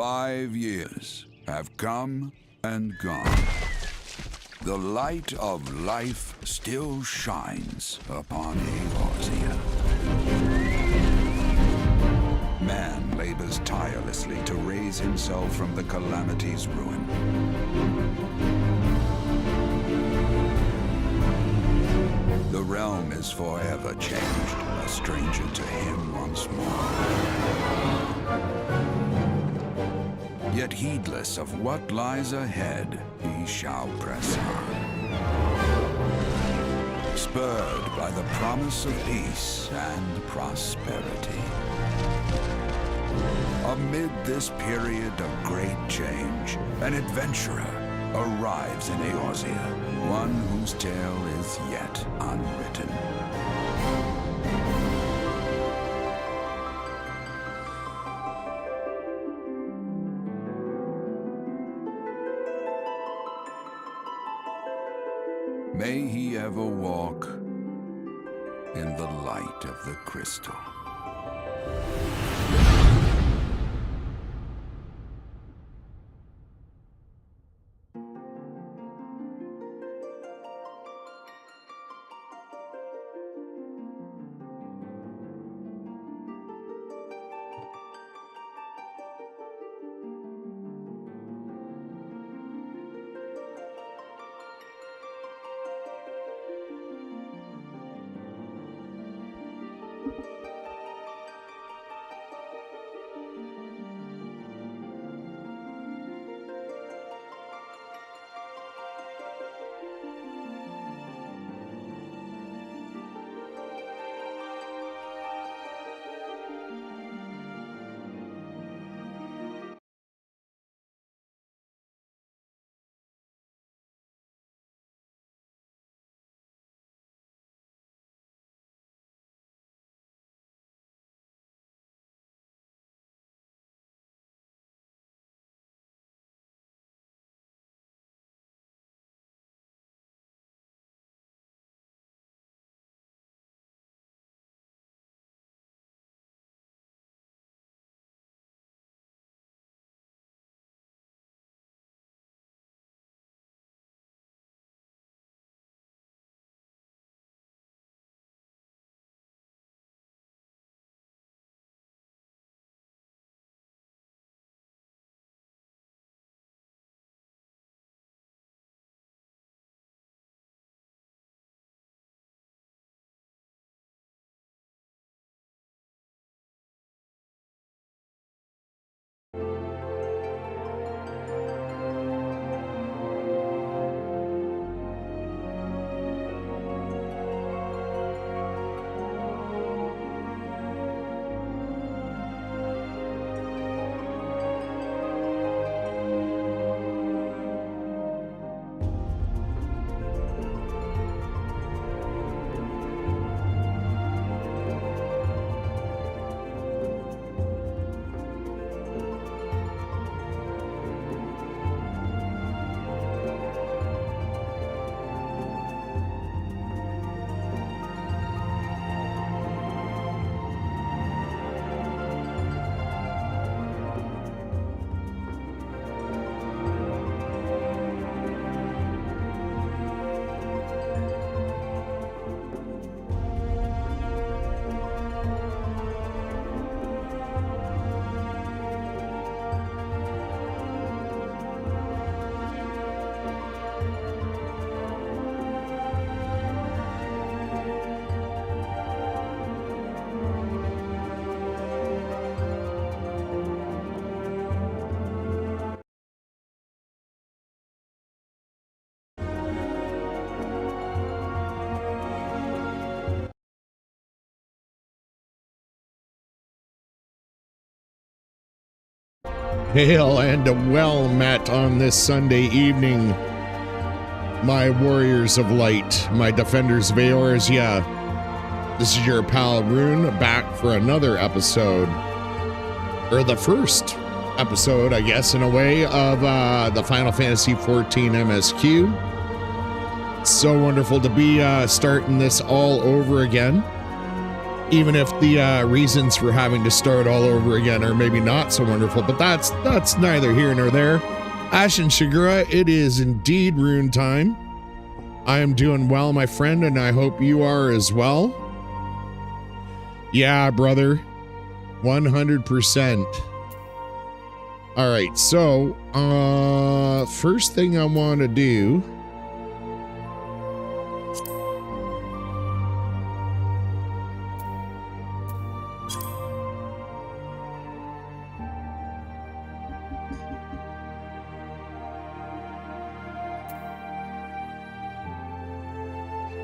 5 years have come and gone. The light of life still shines upon Eorzea. Man labors tirelessly to raise himself from the calamity's ruin. The realm is forever changed, a stranger to him once more. Yet heedless of what lies ahead, he shall press on. Spurred by the promise of peace and prosperity. Amid this period of great change, an adventurer arrives in Eorzea, one whose tale is yet unwritten. May he ever walk in the light of the crystal. Hail and well met on this Sunday evening, my warriors of light, my defenders of Eorzea. This is your pal Rune, back for another episode, or the first episode, I guess, in a way, of the Final Fantasy XIV MSQ. So wonderful to be starting this all over again. even if the reasons for having to start all over again are maybe not so wonderful, but that's neither here nor there. Ashen Shigura, it is indeed rune time. I am doing well, my friend, and I hope you are as well. Yeah, brother, 100%. All right, so first thing I want to do,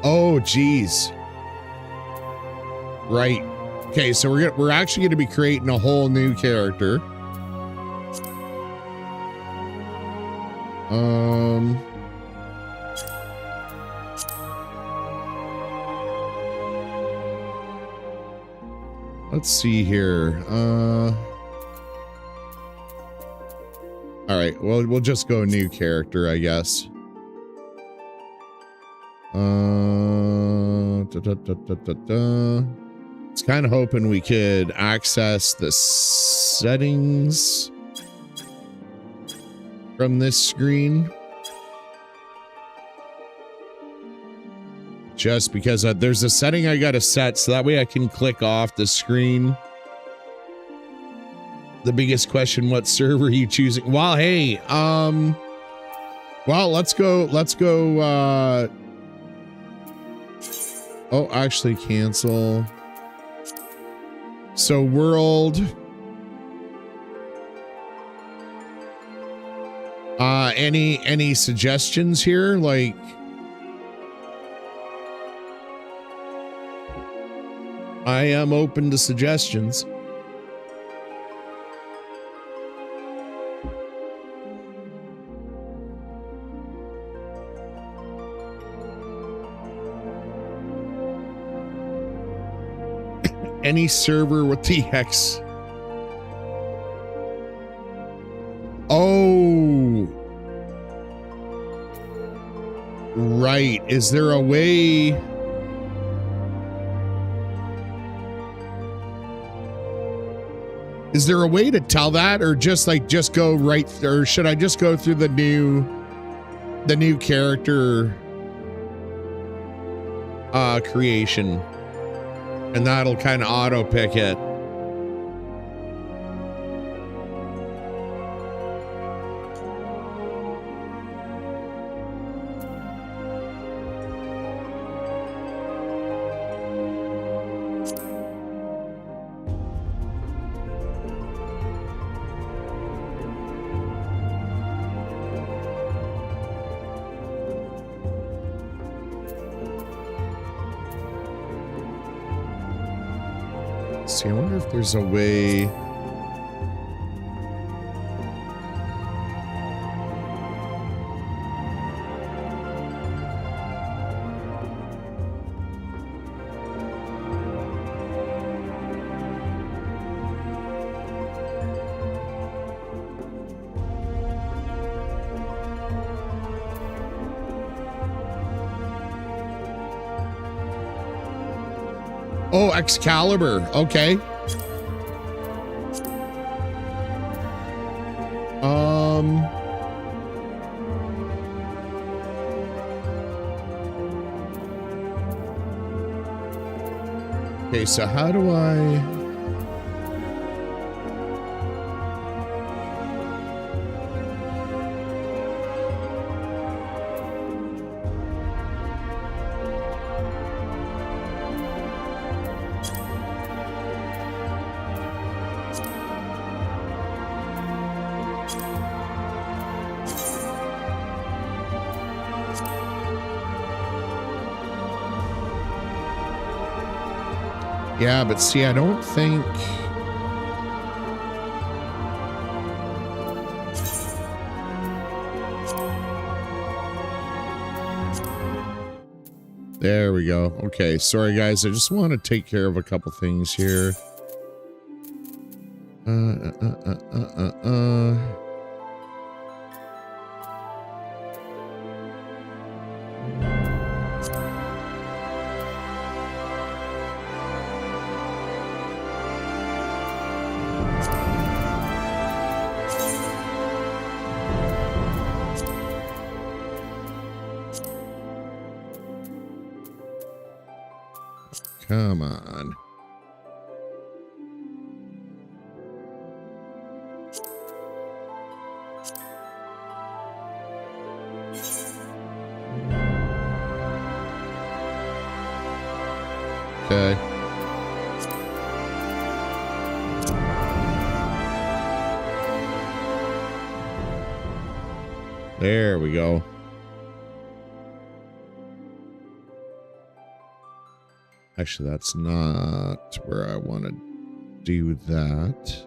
oh geez, right. Okay, so we're actually going to be creating a whole new character. Let's see here. All right, well, we'll just go new character, I guess. It's kind of hoping we could access the settings from this screen. Just because there's a setting I got to set so that way I can click off the screen. The biggest question, what server are you choosing? Well, hey, well, let's go, oh, actually cancel. So world, any suggestions here? Like, I am open to suggestions. Any server with the X. Oh, right. Is there a way? Is there a way to tell that, or just go right, or should I just go through the new character creation? And that'll kind of auto pick it. See, I wonder if there's a way. Oh, Excalibur. Okay. Okay, so how do I... Yeah, but see, I don't think... There we go. Okay, sorry guys, I just want to take care of a couple things here. Come on. Okay. There we go. Actually, that's not where I want to do that.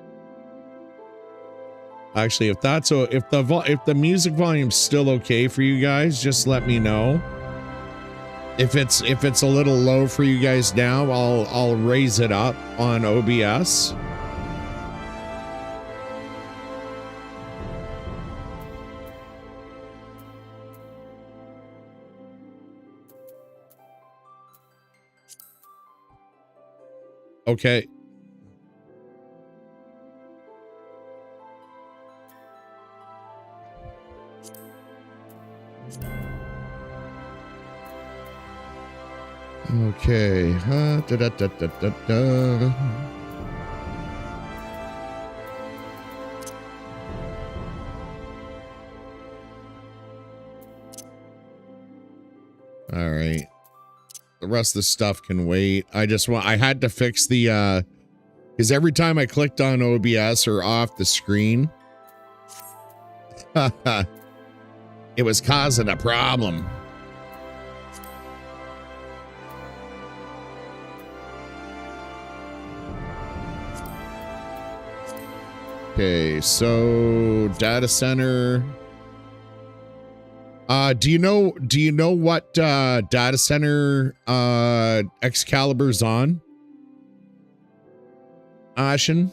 Actually, if the music volume's still okay for you guys, just let me know. If it's a little low for you guys now, I'll raise it up on OBS. Okay. Okay. All right. The rest of the stuff can wait. I had to fix the because every time I clicked on OBS or off the screen, it was causing a problem. Okay, so data center. Do you know what data center Excalibur's on? Ashen?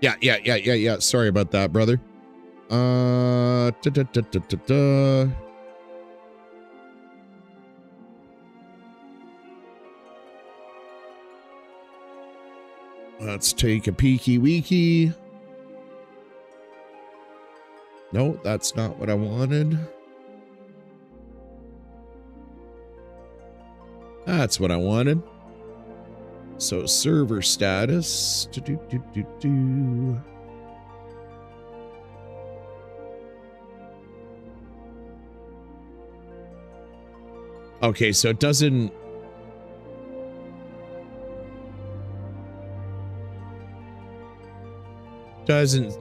Yeah. Sorry about that, brother. Let's take a peeky weeky. No, that's not what I wanted. That's what I wanted. So server status. Okay, so it doesn't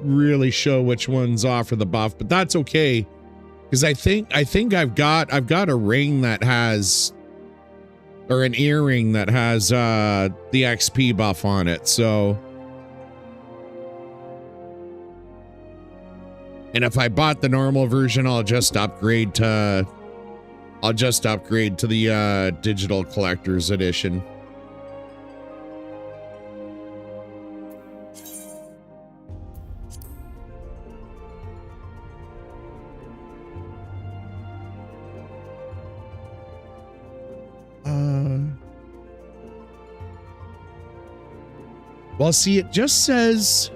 really show which ones offer the buff, but that's okay, because I think I've got a ring that has, or an earring that has the XP buff on it. So, and if I bought the normal version, I'll just upgrade to the digital collector's edition. Well, see, it just says...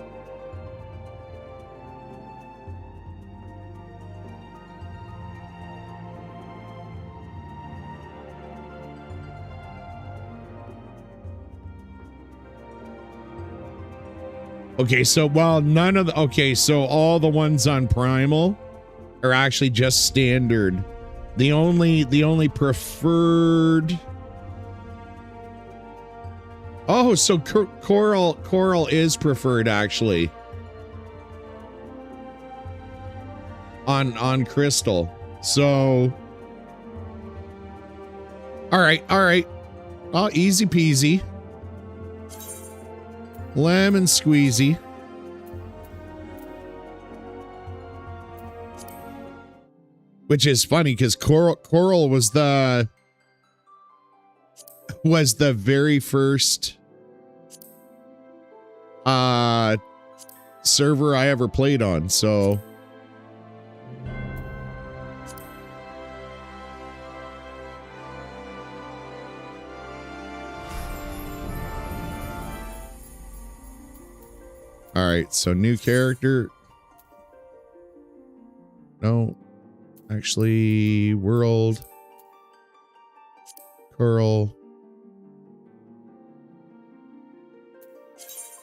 Okay, so while none of the... Okay, so all the ones on Primal are actually just standard. The only preferred... Oh, so Coral is preferred actually. On Crystal. So... All right. Oh, easy peasy. Lemon squeezy. Which is funny because Coral was the very first server I ever played on, so all right, so new character. No, actually, world. Coral.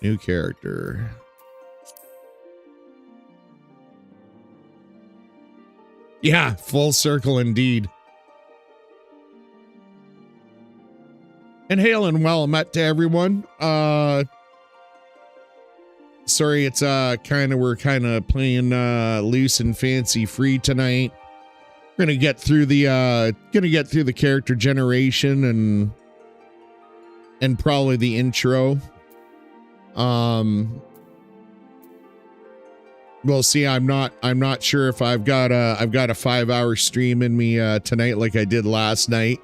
New character. Yeah, full circle indeed. And hail and well met to everyone. Sorry, it's we're kind of playing loose and fancy free tonight. We're gonna get through the character generation and probably the intro. We'll see. I'm not sure if I've got a 5-hour stream in me tonight like I did last night.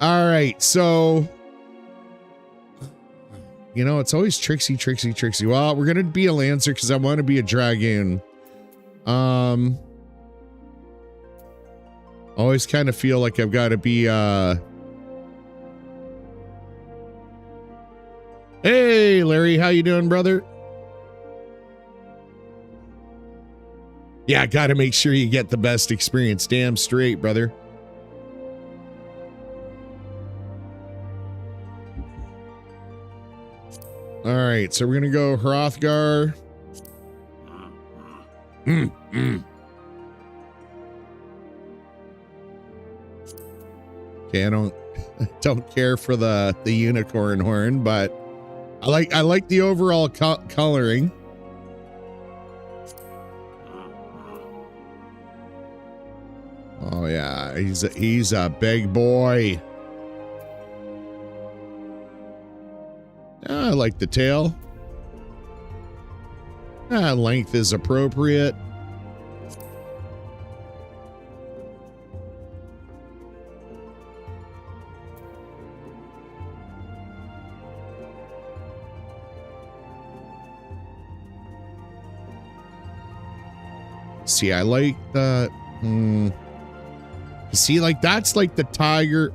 All right, so you know, it's always Trixie. Well, we're gonna be a Lancer because I want to be a Dragoon. Always kind of feel like I've got to be Hey Larry, how you doing, brother? Yeah, gotta make sure you get the best experience. Damn straight, brother. All right, so we're gonna go Hrothgar. Okay, I don't care for the unicorn horn, but I like the overall coloring. Oh yeah, he's a big boy. I like the tail. Length is appropriate. See, I like the see, like that's like the tiger.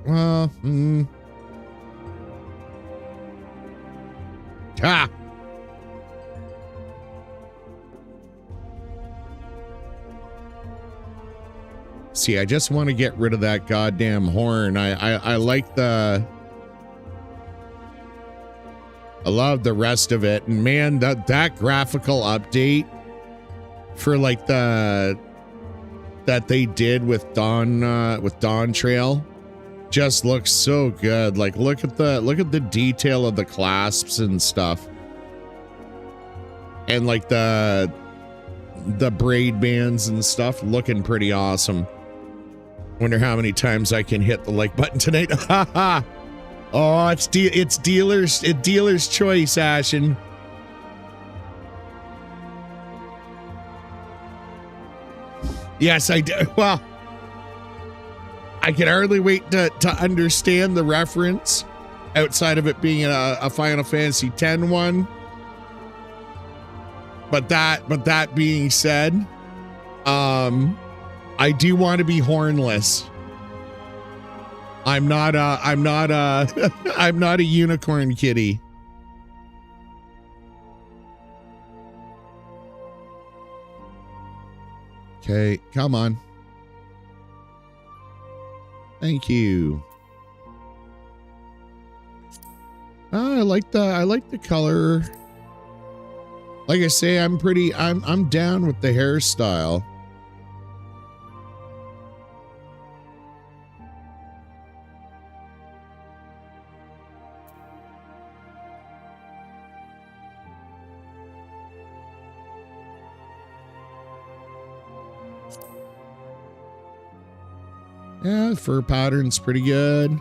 See, I just want to get rid of that goddamn horn. I like the... I love the rest of it. And man, that graphical update for like that they did with Dawn Trail just looks so good. Like look at the detail of the clasps and stuff. And like the braid bands and stuff looking pretty awesome. Wonder how many times I can hit the like button tonight. Oh, it's dealer's choice, Ashen. Yes, I do. Well, I can hardly wait to understand the reference outside of it being a Final Fantasy X one. But that being said, I do want to be hornless. I'm not a unicorn kitty. Okay, come on. Thank you. I like the color. Like I say, I'm down with the hairstyle. Yeah, fur pattern's pretty good.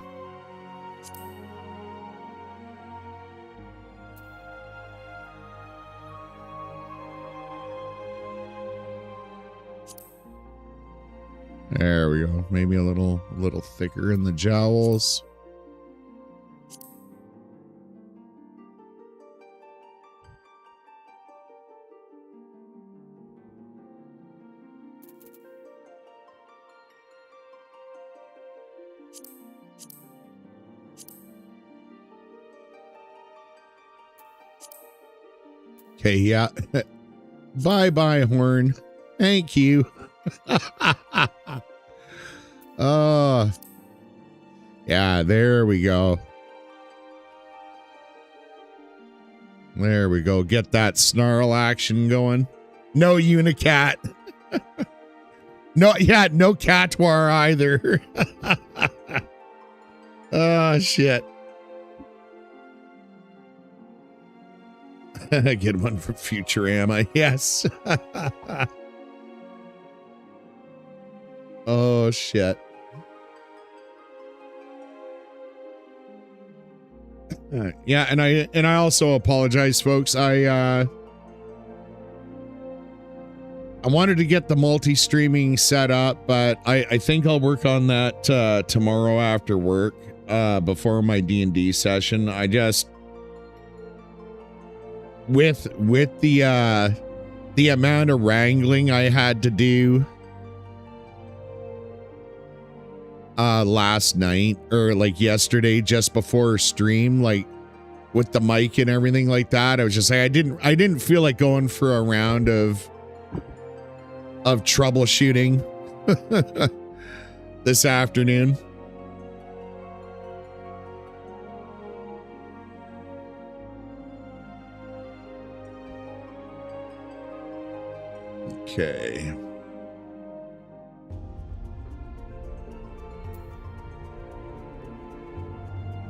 There we go. Maybe a little thicker in the jowls. Okay, yeah. Bye-bye, horn. Thank you. Yeah, there we go. There we go. Get that snarl action going. No unicat. No, yeah, no catoir either. Oh, shit. Good one from Futurama. Yes. Oh, shit. Yeah, and I also apologize, folks. I wanted to get the multi-streaming set up, but I think I'll work on that tomorrow after work, before my D&D session. I just with the amount of wrangling I had to do last night, or like yesterday, just before stream, like with the mic and everything like that, I was just like, I didn't feel like going for a round of troubleshooting this afternoon. Okay.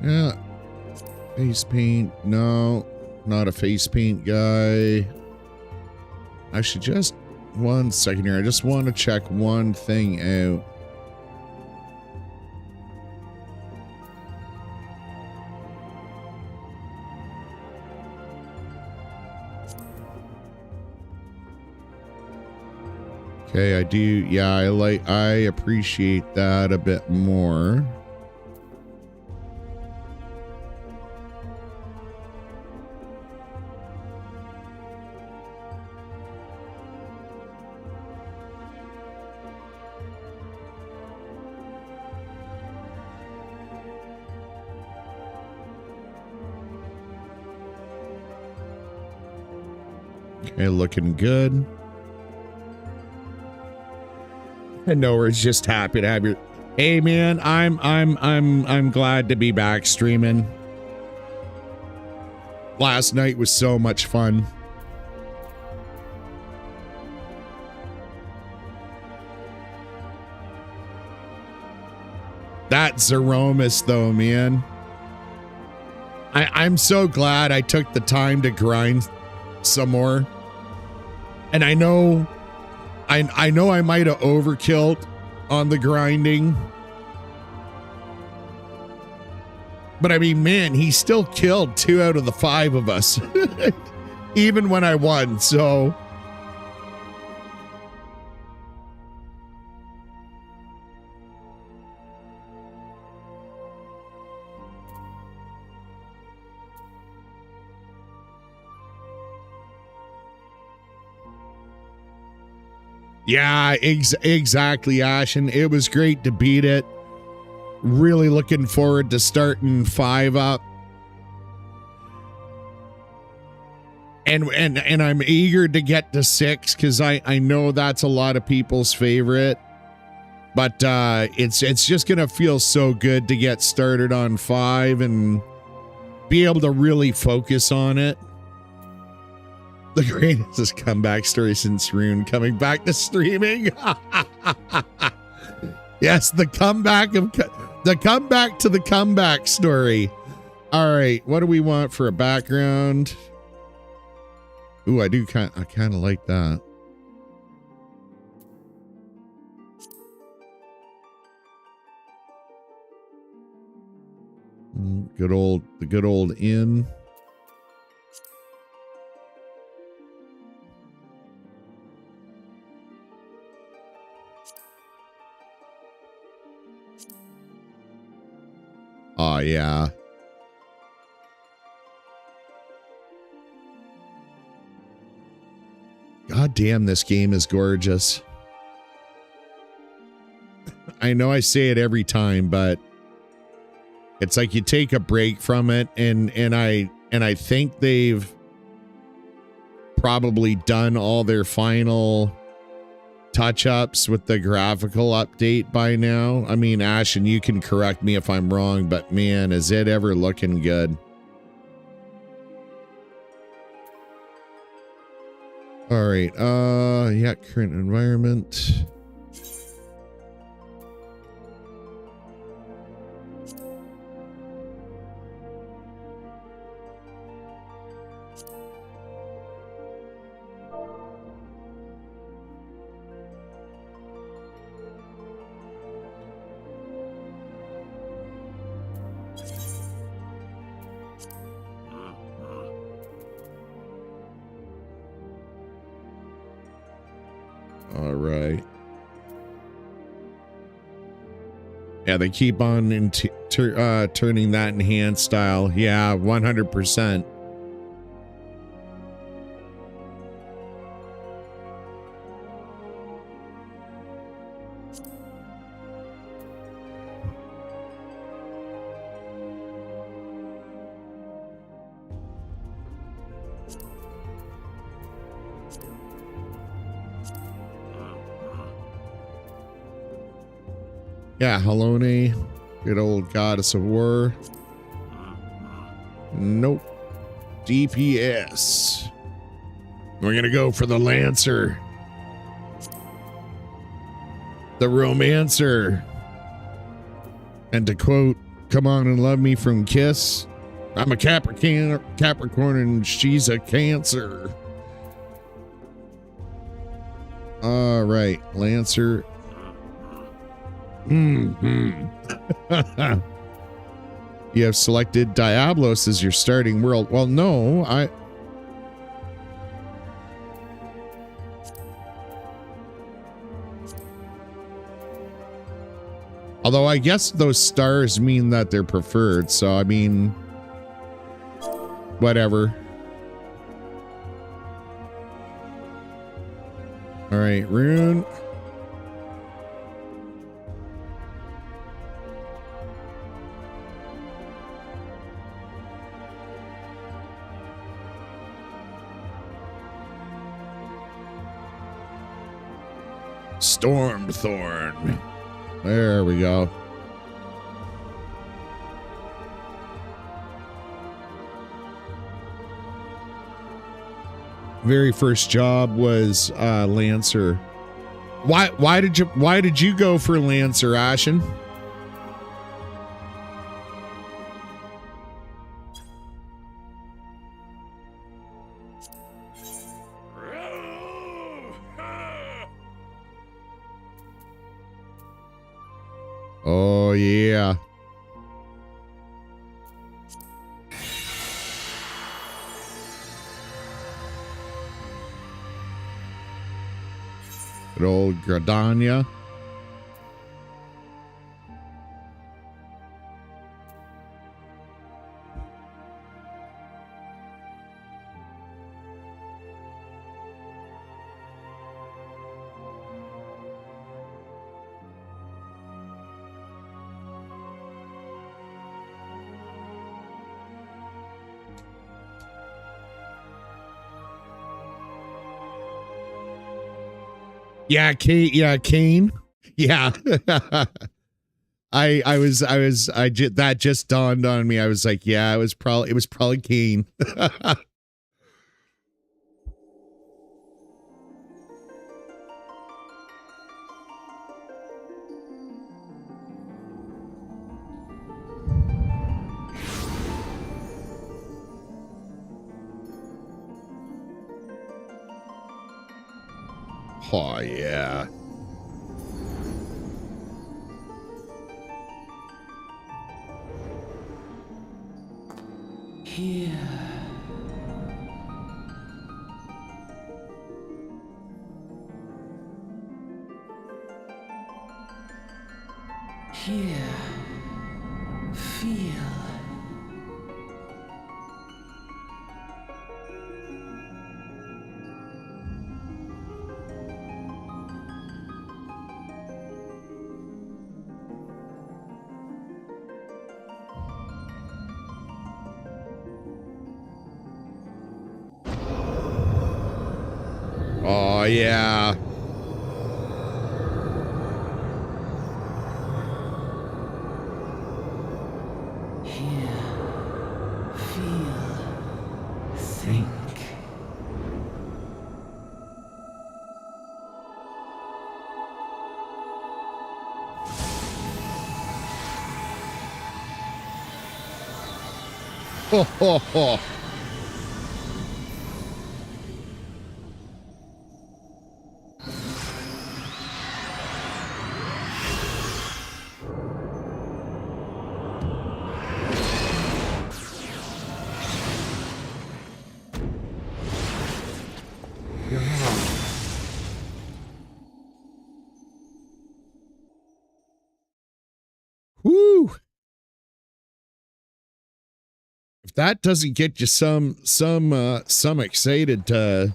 Yeah. Face paint. No, not a face paint guy. Actually, just one second here. I just want to check one thing out. Okay, I do. Yeah, I appreciate that a bit more. Okay, looking good. And Noah's just happy to have your. Hey man, I'm glad to be back streaming. Last night was so much fun. That Zeromus though, man. I'm so glad I took the time to grind some more. And I know I might have overkilled on the grinding. But I mean, man, he still killed 2 out of the 5 of us. Even when I won, so. Yeah, exactly, Ashen. It was great to beat it. Really looking forward to starting 5 up. And I'm eager to get to 6 because I know that's a lot of people's favorite. But it's just gonna feel so good to get started on 5 and be able to really focus on it. The greatest comeback story since Rune coming back to streaming. Yes, the comeback to the comeback story. All right, what do we want for a background? Ooh, I kind of like that. The good old inn. Oh yeah. God damn, this game is gorgeous. I know I say it every time, but it's like you take a break from it, and I think they've probably done all their final touch-ups with the graphical update by now. I mean, Ash, and you can correct me if I'm wrong, but man, is it ever looking good. All right, yeah, current environment. All right. Yeah, they keep on turning that enhanced style. Yeah, 100%. Yeah, Helone, good old goddess of war. Nope. DPS. We're gonna go for the Lancer. The Romancer. And to quote Come On and Love Me from Kiss, I'm a Capricorn and she's a Cancer. All right, Lancer. You have selected Diablos as your starting world. Well, no, although I guess those stars mean that they're preferred, so I mean, whatever. All right, Rune. Stormthorn. There we go. Very first job was Lancer. Why did you go for Lancer, Ashen? Oh, yeah. Good old Gradania. Yeah, Kate. Yeah, Kane. Yeah. That just dawned on me. I was like, yeah, it was probably Kane. Oh, yeah. Here. Here. Feel. Oh, yeah. Hear. Feel. Think. Ho, ho, ho. Woo. If that doesn't get you some excited to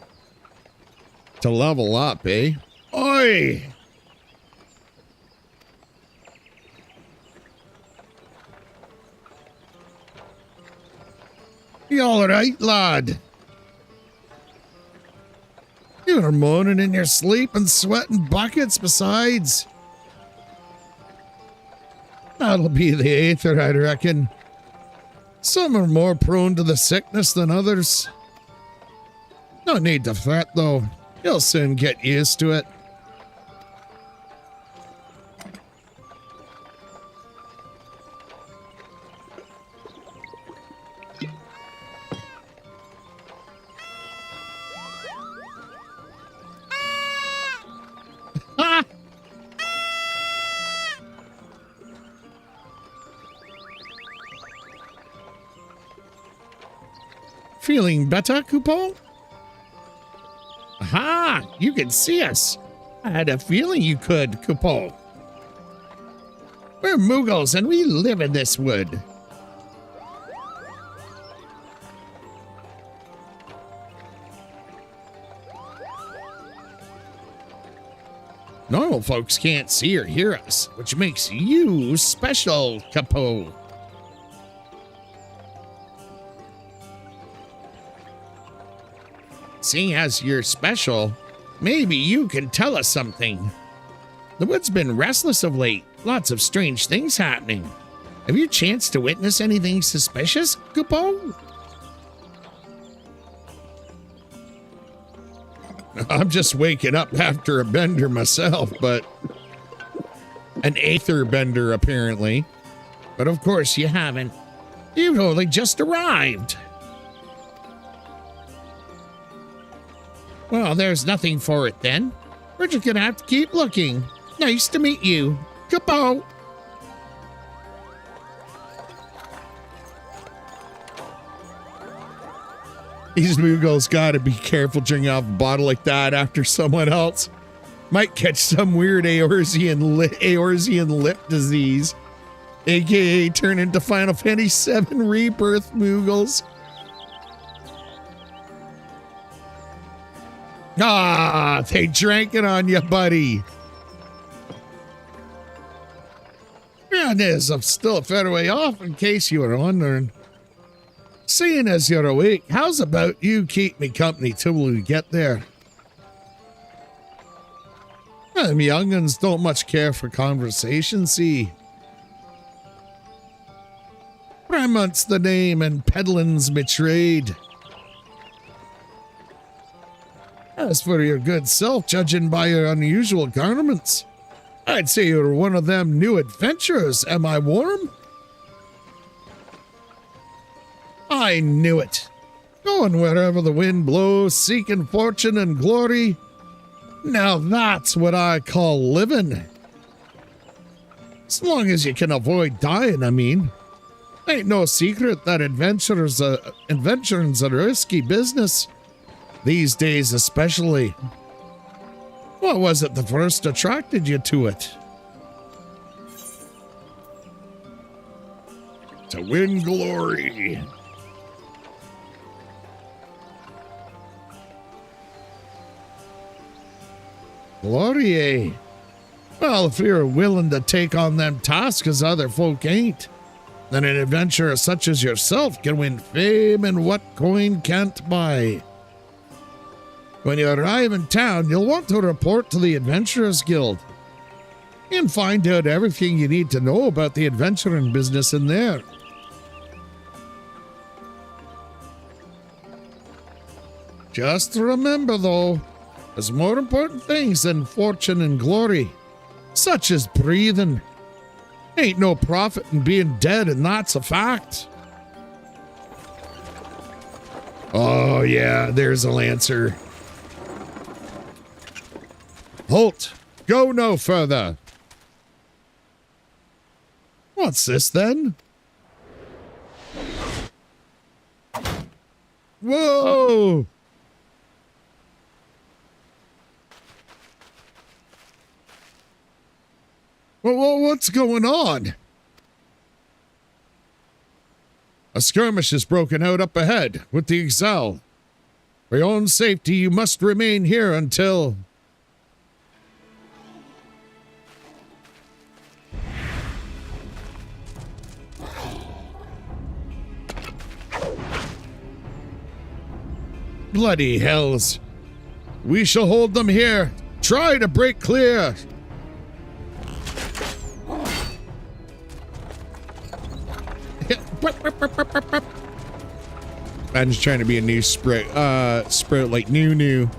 level up, eh? Oi! You all right, lad? You're moaning in your sleep and sweating buckets besides. That'll be the aether, I reckon. Some are more prone to the sickness than others. No need to fret, though. You'll soon get used to it. Ah! Feeling better, Coupeau? Aha! You can see us. I had a feeling you could, Coupeau. We're Moogles and we live in this wood. Normal folks can't see or hear us, which makes you special, Coupeau. Seeing as you're special, maybe you can tell us something. The wood's been restless of late. Lots of strange things happening. Have you chanced to witness anything suspicious, Coupeau? I'm just waking up after a bender myself, but an aether bender apparently. But of course you haven't. You've only just arrived. Well, there's nothing for it then. We're just gonna have to keep looking. Nice to meet you. Coupeau. These Moogles gotta be careful drinking off a bottle like that after someone else. Might catch some weird Eorzean lip disease. AKA turn into Final Fantasy VII Rebirth Moogles. Ah, they drank it on you, buddy. Yeah, it is. I'm still a fair way off in case you were wondering. Seeing as you're awake, how's about you keep me company till we get there? Them young'uns don't much care for conversation, see. Bremont's the name and peddlin's me trade. As for your good self, judging by your unusual garments, I'd say you're one of them new adventurers, am I warm? I knew it. Going wherever the wind blows, seeking fortune and glory. Now that's what I call living. As long as you can avoid dying, I mean. Ain't no secret that adventuring's a risky business. These days especially. What was it that first attracted you to it? To win glory. Glory, eh? Well, if you're willing to take on them tasks as other folk ain't, then an adventurer such as yourself can win fame and what coin can't buy. When you arrive in town, you'll want to report to the Adventurers Guild and find out everything you need to know about the adventuring business in there. Just remember, though, there's more important things than fortune and glory, such as breathing. Ain't no profit in being dead, and that's a fact. Oh, yeah, there's a lancer. Halt! Go no further! What's this, then? Whoa! What's going on? A skirmish has broken out up ahead with the XIV. For your own safety, you must remain here until... Bloody hells. We shall hold them here. Try to break clear. I'm just trying to be a new spirit like new.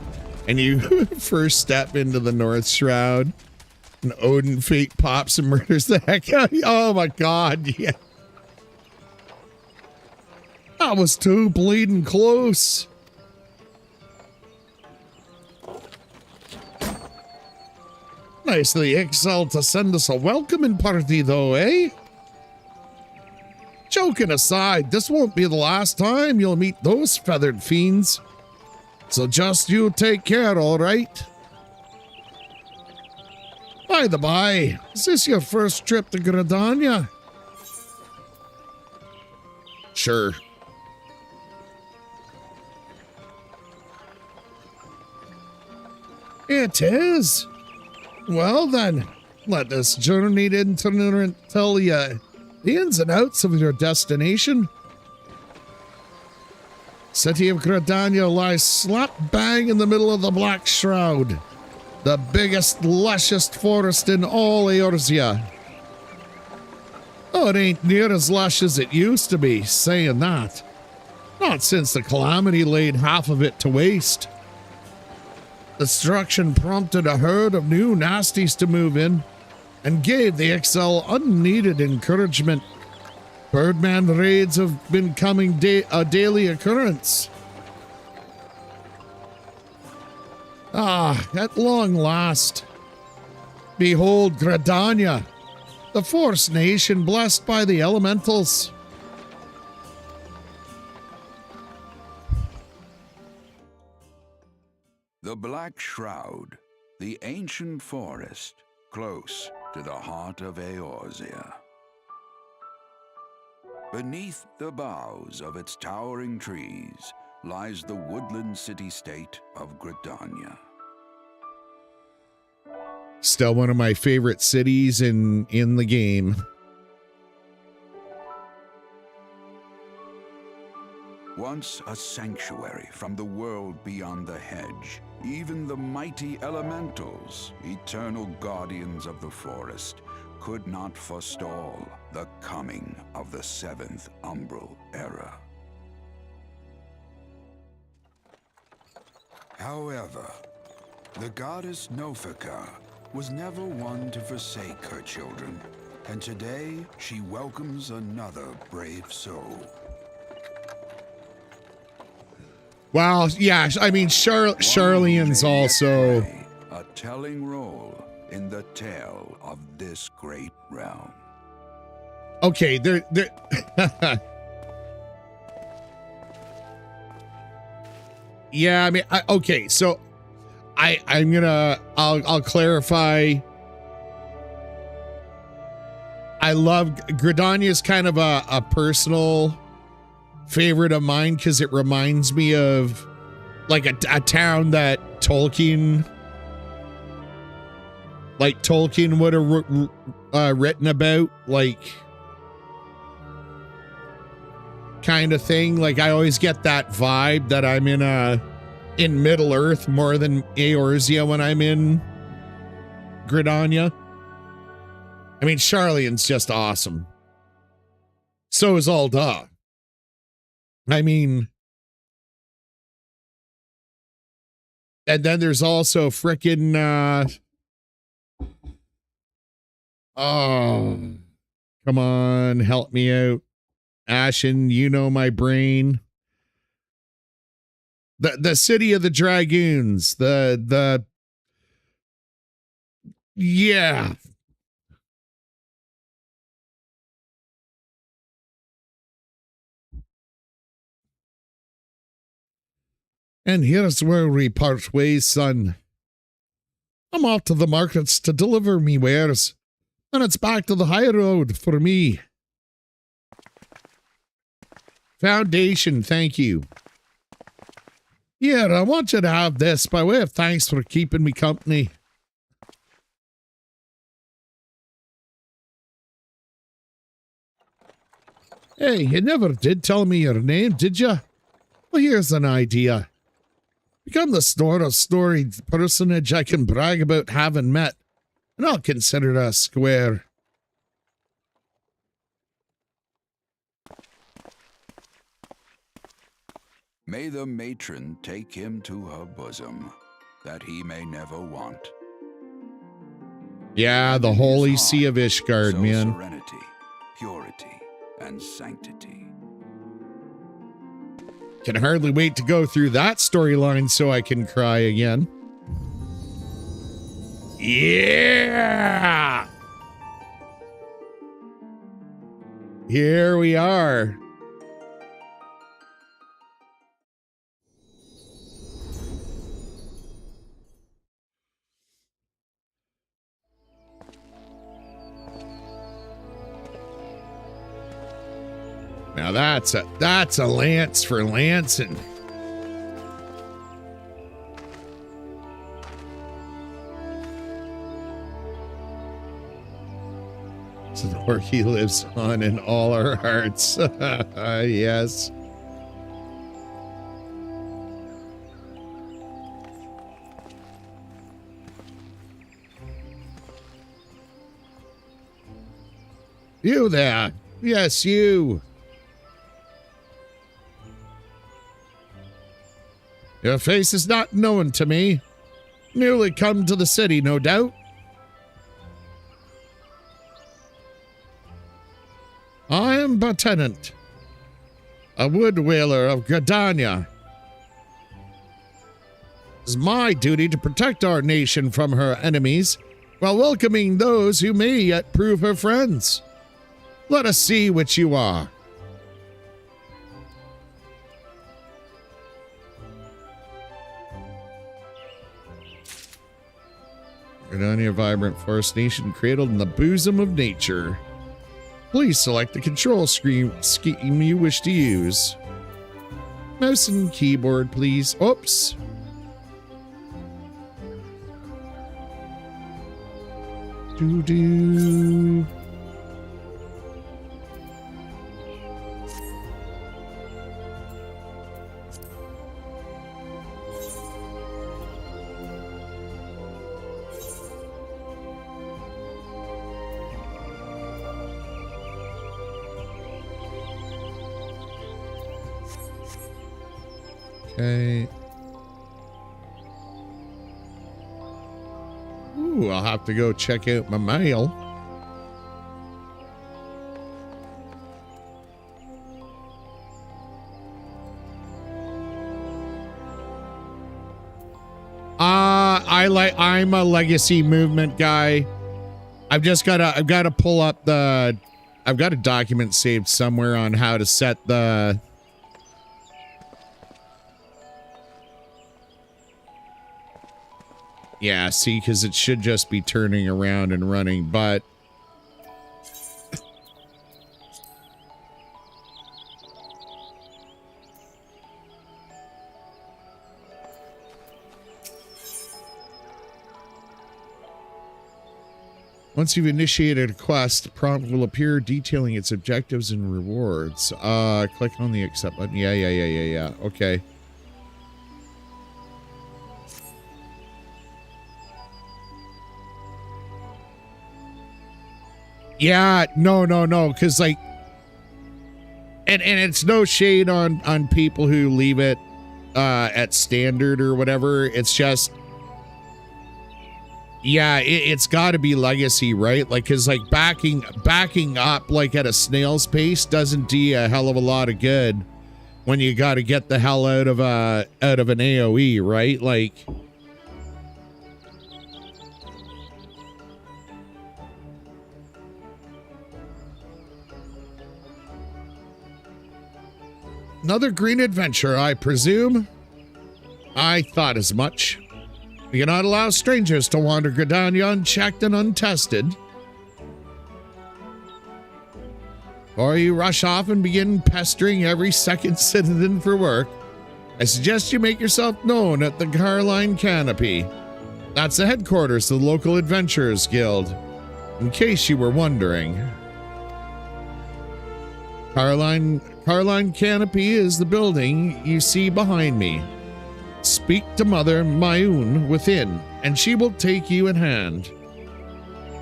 And you first step into the North Shroud and Odin fate pops and murders the heck out of you. Oh my god, yeah. That was too bleeding close. Nice of the XL to send us a welcoming party though, eh? Joking aside, this won't be the last time you'll meet those feathered fiends. So just you take care, all right? By the by, is this your first trip to Gridania? Sure. It is. Well then, let this journey itinerant tell you the ins and outs of your destination. City of Gridania lies slap bang in the middle of the Black Shroud, the biggest, lushest forest in all Eorzea. Oh, it ain't near as lush as it used to be, saying that. Not since the calamity laid half of it to waste. Destruction prompted a herd of new nasties to move in and gave the XL unneeded encouragement. Birdman raids have been becoming a daily occurrence. Ah, at long last. Behold Gridania, the Force Nation blessed by the elementals. The Black Shroud, the ancient forest, close to the heart of Eorzea. Beneath the boughs of its towering trees lies the woodland city-state of Gridania. Still one of my favorite cities in the game. Once a sanctuary from the world beyond the hedge, Even the mighty elementals, eternal guardians of the forest, could not forestall the coming of the seventh umbral era. However, the goddess Nofika was never one to forsake her children, and today she welcomes another brave soul. Well, yeah, I mean, Charlene's also a telling role in the tale of this great realm. okay. They're yeah. I mean, okay. So I'll clarify. I love Gridania's kind of a personal favorite of mine because it reminds me of like a town that Tolkien would have written about, like, kind of thing. Like, I always get that vibe that I'm in Middle Earth more than Eorzea when I'm in Gridania. I mean, Charlene's just awesome. So is Ul'dah. I mean, and then there's also frickin' oh, come on, help me out. Ashen, you know my brain. The city of the dragoons, yeah. And here's where we part ways, son. I'm off to the markets to deliver me wares, and it's back to the high road for me. Foundation, thank you. Here, I want you to have this by way of thanks for keeping me company. Hey, you never did tell me your name, did you? Well, here's an idea. Become the sort of storied personage I can brag about having met, and I'll consider us square. May the matron take him to her bosom, that he may never want. Yeah, the holy sea of Ishgard, so man. Serenity, purity, and sanctity. Can hardly wait to go through that storyline so I can cry again. Yeah! Here we are. Now that's a lance for lancing. It's the where he lives on in all our hearts. Yes. You there. Yes, you. Your face is not known to me. Newly come to the city, no doubt. I am Lieutenant, a wood whaler of Gridania. It is my duty to protect our nation from her enemies while welcoming those who may yet prove her friends. Let us see which you are. Gridania, vibrant forest nation cradled in the bosom of nature. Please select the control scheme you wish to use. Mouse and keyboard, please. Oops. Doo-doo. Okay. Ooh, I'll have to go check out my mail. I'm a legacy movement guy. I've got to pull up I've got a document saved somewhere on how to set the yeah, see, because it should just be turning around and running, but once you've initiated a quest, a prompt will appear detailing its objectives and rewards. Click on the accept button. Yeah. Okay. Yeah, no, because like, and it's no shade on people who leave it at standard or whatever. It's just, yeah, it's got to be legacy, right? Like, cause like backing up like at a snail's pace doesn't do you a hell of a lot of good when you got to get the hell out of an AOE, right? Like. Another green adventure, I presume? I thought as much. We cannot allow strangers to wander Gridania unchecked and untested. Or you rush off and begin pestering every second citizen for work. I suggest you make yourself known at the Carline Canopy. That's the headquarters of the local Adventurers Guild, in case you were wondering. Carline Canopy is the building you see behind me. Speak to Mother Mayun within, and she will take you in hand.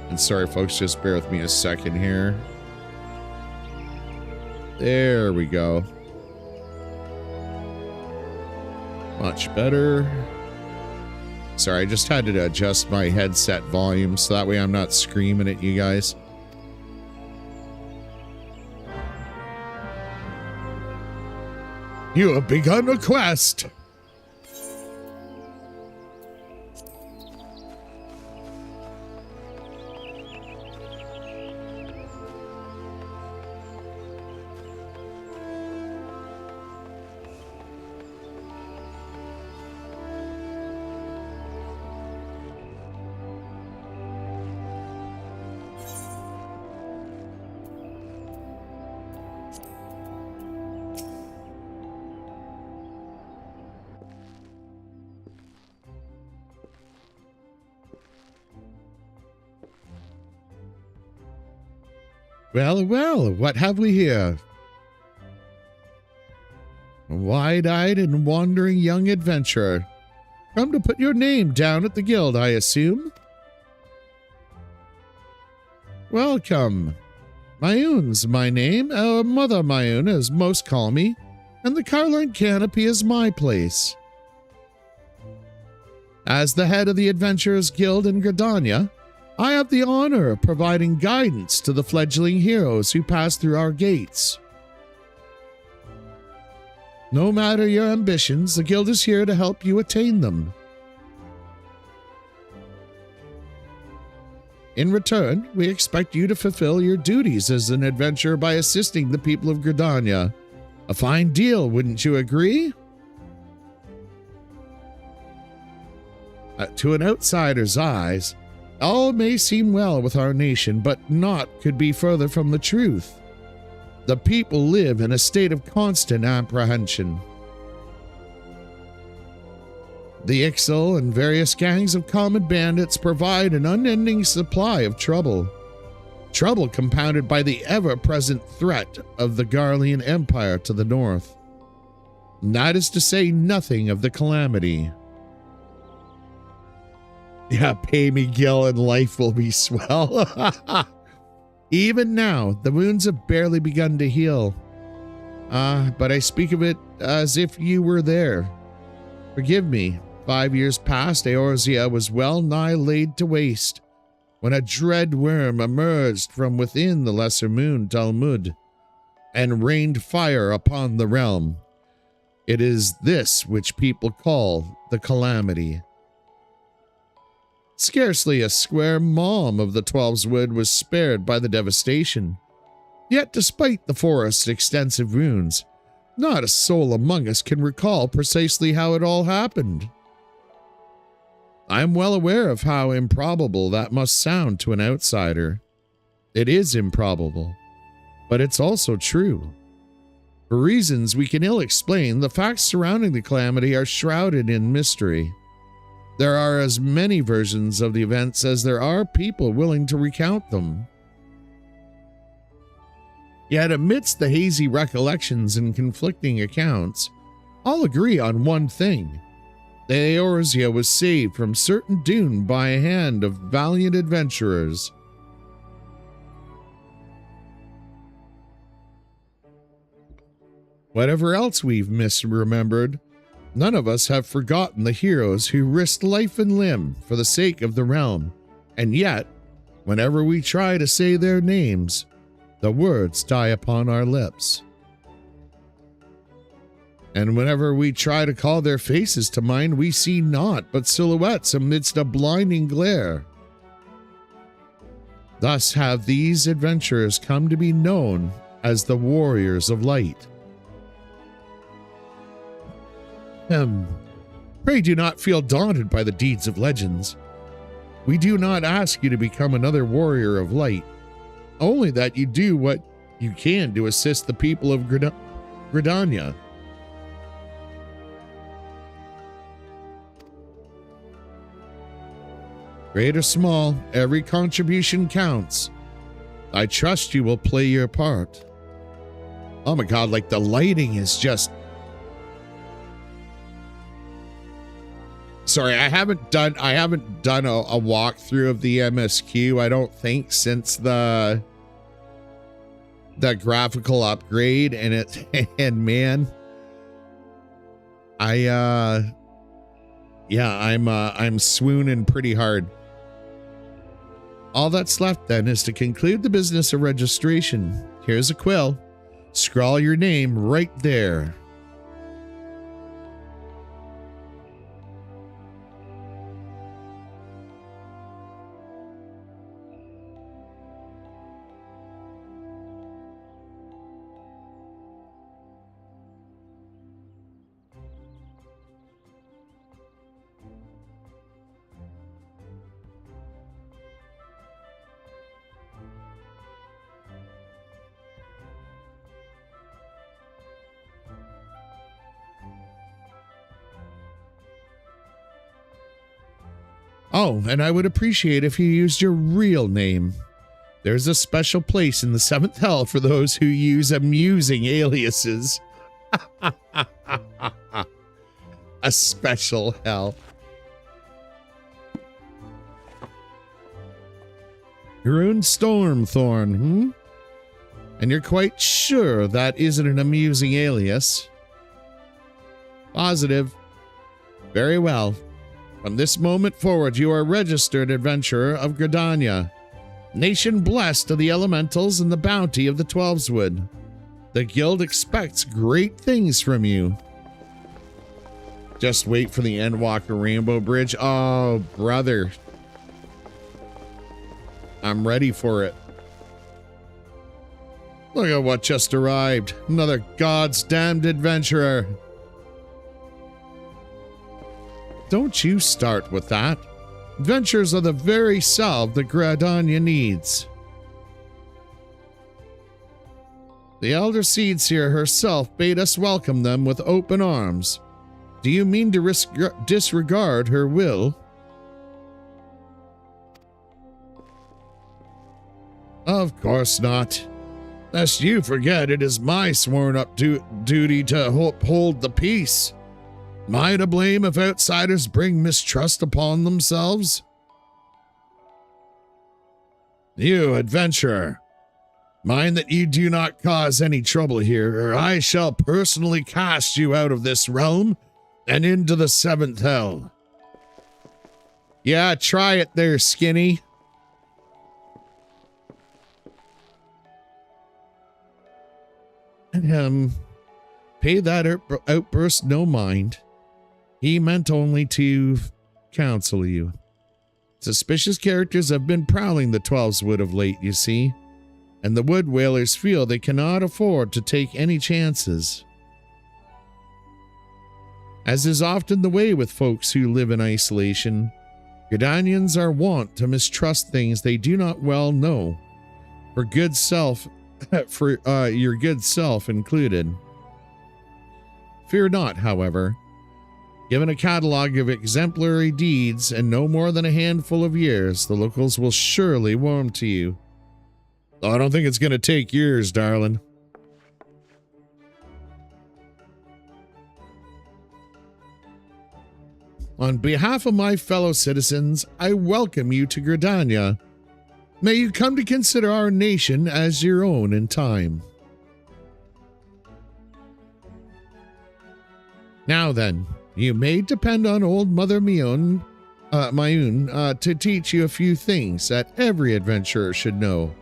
And sorry, folks, just bear with me a second here. There we go. Much better. Sorry, I just had to adjust my headset volume so that way I'm not screaming at you guys. You have begun a quest. Well, what have we here? A wide-eyed and wandering young adventurer. Come to put your name down at the guild, I assume? Welcome. Mayun's my name, Mother Mayun, as most call me, and the Carline Canopy is my place. As the head of the Adventurers Guild in Gridania, I have the honor of providing guidance to the fledgling heroes who pass through our gates. No matter your ambitions, the guild is here to help you attain them. In return, we expect you to fulfill your duties as an adventurer by assisting the people of Gridania. A fine deal, wouldn't you agree? To an outsider's eyes, all may seem well with our nation, but naught could be further from the truth. The people live in a state of constant apprehension. The Ixil and various gangs of common bandits provide an unending supply of trouble. Trouble compounded by the ever-present threat of the Garlean Empire to the north. And that is to say nothing of the calamity. Yeah, pay me, Gil, and life will be swell. Even now, the wounds have barely begun to heal. But I speak of it as if you were there. Forgive me. 5 years past, Eorzea was well nigh laid to waste, when a dread worm emerged from within the Lesser Moon Talmud, and rained fire upon the realm. It is this which people call the Calamity. Scarcely a square mom of the Twelveswood was spared by the devastation. Yet despite the forest's extensive ruins, not a soul among us can recall precisely how it all happened. I am well aware of how improbable that must sound to an outsider. It is improbable, but it's also true. For reasons we can ill explain, the facts surrounding the calamity are shrouded in mystery. There are as many versions of the events as there are people willing to recount them. Yet amidst the hazy recollections and conflicting accounts, all agree on one thing. That Eorzea was saved from certain doom by a hand of valiant adventurers. Whatever else we've misremembered, none of us have forgotten the heroes who risked life and limb for the sake of the realm, and yet, whenever we try to say their names, the words die upon our lips. And whenever we try to call their faces to mind, we see naught but silhouettes amidst a blinding glare. Thus have these adventurers come to be known as the Warriors of Light. Pray do not feel daunted by the deeds of legends. We do not ask you to become another Warrior of Light, only that you do what you can to assist the people of Gridania. Great or small, every contribution counts. I trust you will play your part. Oh my god, like the lighting is just... Sorry, I haven't done a walkthrough of the MSQ, I don't think, since the graphical upgrade, and man, I'm swooning pretty hard. All that's left then is to conclude the business of registration. Here's a quill. Scrawl your name right there. Oh, and I would appreciate if you used your real name. There's a special place in the 7th hell for those who use amusing aliases. A special hell. Rune Stormthorn, And you're quite sure that isn't an amusing alias? Positive. Very well. From this moment forward, you are a registered adventurer of Gridania, nation blessed of the elementals and the bounty of the Twelveswood. The guild expects great things from you. Just wait for the Endwalker Rainbow Bridge. Oh, brother. I'm ready for it. Look at what just arrived. Another God's damned adventurer. Don't you start with that. Adventures are the very salve that Gridania needs. The Elder Seedseer herself bade us welcome them with open arms. Do you mean to disregard her will? Of course not. Lest you forget, it is my sworn up duty to uphold the peace. Am I to blame if outsiders bring mistrust upon themselves? You, adventurer, mind that you do not cause any trouble here, or I shall personally cast you out of this realm and into the seventh hell. Yeah, try it there, Skinny. Pay that outburst no mind. He meant only to counsel you. Suspicious characters have been prowling the 12's wood of late, you see, and the wood whalers feel they cannot afford to take any chances. As is often the way with folks who live in isolation, Gridanians are wont to mistrust things they do not well know, for your good self included. Fear not, however. Given a catalog of exemplary deeds and no more than a handful of years, the locals will surely warm to you. I don't think it's going to take years, darling. On behalf of my fellow citizens, I welcome you to Gridania. May you come to consider our nation as your own in time. Now then, you may depend on old Mother Mayun to teach you a few things that every adventurer should know.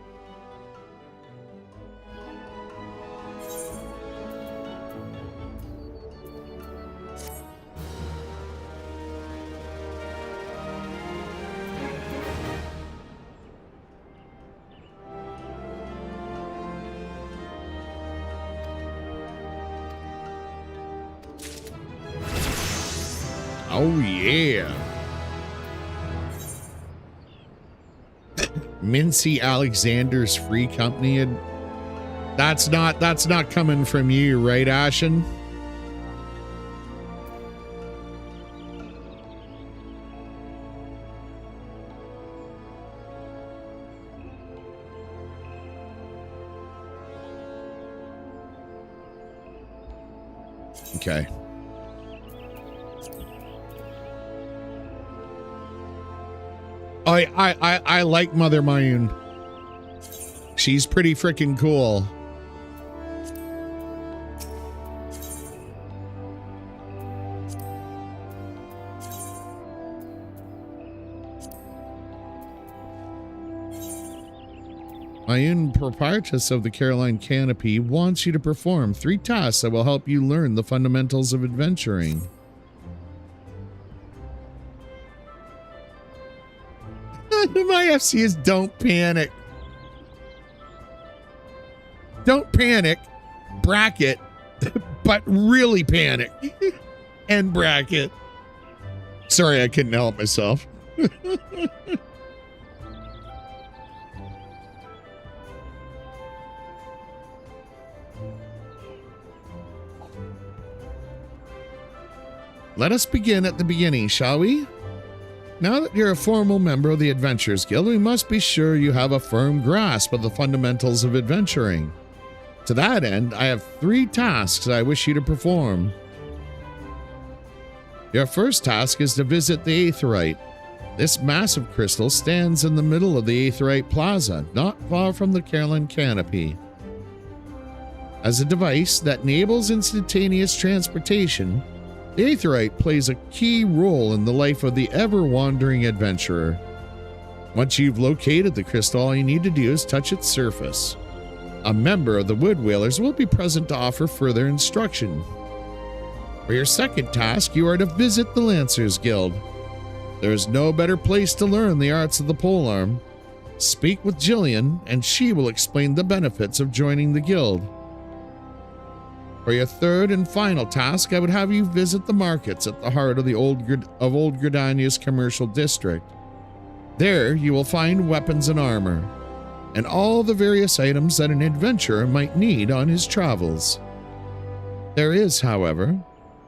Oh yeah. Mincy Alexander's Free Company. And that's not coming from you, right, Ashen? Okay. I like Mother Mayun. She's pretty freaking cool. Mayun, proprietress of the Caroline Canopy, wants you to perform 3 tasks that will help you learn the fundamentals of adventuring. My FC is don't panic. Don't panic, bracket, but really panic. And bracket. Sorry, I couldn't help myself. Let us begin at the beginning, shall we? Now that you're a formal member of the Adventurers Guild, we must be sure you have a firm grasp of the fundamentals of adventuring. To that end, I have 3 tasks I wish you to perform. Your first task is to visit the Aetheryte. This massive crystal stands in the middle of the Aetheryte Plaza, not far from the Caroline Canopy. As a device that enables instantaneous transportation, the Aetheryte plays a key role in the life of the ever-wandering adventurer. Once you've located the crystal, all you need to do is touch its surface. A member of the Wood Whalers will be present to offer further instruction. For your second task, you are to visit the Lancers Guild. There is no better place to learn the arts of the polearm. Speak with Jillian, and she will explain the benefits of joining the guild. For your third and final task, I would have you visit the markets at the heart of the Old Gridania's commercial district. There you will find weapons and armor, and all the various items that an adventurer might need on his travels. There is, however,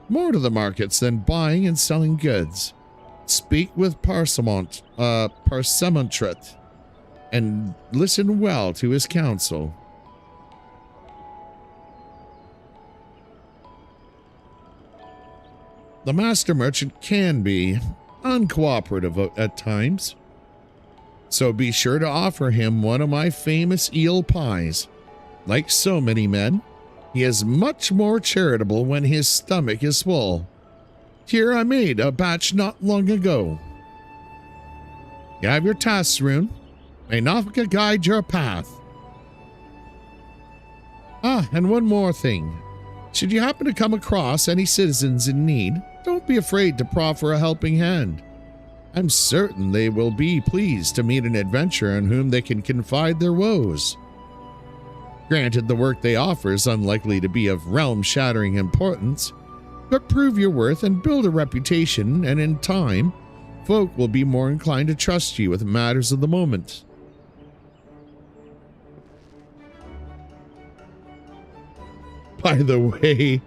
more to the markets than buying and selling goods. Speak with Parsemontret and listen well to his counsel. The master merchant can be uncooperative at times, so be sure to offer him one of my famous eel pies. Like so many men, he is much more charitable when his stomach is full. Here I made a batch not long ago. You have your tasks, Rune. May Nafka guide your path. Ah, and one more thing. Should you happen to come across any citizens in need, don't be afraid to proffer a helping hand. I'm certain they will be pleased to meet an adventurer in whom they can confide their woes. Granted, the work they offer is unlikely to be of realm-shattering importance, but prove your worth and build a reputation, and in time, folk will be more inclined to trust you with matters of the moment. By the way,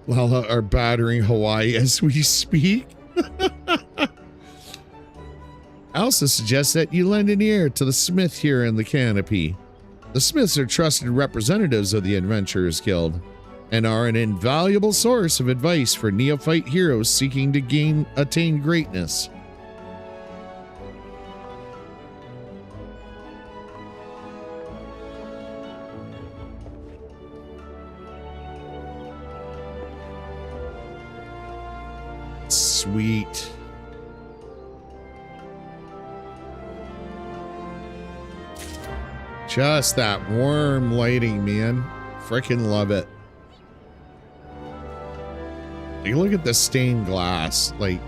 Lala are battering Hawaii as we speak. I also suggest that you lend an ear to the smith here in the canopy. The smiths are trusted representatives of the Adventurers Guild and are an invaluable source of advice for neophyte heroes seeking to attain greatness. Sweet. Just that warm lighting, man. Freaking love it. You look at the stained glass, like,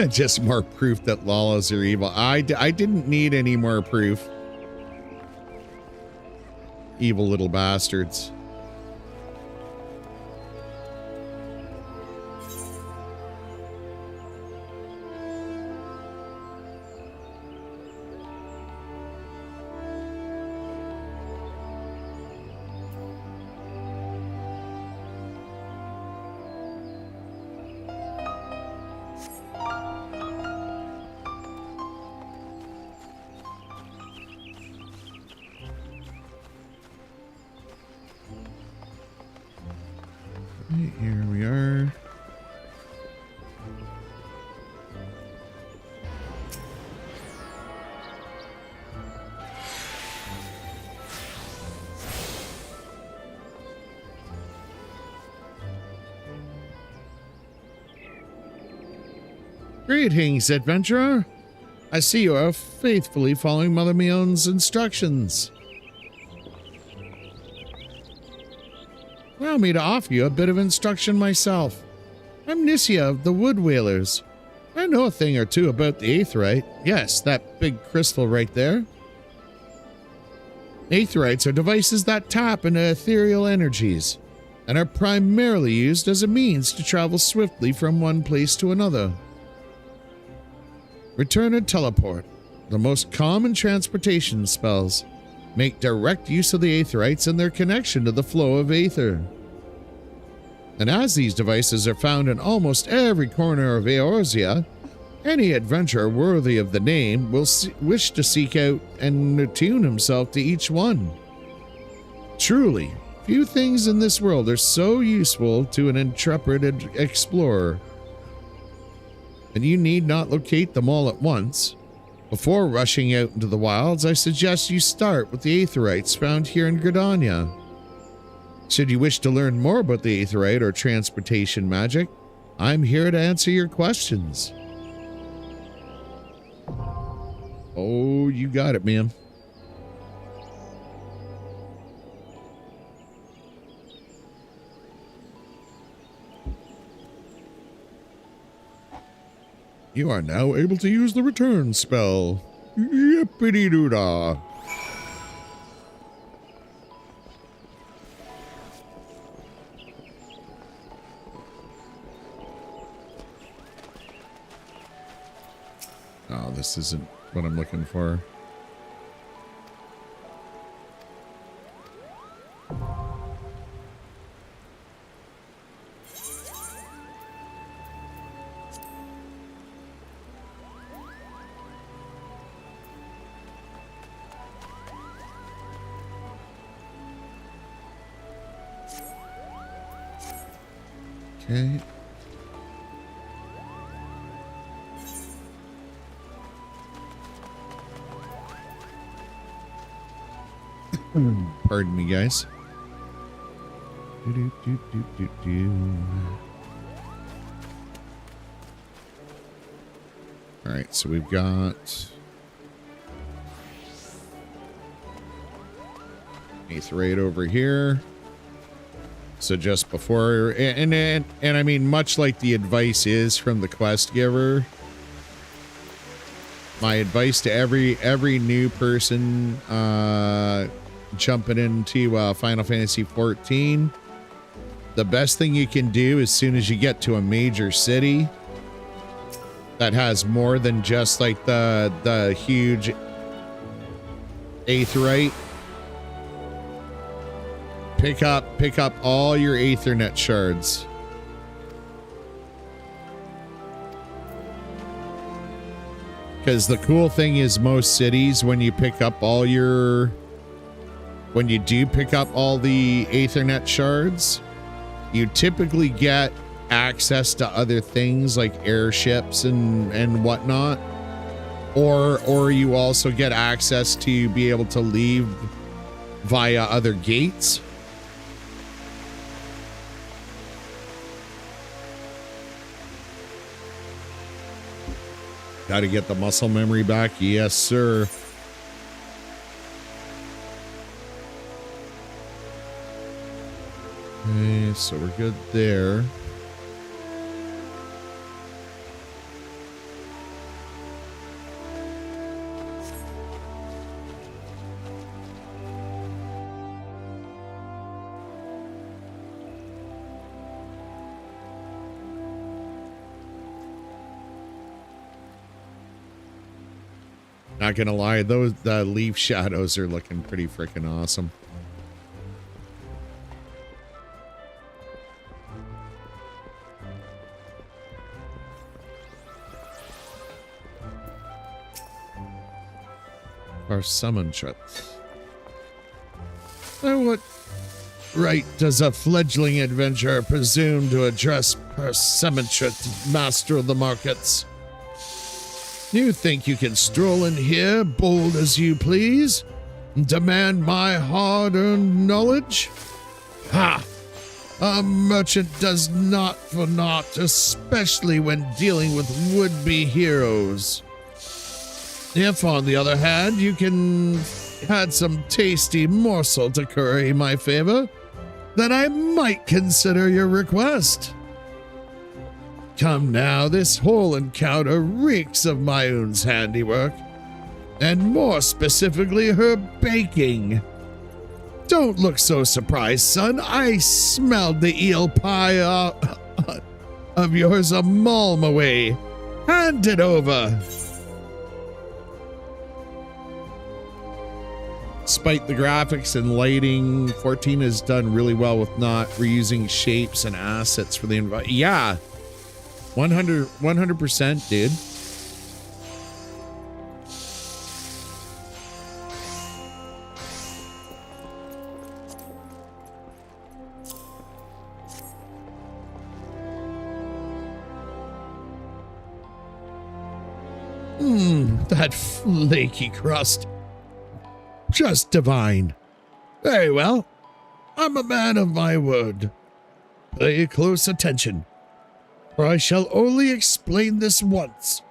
Just more proof that Lalas are evil. I didn't need any more proof. Evil little bastards. Here we are. Greetings, adventurer. I see you are faithfully following Mother Mion's instructions. Allow me to offer you a bit of instruction myself. I'm Nisia of the Wood Whalers. I know a thing or two about the aetheryte. Yes, that big crystal right there. Aetherites are devices that tap into ethereal energies and are primarily used as a means to travel swiftly from one place to another. Return and teleport, the most common transportation spells, make direct use of the aetherites and their connection to the flow of aether. And as these devices are found in almost every corner of Eorzea, any adventurer worthy of the name will wish to seek out and attune himself to each one. Truly, few things in this world are so useful to an intrepid explorer. And you need not locate them all at once. Before rushing out into the wilds, I suggest you start with the aetherites found here in Gridania. Should you wish to learn more about the aetherite or transportation magic, I'm here to answer your questions. Oh, you got it, ma'am. You are now able to use the return spell. Yippity-doo-dah. Oh, this isn't what I'm looking for. Okay. Pardon me, guys. All right, so we've got eighth rate over here. So just before, and I mean, much like the advice is from the quest giver, my advice to every new person jumping into Final Fantasy 14, the best thing you can do as soon as you get to a major city that has more than just like the huge aetheryte, pick up all your Aethernet shards. Because the cool thing is, most cities, when you do pick up all the Aethernet shards, you typically get access to other things like airships and whatnot, or you also get access to be able to leave via other gates. Got to get the muscle memory back. Yes, sir. Okay, so we're good there. Not gonna lie, the leaf shadows are looking pretty freaking awesome. Our summon shots. What right does a fledgling adventurer presume to address her summon master of the markets? You think you can stroll in here, bold as you please, and demand my hard-earned knowledge? Ha! A merchant does not for naught, especially when dealing with would-be heroes. If, on the other hand, you can add some tasty morsel to curry my favor, then I might consider your request. Come now, this whole encounter reeks of Mayun's handiwork, and more specifically her baking. Don't look so surprised, son. I smelled the eel pie of yours a malm away. Hand it over. Despite the graphics and lighting, 14 has done really well with not reusing shapes and assets for the environment. Yeah. 100%, dude. That flaky crust. Just divine. Very well. I'm a man of my word. Pay close attention, for I shall only explain this once.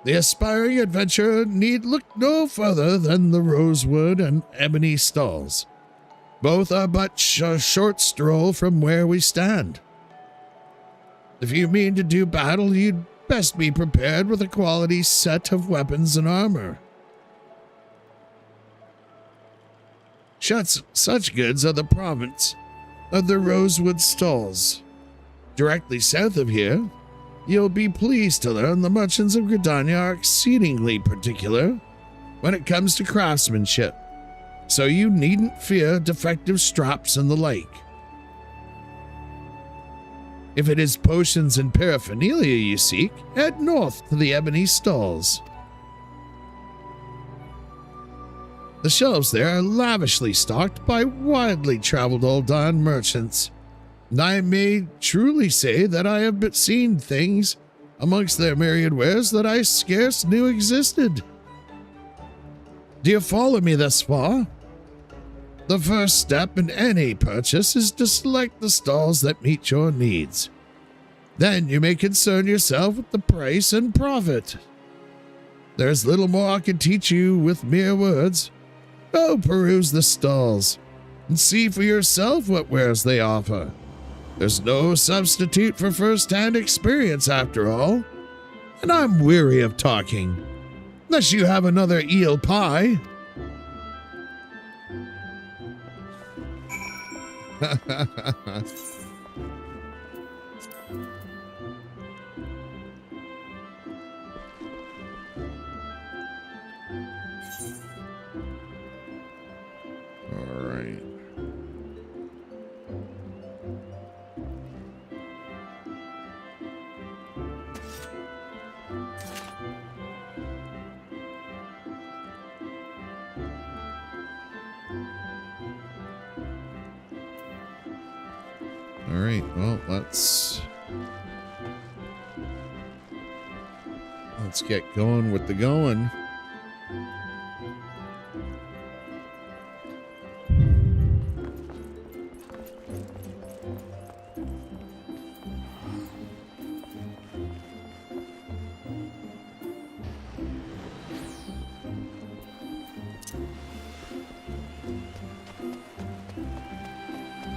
The aspiring adventurer need look no further than the Rosewood and Ebony Stalls. Both are but a short stroll from where we stand. If you mean to do battle, you'd best be prepared with a quality set of weapons and armor. Such goods are the province of the Rosewood Stalls. Directly south of here, you'll be pleased to learn the merchants of Gridania are exceedingly particular when it comes to craftsmanship, so you needn't fear defective straps and the like. If it is potions and paraphernalia you seek, head north to the Ebony Stalls. The shelves there are lavishly stocked by widely traveled Uldan merchants, and I may truly say that I have seen things amongst their myriad wares that I scarce knew existed. Do you follow me thus far? The first step in any purchase is to select the stalls that meet your needs. Then you may concern yourself with the price and profit. There's little more I can teach you with mere words. Go peruse the stalls and see for yourself what wares they offer. There's no substitute for first-hand experience after all, and I'm weary of talking. Unless you have another eel pie. All right. All right, well, let's get going with the going.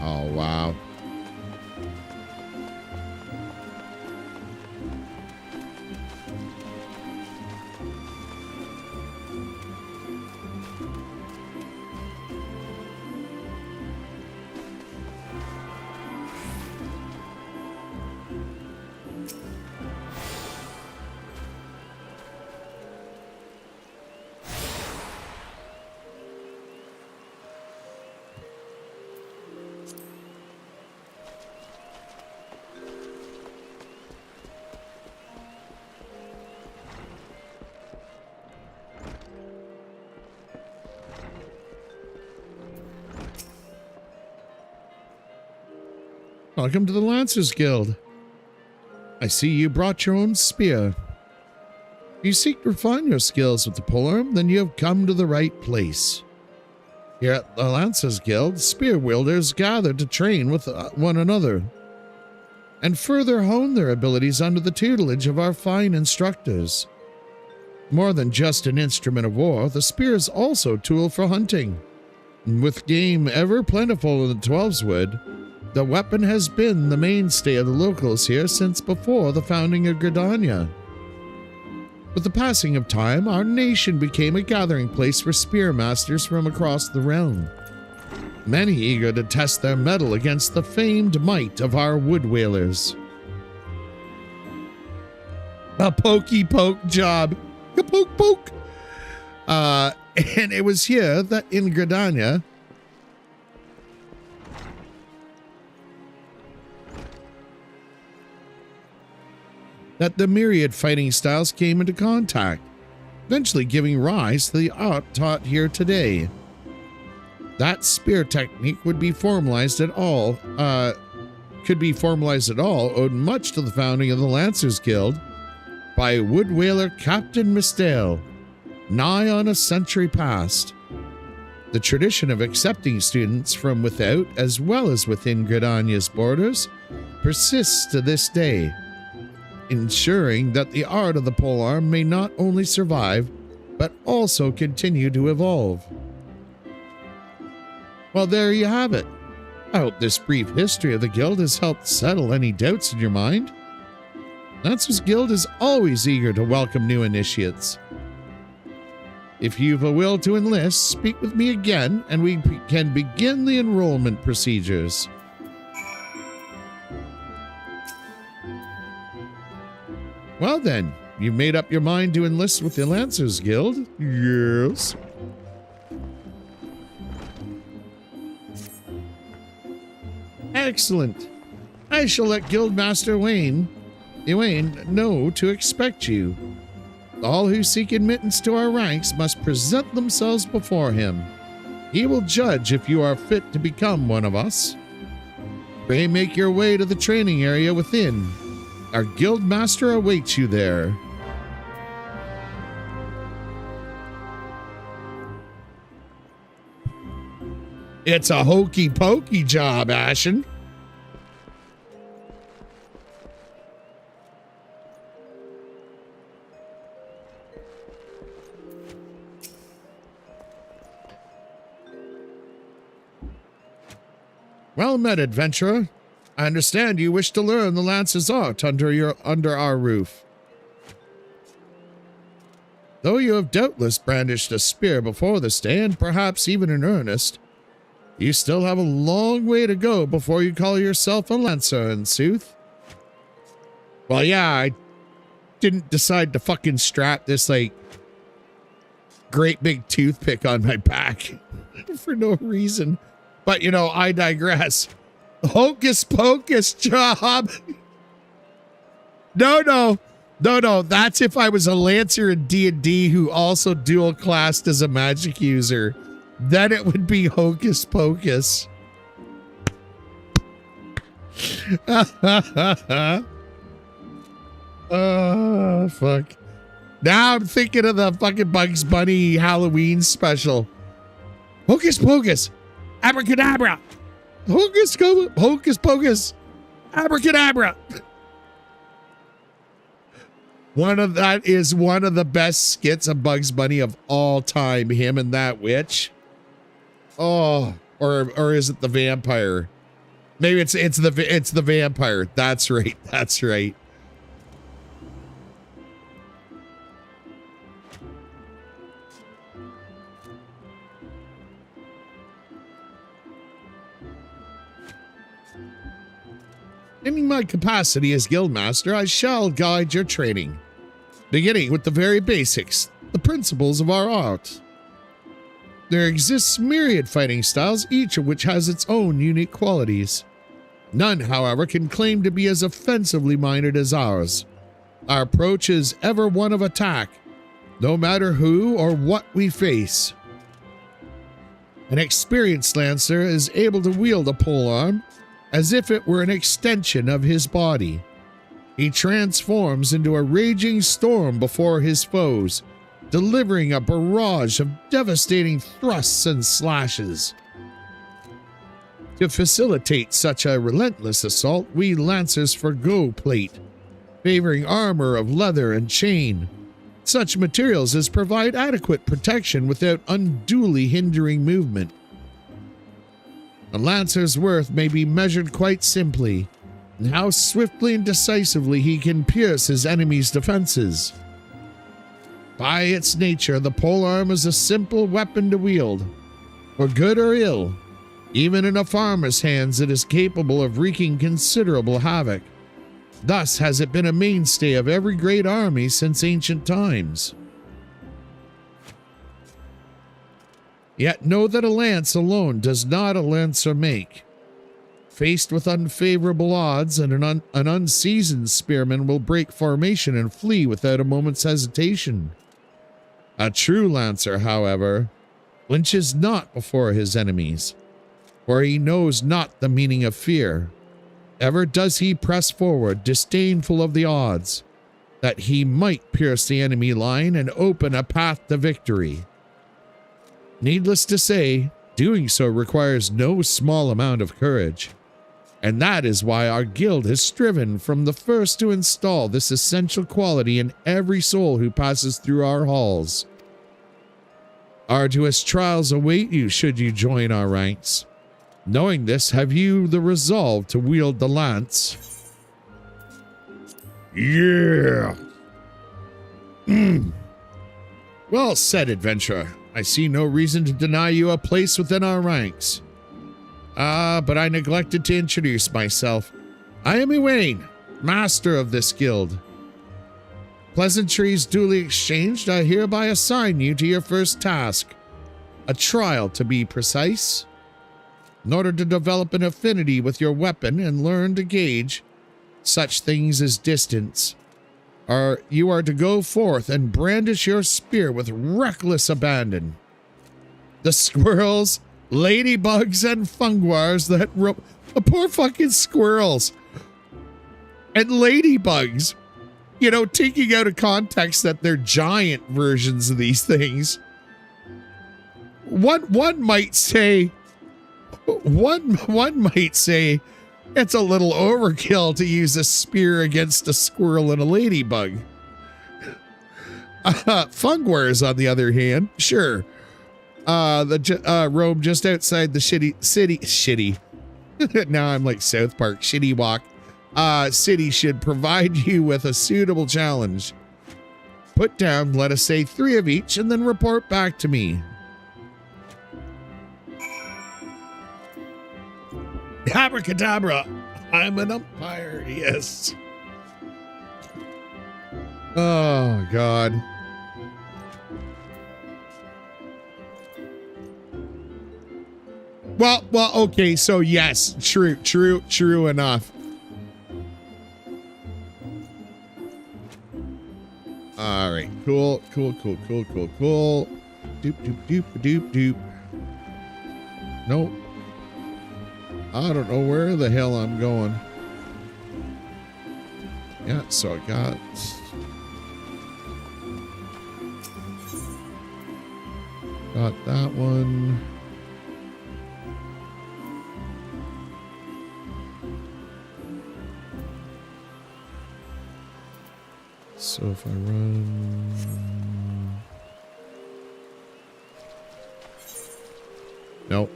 Oh, wow. Welcome to the Lancers Guild. I see you brought your own spear. If you seek to refine your skills with the polearm, then you have come to the right place. Here at the Lancers Guild, spear wielders gather to train with one another and further hone their abilities under the tutelage of our fine instructors. More than just an instrument of war, the spear is also a tool for hunting. And with game ever plentiful in the Twelveswood, the weapon has been the mainstay of the locals here since before the founding of Gridania. With the passing of time, our nation became a gathering place for spearmasters from across the realm, many eager to test their mettle against the famed might of our wood whalers. A pokey poke job. A poke poke. And it was here that in Gridania, that the myriad fighting styles came into contact, eventually giving rise to the art taught here today. That spear technique would be formalized at all, owed much to the founding of the Lancers Guild by wood whaler Captain Misdale, nigh on a century past. The tradition of accepting students from without as well as within Gridania's borders persists to this day, ensuring that the art of the polearm may not only survive, but also continue to evolve. Well, there you have it. I hope this brief history of the guild has helped settle any doubts in your mind. Lancers Guild is always eager to welcome new initiates. If you've a will to enlist, speak with me again and we can begin the enrollment procedures. Well then, you've made up your mind to enlist with the Lancers Guild? Yes. Excellent. I shall let Guildmaster Wayne know to expect you. All who seek admittance to our ranks must present themselves before him. He will judge if you are fit to become one of us. Pray make your way to the training area within. Our Guildmaster awaits you there. It's a hokey pokey job, Ashen. Well met, adventurer. I understand you wish to learn the lance's art under our roof. Though you have doubtless brandished a spear before this day, and perhaps even in earnest, you still have a long way to go before you call yourself a lancer, in sooth. Well, yeah, I didn't decide to fucking strap this, like, great big toothpick on my back for no reason. But, you know, I digress. Hocus pocus job. No. That's if I was a lancer in D&D who also dual classed as a magic user. Then it would be hocus pocus. Oh, fuck. Now I'm thinking of the fucking Bugs Bunny Halloween special. Hocus pocus. Abracadabra. Hocus pocus. Abracadabra. That is one of the best skits of Bugs Bunny of all time. Him and that witch. Oh, or is it the vampire? Maybe it's the vampire. That's right. That's right. In my capacity as guildmaster, I shall guide your training, beginning with the very basics, the principles of our art. There exists myriad fighting styles, each of which has its own unique qualities. None, however, can claim to be as offensively minded as ours. Our approach is ever one of attack, no matter who or what we face. An experienced lancer is able to wield a polearm as if it were an extension of his body. He transforms into a raging storm before his foes, delivering a barrage of devastating thrusts and slashes. To facilitate such a relentless assault, we lancers forgo plate, favoring armor of leather and chain, such materials as provide adequate protection without unduly hindering movement. A lancer's worth may be measured quite simply in how swiftly and decisively he can pierce his enemy's defenses. By its nature, the polearm is a simple weapon to wield. For good or ill, even in a farmer's hands it is capable of wreaking considerable havoc. Thus has it been a mainstay of every great army since ancient times. Yet know that a lance alone does not a lancer make. Faced with unfavorable odds, and an unseasoned spearman will break formation and flee without a moment's hesitation. A true lancer, however, flinches not before his enemies, for he knows not the meaning of fear. Ever does he press forward, disdainful of the odds, that he might pierce the enemy line and open a path to victory. Needless to say, doing so requires no small amount of courage, and that is why our guild has striven from the first to install this essential quality in every soul who passes through our halls. Arduous trials await you should you join our ranks. Knowing this, have you the resolve to wield the lance? Yeah! Well said, adventurer. I see no reason to deny you a place within our ranks. But I neglected to introduce myself. I am Ewain, master of this guild. Pleasantries duly exchanged, I hereby assign you to your first task. A trial, to be precise. In order to develop an affinity with your weapon and learn to gauge such things as distance, you are to go forth and brandish your spear with reckless abandon. The squirrels, ladybugs, and funguars that the poor fucking squirrels and ladybugs, you know, taking out of context that they're giant versions of these things. One might say One might say it's a little overkill to use a spear against a squirrel and a ladybug. Fungwares, on the other hand, sure. The roam just outside the shitty. Now I'm like South Park, shitty walk. City should provide you with a suitable challenge. Put down, let us say 3 of each, and then report back to me. Abracadabra, I'm an umpire, yes. Oh, God. Well, okay, so yes, true enough. All right, cool. Doop. Nope. I don't know where the hell I'm going. Yeah, so I got that one. So if I run... Nope.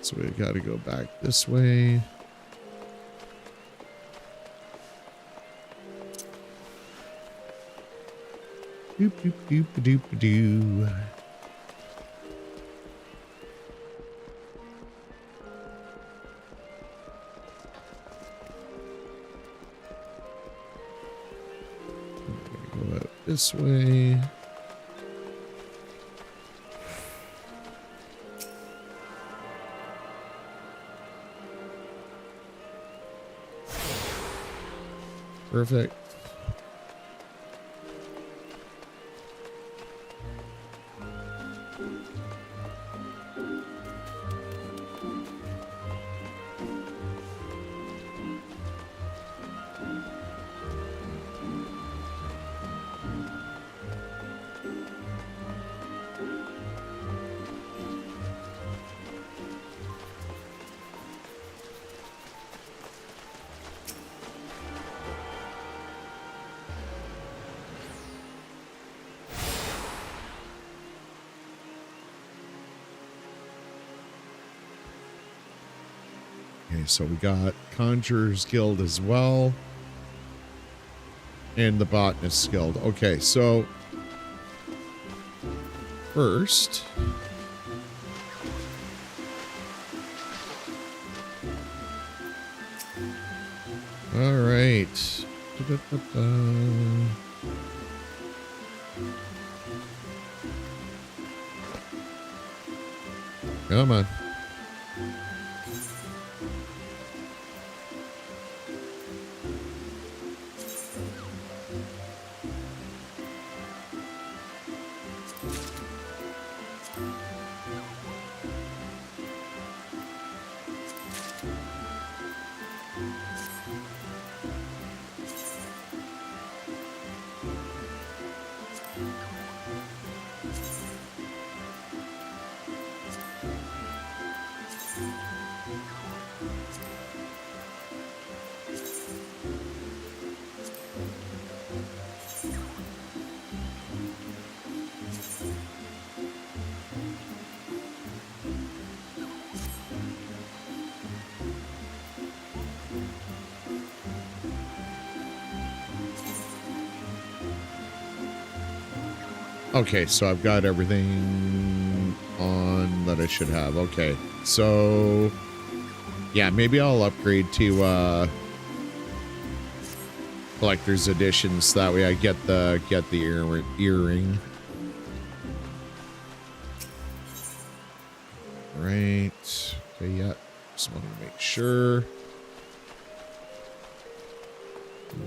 So we got to go back this way. Doop. Go out this way. Perfect. So we got Conjurer's Guild as well. And the Botanist Guild. Okay, so first... All right. Come on. Okay, so I've got everything on that I should have. Okay, so yeah, maybe I'll upgrade to collector's editions. That way I get the earring. Right. Okay, yeah. Just want to make sure.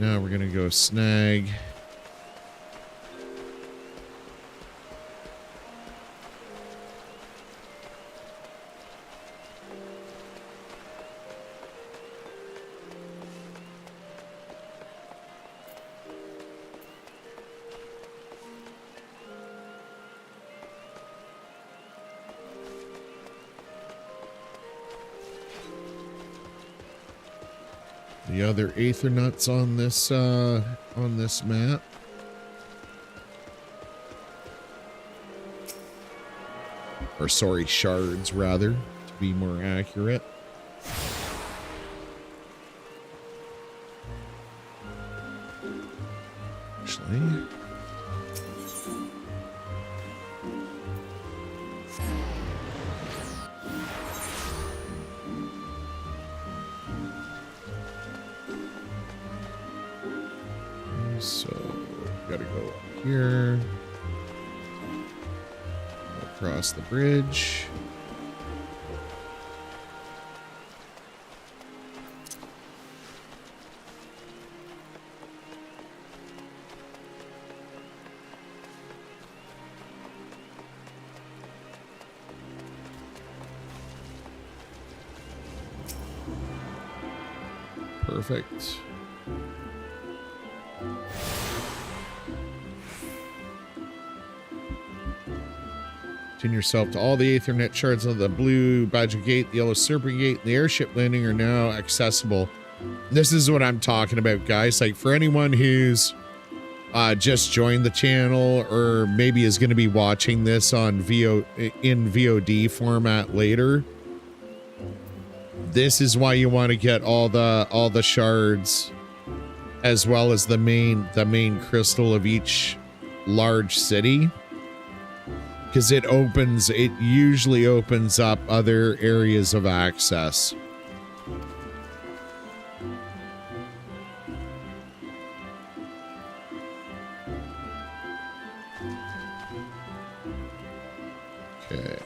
Now we're gonna go snag. The other aether nuts on this map. Or sorry, shards rather, to be more accurate. Actually, so gotta go up here, across the bridge. Perfect. Tune yourself to all the Aethernet shards of the Blue Badger Gate, the Yellow Serpent Gate, and the airship landing are now accessible. This is what I'm talking about, guys. Like, for anyone who's just joined the channel or maybe is going to be watching this on in VOD format later, this is why you want to get all the shards, as well as the main crystal of each large city, because it usually opens up other areas of access. Okay.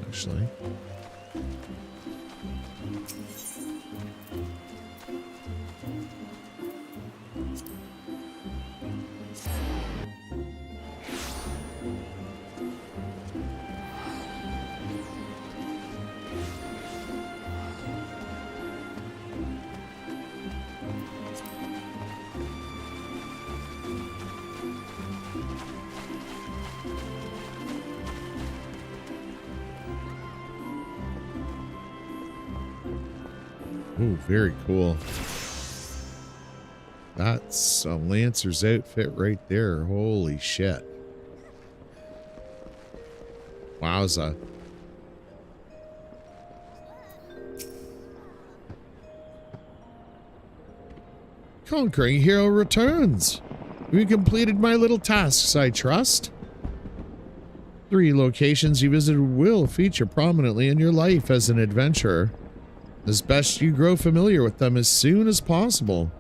Actually, ooh, very cool. That's a Lancer's outfit right there. Holy shit. Wowza. Conquering Hero returns. You completed my little tasks, I trust. 3 locations you visited will feature prominently in your life as an adventurer. It's best you grow familiar with them as soon as possible.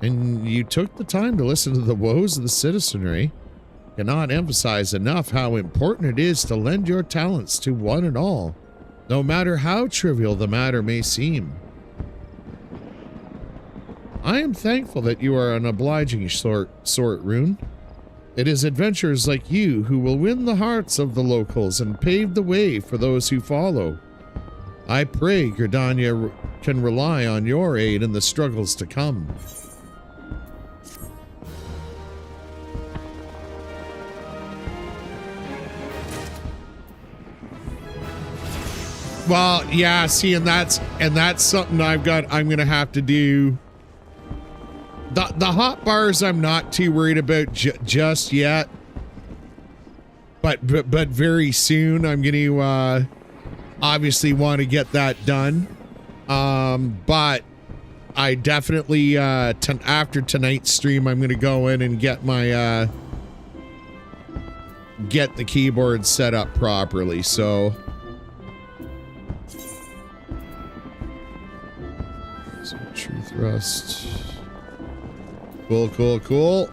And you took the time to listen to the woes of the citizenry. Cannot emphasize enough how important it is to lend your talents to one and all, no matter how trivial the matter may seem. I am thankful that you are an obliging sort, Rune. It is adventurers like you who will win the hearts of the locals and pave the way for those who follow. I pray Gridania can rely on your aid in the struggles to come. Well, yeah, see, and that's something I'm gonna have to do. The hot bars I'm not too worried about just yet, but very soon I'm gonna obviously want to get that done. But I definitely after tonight's stream I'm gonna go in and get my get the keyboard set up properly. So true thrust. Cool.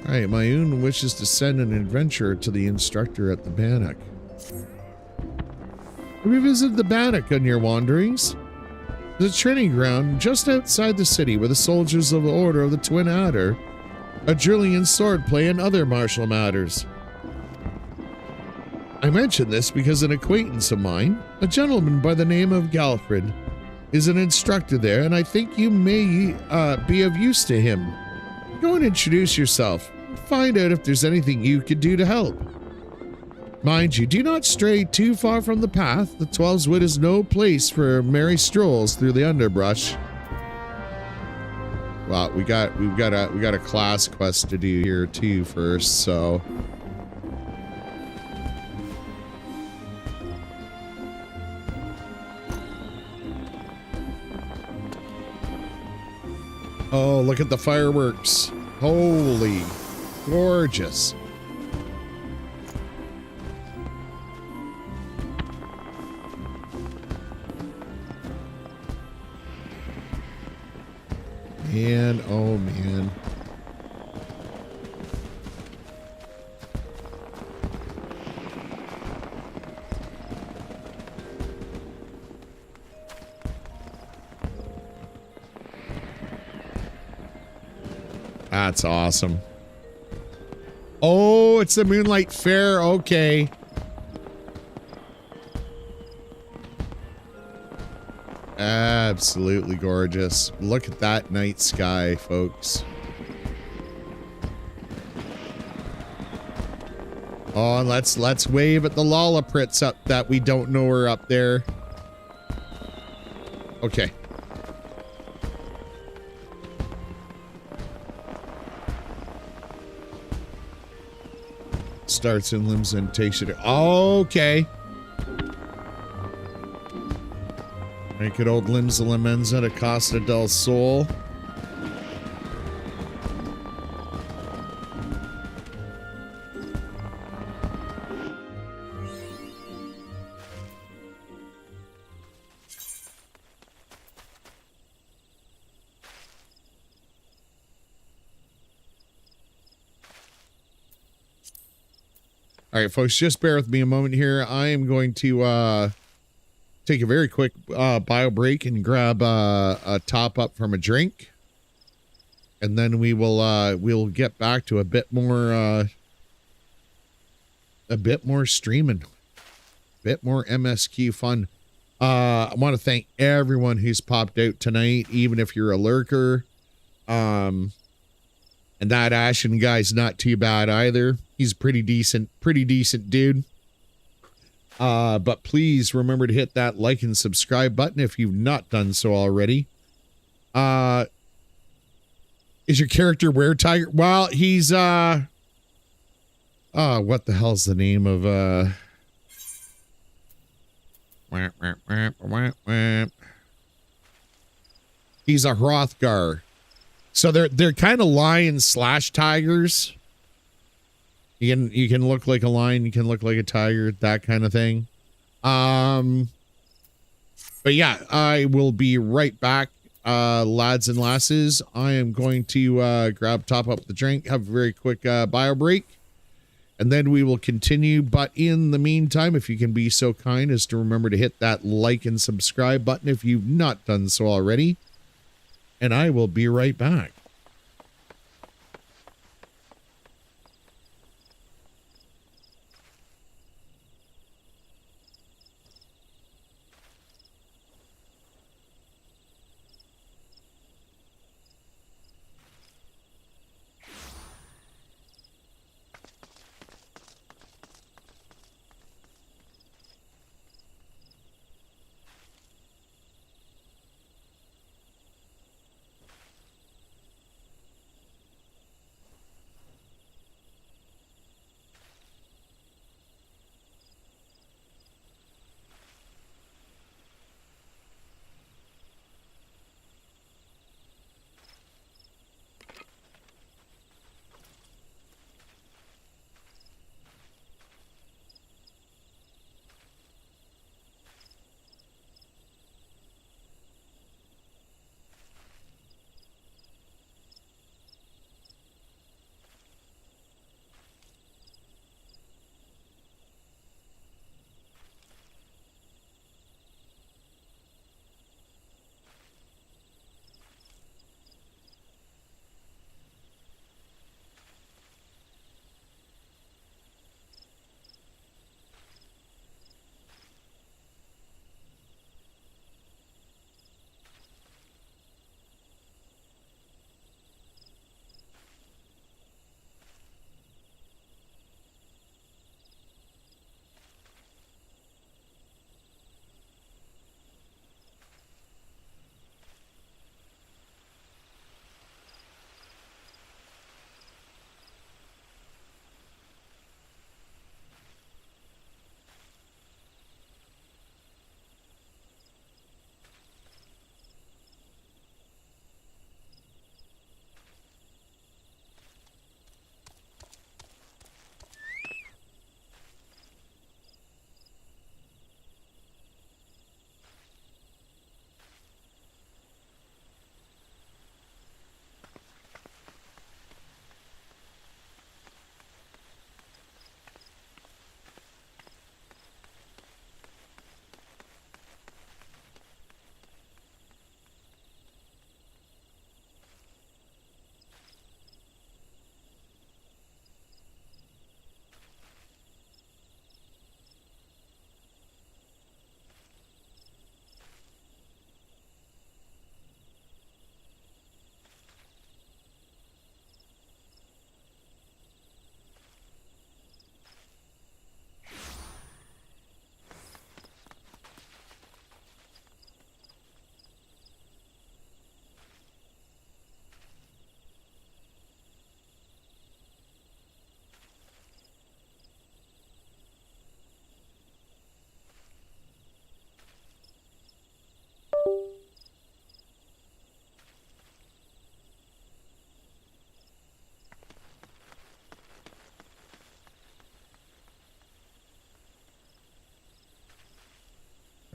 Alright, Mayun wishes to send an adventurer to the instructor at the Bannock. Have you visited the Bannock on your wanderings? There's a training ground just outside the city where the soldiers of the Order of the Twin Adder are drilling in swordplay and other martial matters. I mention this because an acquaintance of mine, a gentleman by the name of Galfred, is an instructor there, and I think you may be of use to him. Go and introduce yourself. Find out if there's anything you could do to help. Mind you, do not stray too far from the path. The 12's Wood is no place for merry strolls through the underbrush. Well, we got a class quest to do here too first, so. Oh, look at the fireworks. Holy, gorgeous. And oh man. That's awesome. Oh, it's the Moonlight Fair. Okay. Absolutely gorgeous. Look at that night sky, folks. Oh, and let's wave at the Lollaprits up that we don't know are up there. Okay. Starts in limbs and takes it. Okay. Make it old limbs de la Menza to Costa del Sol. All right, folks, just bear with me a moment here. I am going to take a very quick bio break and grab a top up from a drink, and then we will we'll get back to a bit more streaming, a bit more MSQ fun. I want to thank everyone who's popped out tonight, even if you're a lurker. And that Ashen guy's not too bad either. He's pretty decent dude. But please remember to hit that like and subscribe button if you've not done so already. Is your character Were Tiger? Well, he's what the hell's the name of he's a Hrothgar. So they're kind of lions / tigers. You can look like a lion, you can look like a tiger, that kind of thing. But yeah, I will be right back, lads and lasses. I am going to top up the drink, have a very quick bio break, and then we will continue. But in the meantime, if you can be so kind as to remember to hit that like and subscribe button if you've not done so already. And I will be right back.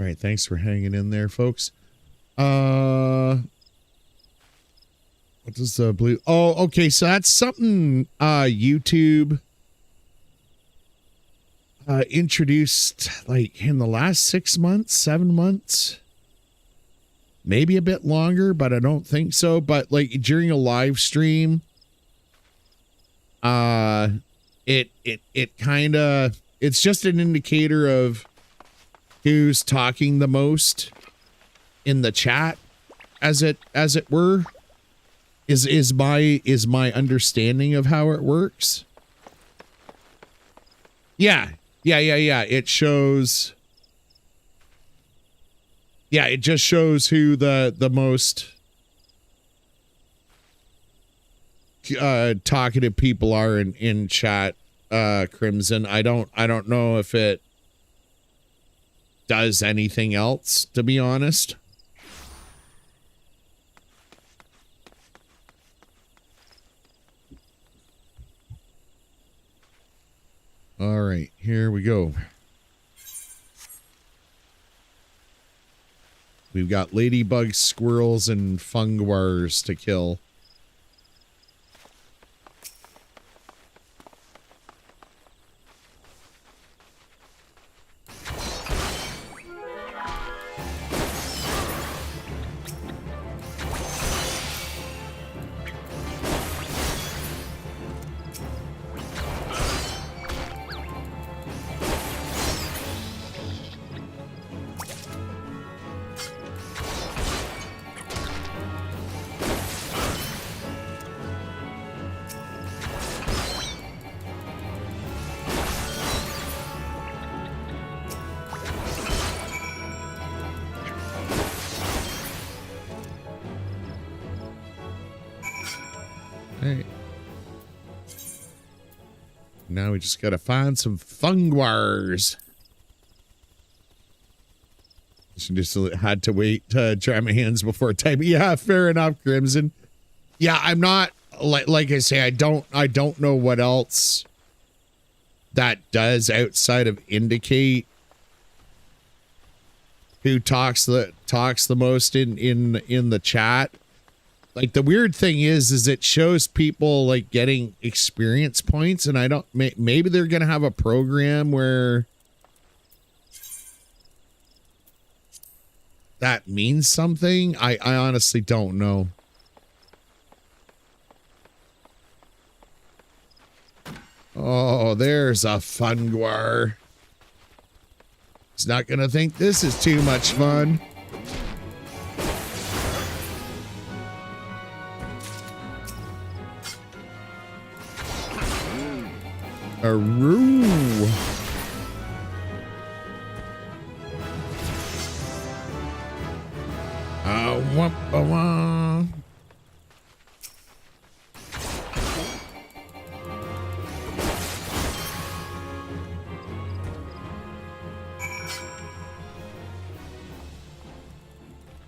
right, thanks for hanging in there, folks. What does the blue? Oh, okay, so that's something YouTube introduced like in the last 6 months, 7 months, maybe a bit longer, but I don't think so. But like during a live stream, it kind of, it's just an indicator of who's talking the most in the chat, as it were, is my understanding of how it works. Yeah. It shows. Yeah, it just shows who the most talkative people are in chat, Crimson. I don't know if it does anything else, to be honest. All right, here we go. We've got ladybugs, squirrels, and funguars to kill. Now we just gotta find some funguars. Just had to wait to dry my hands before typing. Yeah, fair enough, Crimson. Yeah, I'm not like I say, I don't know what else that does outside of indicate who talks the most in the chat. Like the weird thing is it shows people like getting experience points, and I don't, maybe they're going to have a program where that means something. I honestly don't know. Oh, there's a funguar. He's not going to think this is too much fun. Aroo.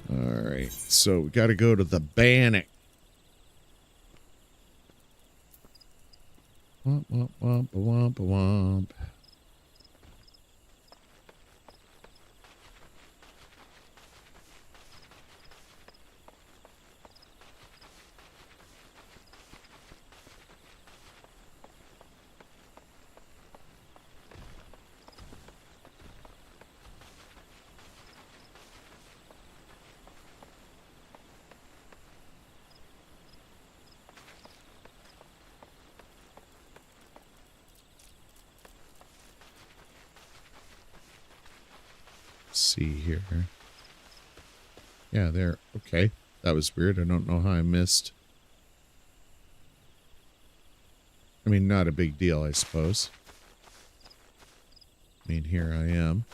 All right, so we got to go to the Bannock. Womp, womp, womp, womp, womp. See here. Yeah, there. Okay. That was weird. I don't know how I missed. I mean, not a big deal, I suppose. I mean, here I am.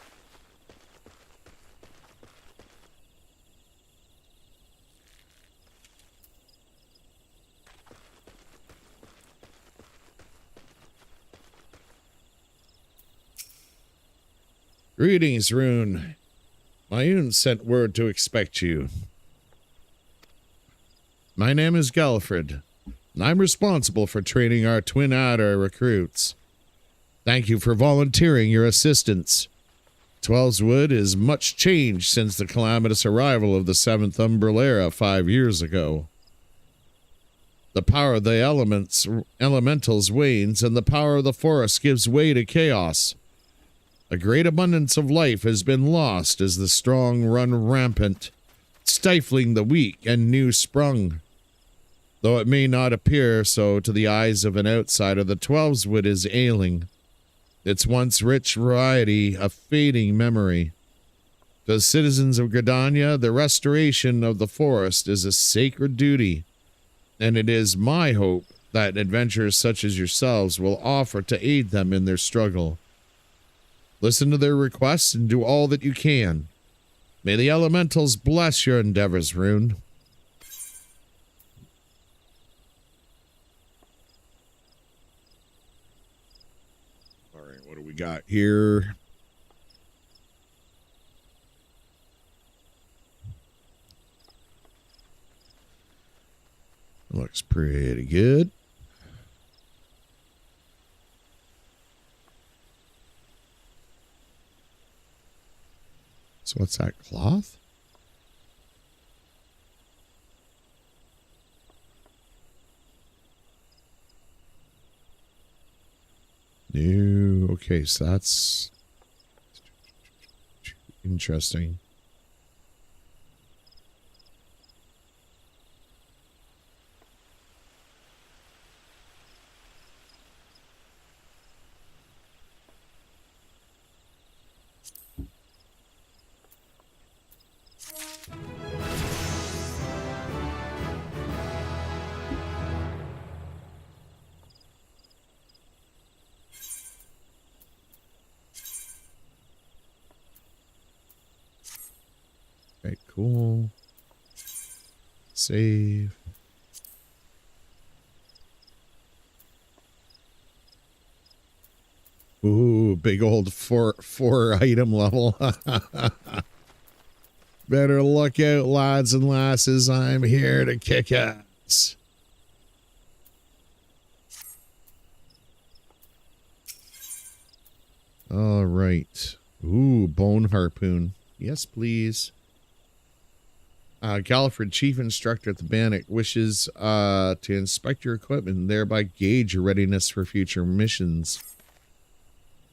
Greetings, Rune. Mayun sent word to expect you. My name is Galfred, and I'm responsible for training our Twin Adder recruits. Thank you for volunteering your assistance Twelveswood is much changed since the calamitous arrival of the 7th Umbral Era 5 years ago. The power of the elementals wanes, and the power of the forest gives way to chaos. A great abundance of life has been lost as the strong run rampant, stifling the weak and new sprung. Though it may not appear so to the eyes of an outsider, the Twelveswood is ailing, its once rich variety a fading memory. To the citizens of Gridania, the restoration of the forest is a sacred duty, and it is my hope that adventurers such as yourselves will offer to aid them in their struggle. Listen to their requests and do all that you can. May the elementals bless your endeavors, Rune. All right, what do we got here? Looks pretty good. So what's that, cloth? New. Okay, so that's interesting. Okay, cool. Save. Ooh, big old four item level. Better look out, lads and lasses. I'm here to kick ass. All right. Ooh, bone harpoon. Yes, please. Galliford, chief instructor at the Bannock, wishes to inspect your equipment and thereby gauge your readiness for future missions.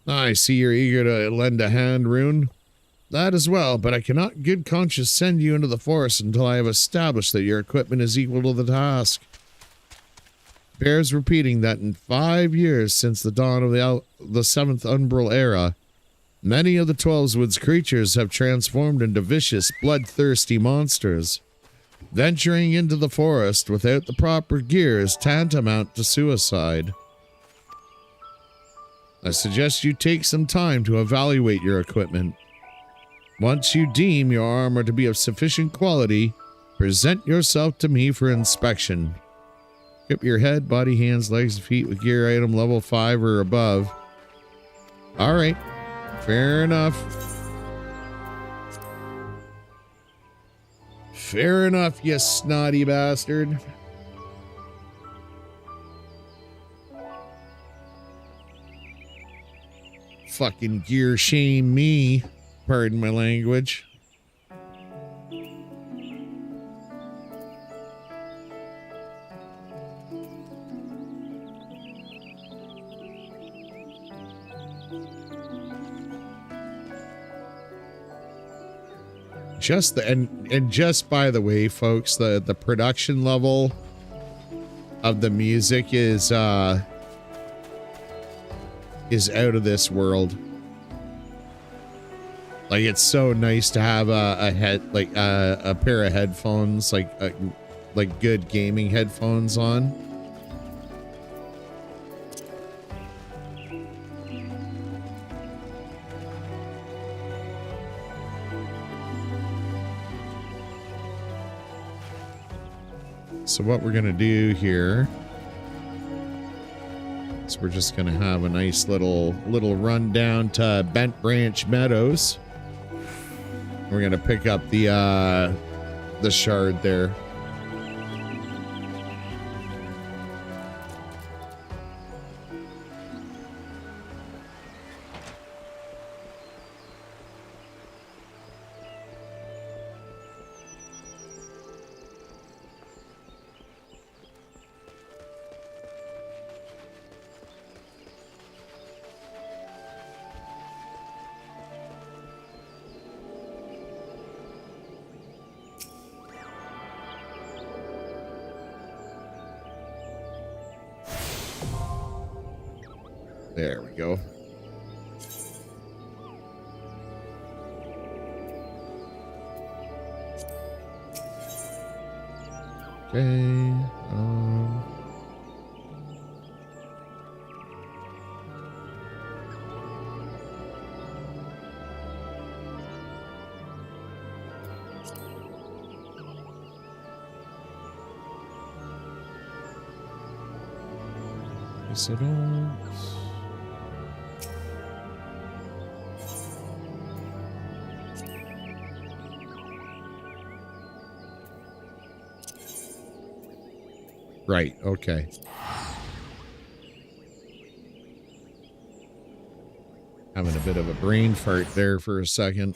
I see you're eager to lend a hand, Rune. That as well, but I cannot in good conscience send you into the forest until I have established that your equipment is equal to the task. Bears repeating that in 5 years since the dawn of the 7th Umbral Era, many of the Twelveswood's creatures have transformed into vicious, bloodthirsty monsters. Venturing into the forest without the proper gear is tantamount to suicide. I suggest you take some time to evaluate your equipment. Once you deem your armor to be of sufficient quality, present yourself to me for inspection. Equip your head, body, hands, legs, and feet with gear item level 5 or above. Alright. Fair enough. Fair enough, you snotty bastard. Fucking gear shame me. Pardon my language. Just just by the way, folks, the production level of the music is out of this world. Like, it's so nice to have a pair of headphones, like good gaming headphones on. So what we're going to do here is we're just going to have a nice little run down to Bent Branch Meadows. We're going to pick up the shard there. There we go. Okay. Guess I don't. Right, okay. Having a bit of a brain fart there for a second.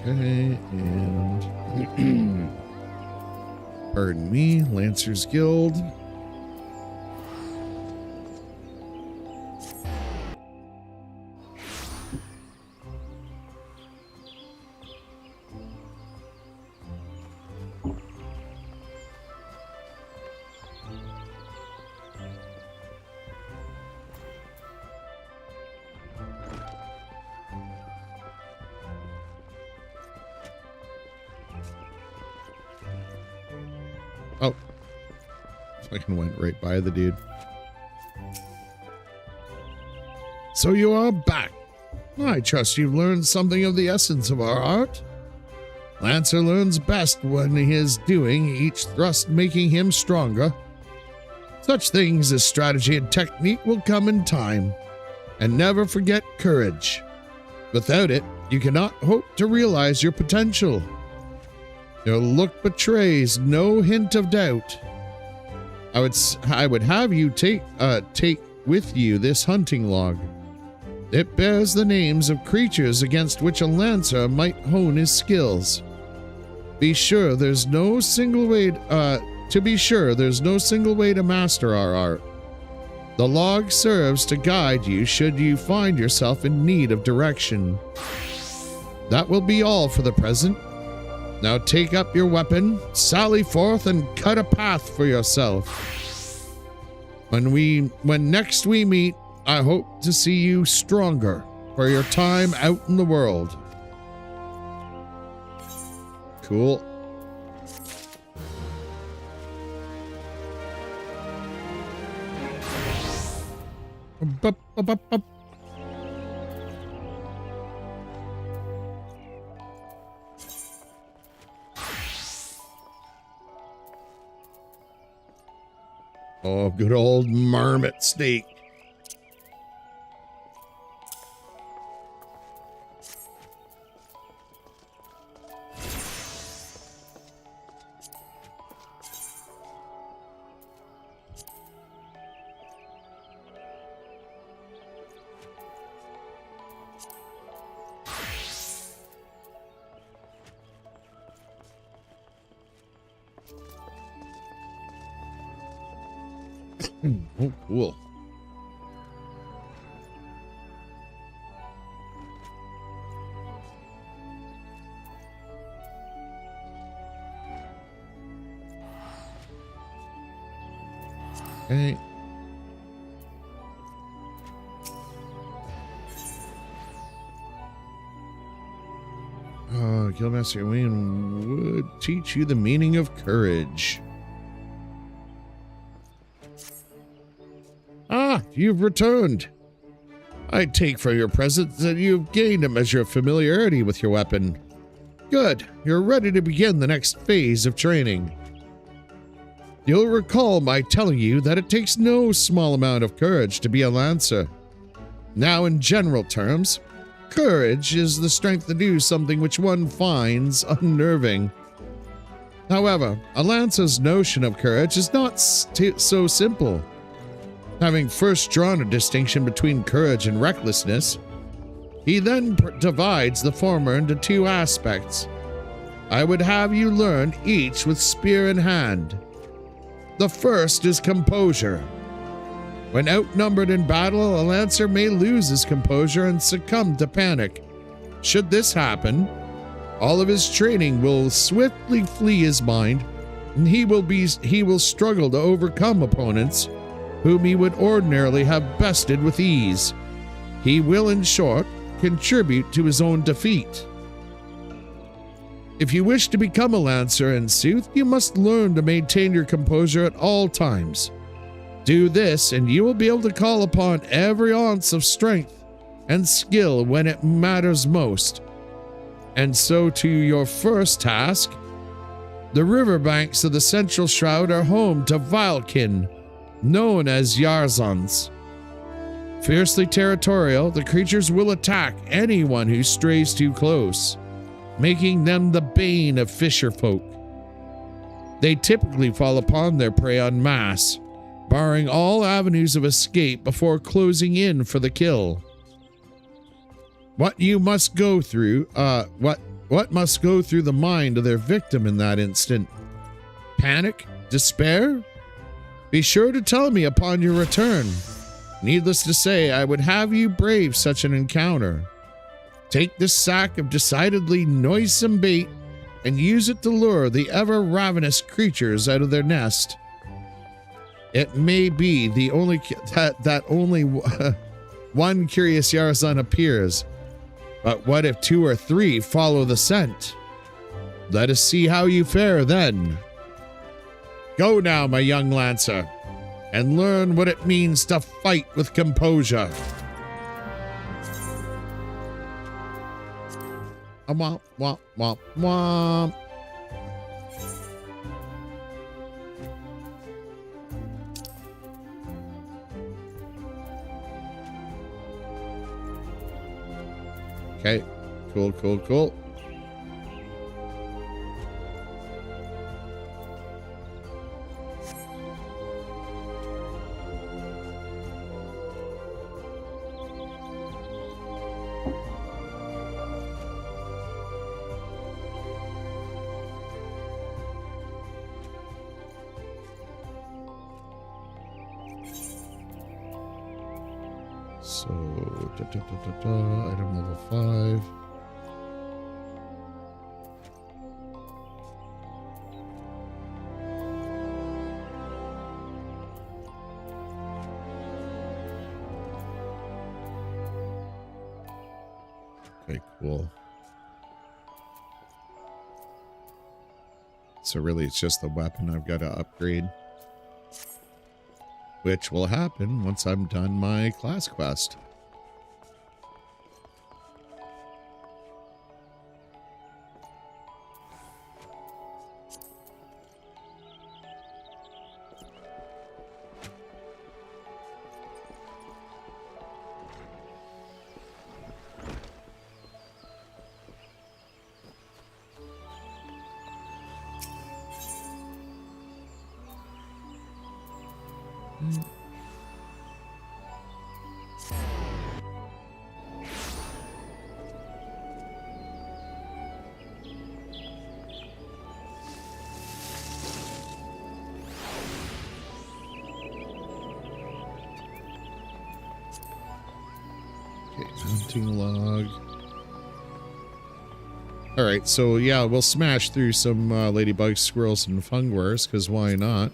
Okay, and pardon me, Lancers Guild. Oh, fucking went right by the dude. So you are back. I trust you've learned something of the essence of our art. Lancer learns best when he is doing, each thrust making him stronger. Such things as strategy and technique will come in time. And never forget courage. Without it, you cannot hope to realize your potential. Your look betrays no hint of doubt. I would have you take with you this hunting log. It bears the names of creatures against which a lancer might hone his skills. Be sure there's no single way to master our art. The log serves to guide you should you find yourself in need of direction. That will be all for the present. Now take up your weapon, sally forth, and cut a path for yourself. When next we meet, I hope to see you stronger for your time out in the world. Cool. Oh, good old marmot steak. Oh, cool. Okay. Guildmaster Wayne would teach you the meaning of courage. Ah, you've returned. I take from your presence that you've gained a measure of familiarity with your weapon. Good, you're ready to begin the next phase of training. You'll recall my telling you that it takes no small amount of courage to be a lancer. Now, in general terms, courage is the strength to do something which one finds unnerving. However, a lancer's notion of courage is not so simple. Having first drawn a distinction between courage and recklessness, he then divides the former into two aspects. I would have you learn each with spear in hand. The first is composure. When outnumbered in battle, a lancer may lose his composure and succumb to panic. Should this happen, all of his training will swiftly flee his mind, and he will struggle to overcome opponents whom he would ordinarily have bested with ease. He will, in short, contribute to his own defeat. If you wish to become a lancer in sooth, you must learn to maintain your composure at all times. Do this, and you will be able to call upon every ounce of strength and skill when it matters most. And so to your first task. The riverbanks of the Central Shroud are home to Vilekin, known as Yarzons. Fiercely territorial, the creatures will attack anyone who strays too close, making them the bane of fisherfolk. They typically fall upon their prey en masse, barring all avenues of escape before closing in for the kill. What must go through the mind of their victim in that instant? Panic? Despair? Be sure to tell me upon your return. Needless to say, I would have you brave such an encounter. Take this sack of decidedly noisome bait and use it to lure the ever-ravenous creatures out of their nest. It may be the only that only one curious Yarzon appears, but what if 2 or 3 follow the scent? Let us see how you fare then. Go now, my young lancer, and learn what it means to fight with composure. Womp, womp, womp, womp. Okay, cool, cool, cool. So, item level 5. Okay, cool. So really it's just the weapon I've got to upgrade, which will happen once I'm done my class quest. Hunting log. All right, so yeah, we'll smash through some ladybugs, squirrels, and fungwars, because why not?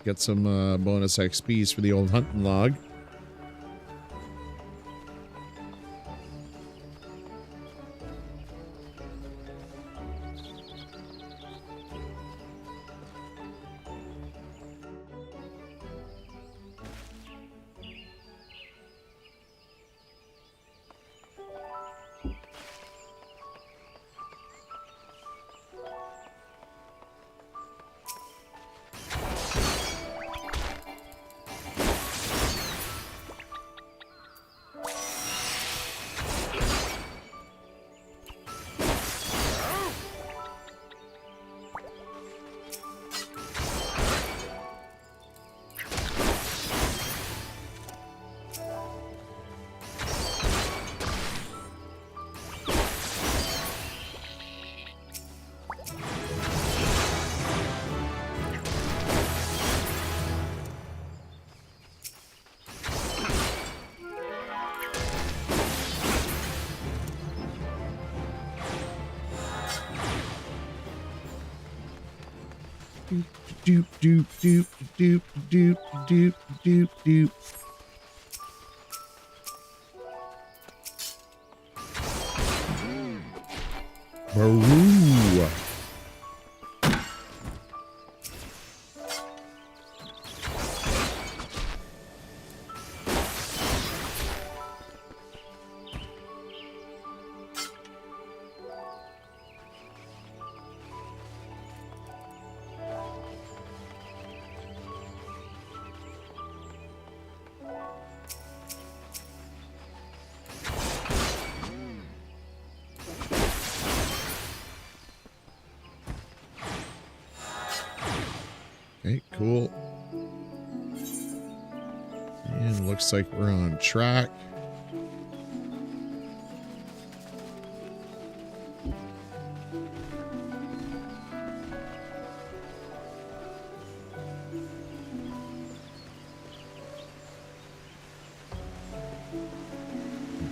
Get some bonus XPs for the old hunting log. Doop, doop, doop, doop, doop, doop, doop, doop. Baroo. Okay, cool. And looks like we're on track.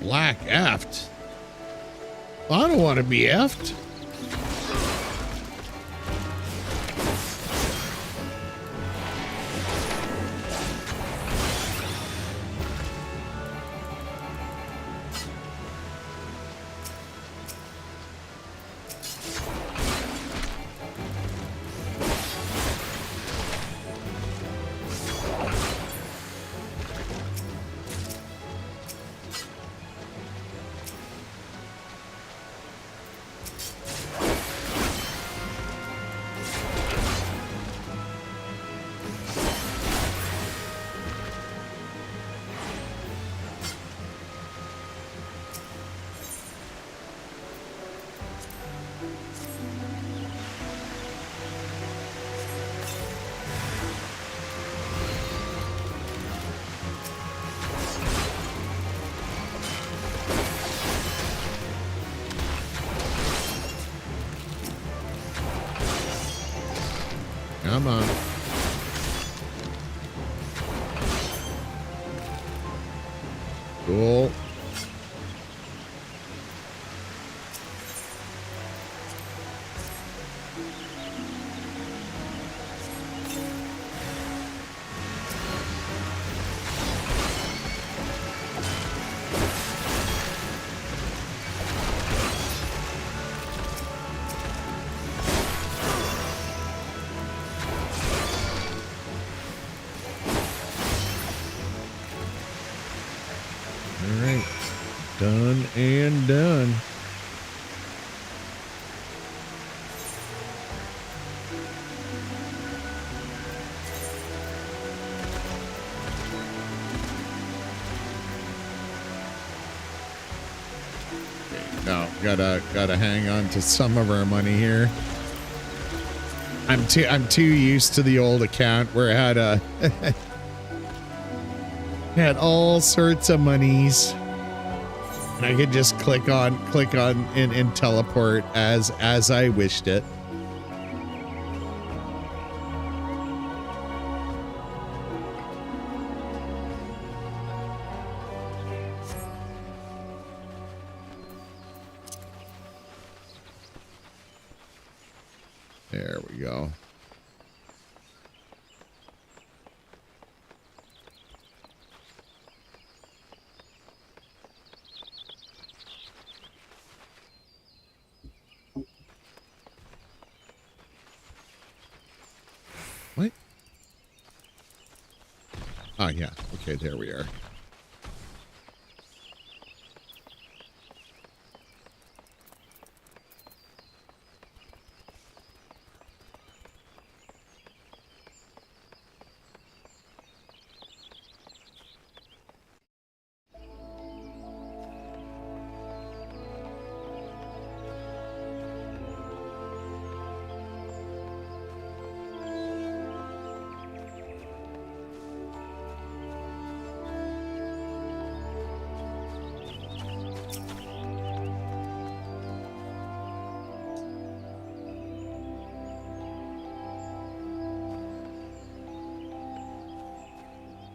Black effed. I don't want to be effed. Come on. Cool. All right, done and done. Okay, now gotta hang on to some of our money here. I'm too used to the old account where I had had all sorts of monies. And I could just click on and teleport as I wished it. There we go. What? Oh, yeah. Okay, there we are.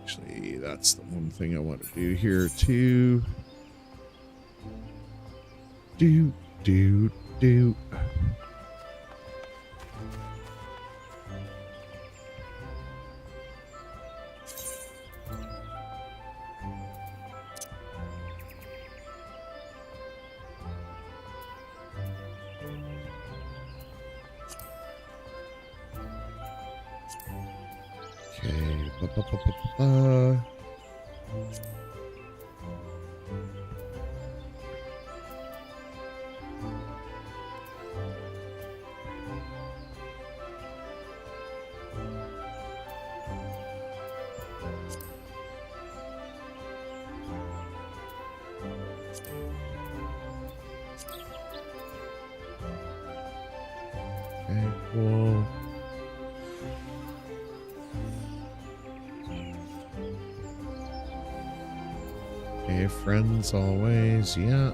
Actually, that's the one thing I want to do here too. Do. Okay, cool. Okay, friends always, yeah.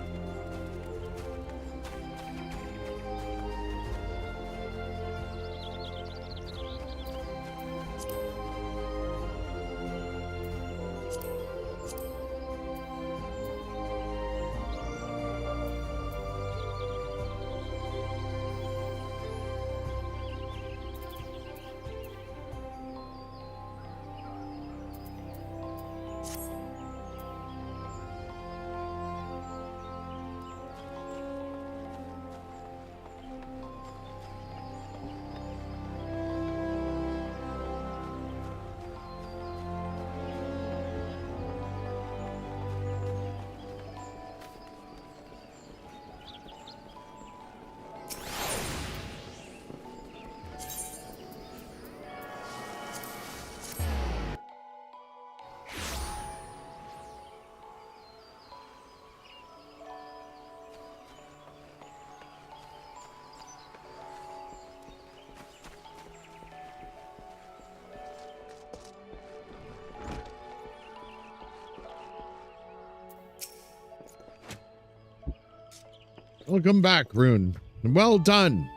Welcome back, Rune. Well done.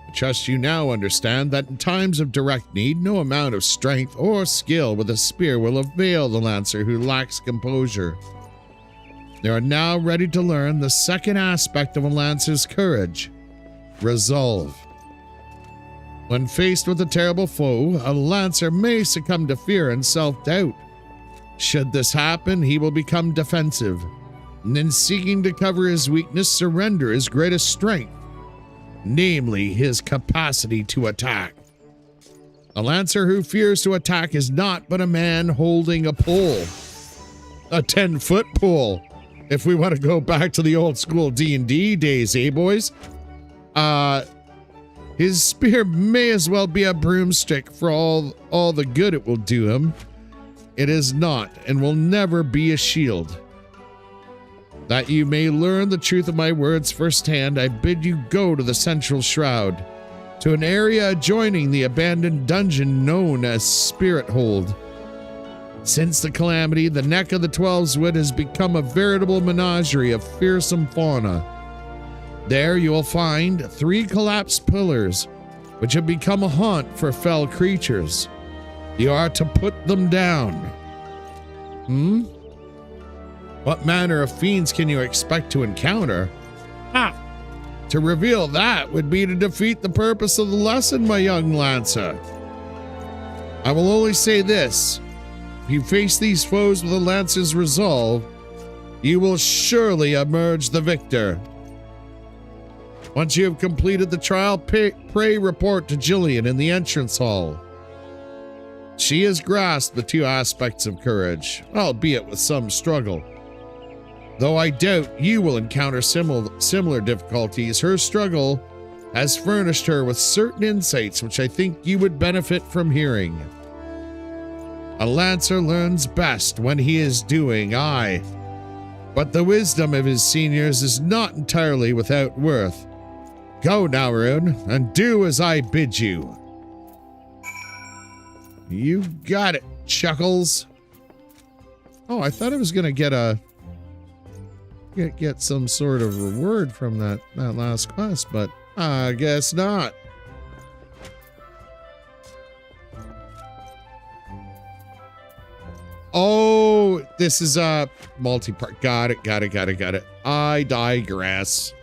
I trust you now understand that in times of direct need, no amount of strength or skill with a spear will avail the Lancer who lacks composure. You are now ready to learn the second aspect of a Lancer's courage, resolve. When faced with a terrible foe, a Lancer may succumb to fear and self-doubt. Should this happen, he will become defensive, and in seeking to cover his weakness, surrender his greatest strength, namely his capacity to attack. A Lancer who fears to attack is not but a man holding a pole. A 10-foot pole, if we want to go back to the old school D&D days, eh, boys? His spear may as well be a broomstick for all the good it will do him. It is not and will never be a shield. That you may learn the truth of my words firsthand, I bid you go to the central shroud, to an area adjoining the abandoned dungeon known as Spirit Hold. Since the calamity, the neck of the 12's Wood has become a veritable menagerie of fearsome fauna. There you will find 3 collapsed pillars, which have become a haunt for fell creatures. You are to put them down. What manner of fiends can you expect to encounter? To reveal that would be to defeat the purpose of the lesson, my young Lancer. I will only say this. If you face these foes with a Lancer's resolve, you will surely emerge the victor. Once you have completed the trial, pray report to Jillian in the entrance hall. She has grasped the 2 aspects of courage, albeit with some struggle. Though I doubt you will encounter similar difficulties, her struggle has furnished her with certain insights which I think you would benefit from hearing. A Lancer learns best when he is doing, aye, but the wisdom of his seniors is not entirely without worth. Go now, Rune, and do as I bid you. You got it, Chuckles. Oh, I thought I was gonna get some sort of reward from that last quest, but I guess not. Oh, this is a multi-part. Got it. I digress.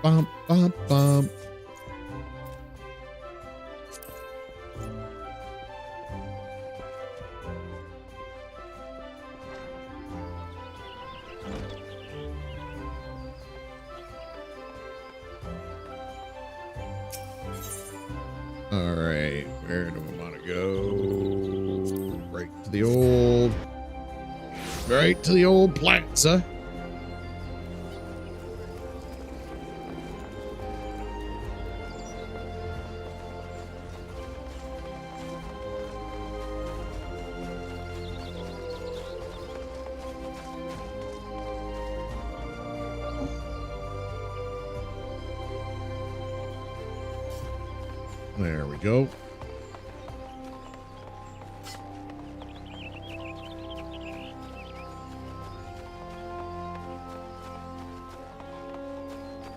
Bump, bump, bump. All right, where do we want to go? Right to the old plaza. There we go.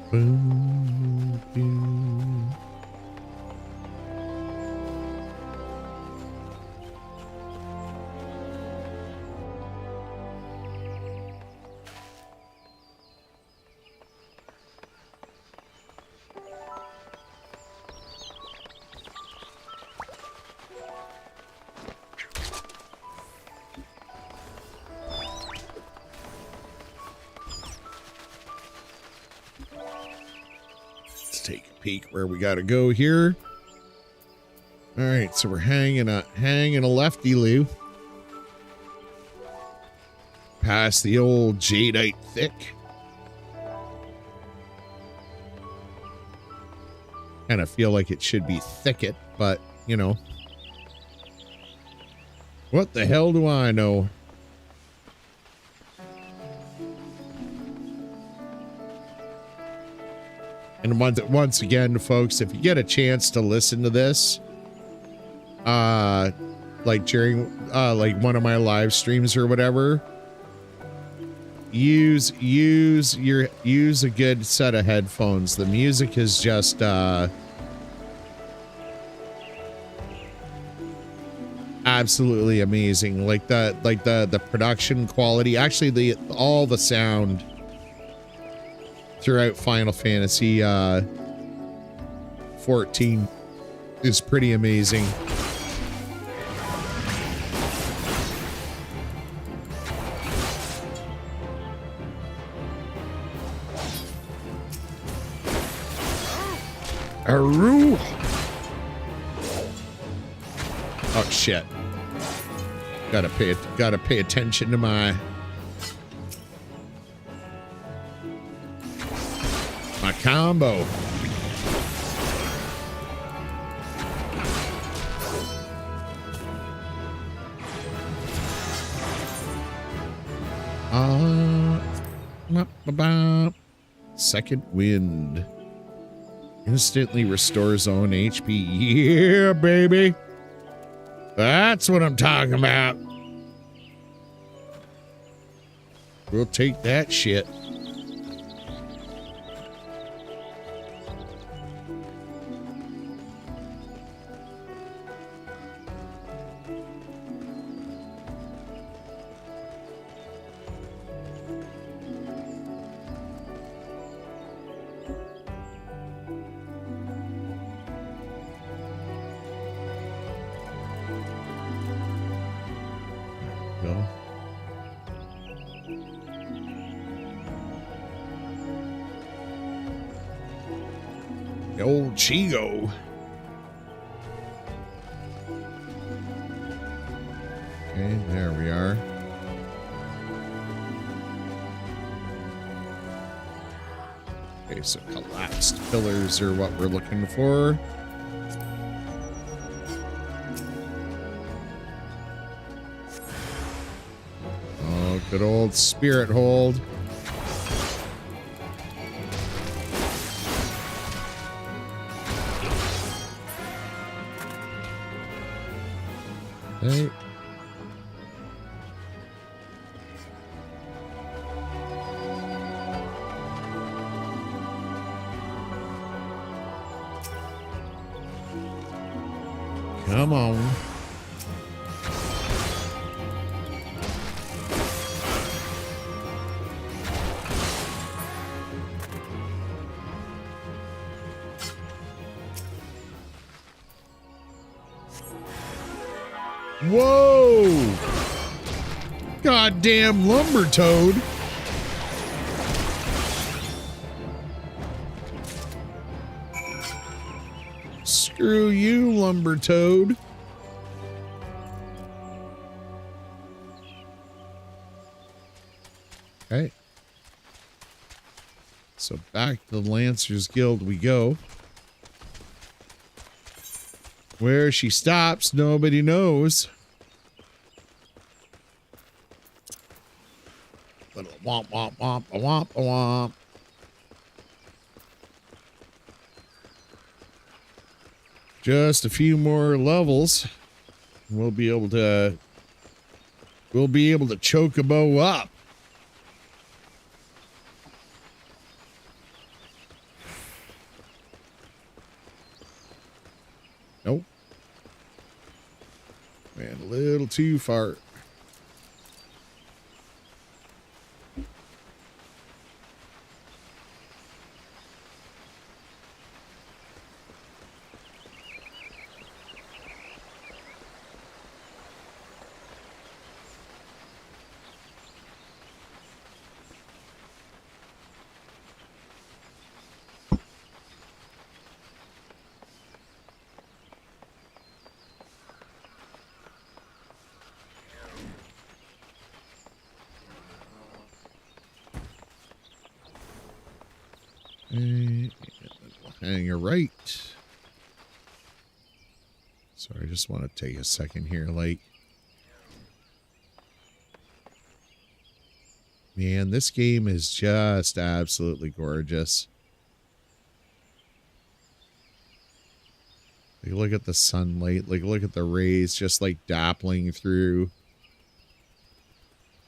Boom, boom. Take a peek where we got to go here. All right, so we're hanging a lefty loo past the old jadeite thick. Kind of feel like it should be thicket, but you know, what the hell do I know? And once again, folks, if you get a chance to listen to this, like during like one of my live streams or whatever, use a good set of headphones. The music is just absolutely amazing. Like the production quality, actually all the sound throughout Final Fantasy 14 is pretty amazing. Aru! Oh shit. Gotta pay attention to my combo. Second wind. Instantly restores own HP. Yeah, baby. That's what I'm talking about. We'll take that shit. Old Chigo. Okay, there we are. Okay, so collapsed pillars are what we're looking for. Oh, good old spirit hold. Hey. Come on. Whoa! Goddamn lumber toad. Screw you, lumber toad. Okay. So back to the Lancers Guild we go. Where she stops, nobody knows. Little womp womp womp a womp a womp. Just a few more levels. We'll be able to choke a bow up. Nope. Man, a little too far. And you're right. Sorry, I just want to take a second here. Like, man, this game is just absolutely gorgeous. Like, look at the sunlight. Like, look at the rays just like dappling through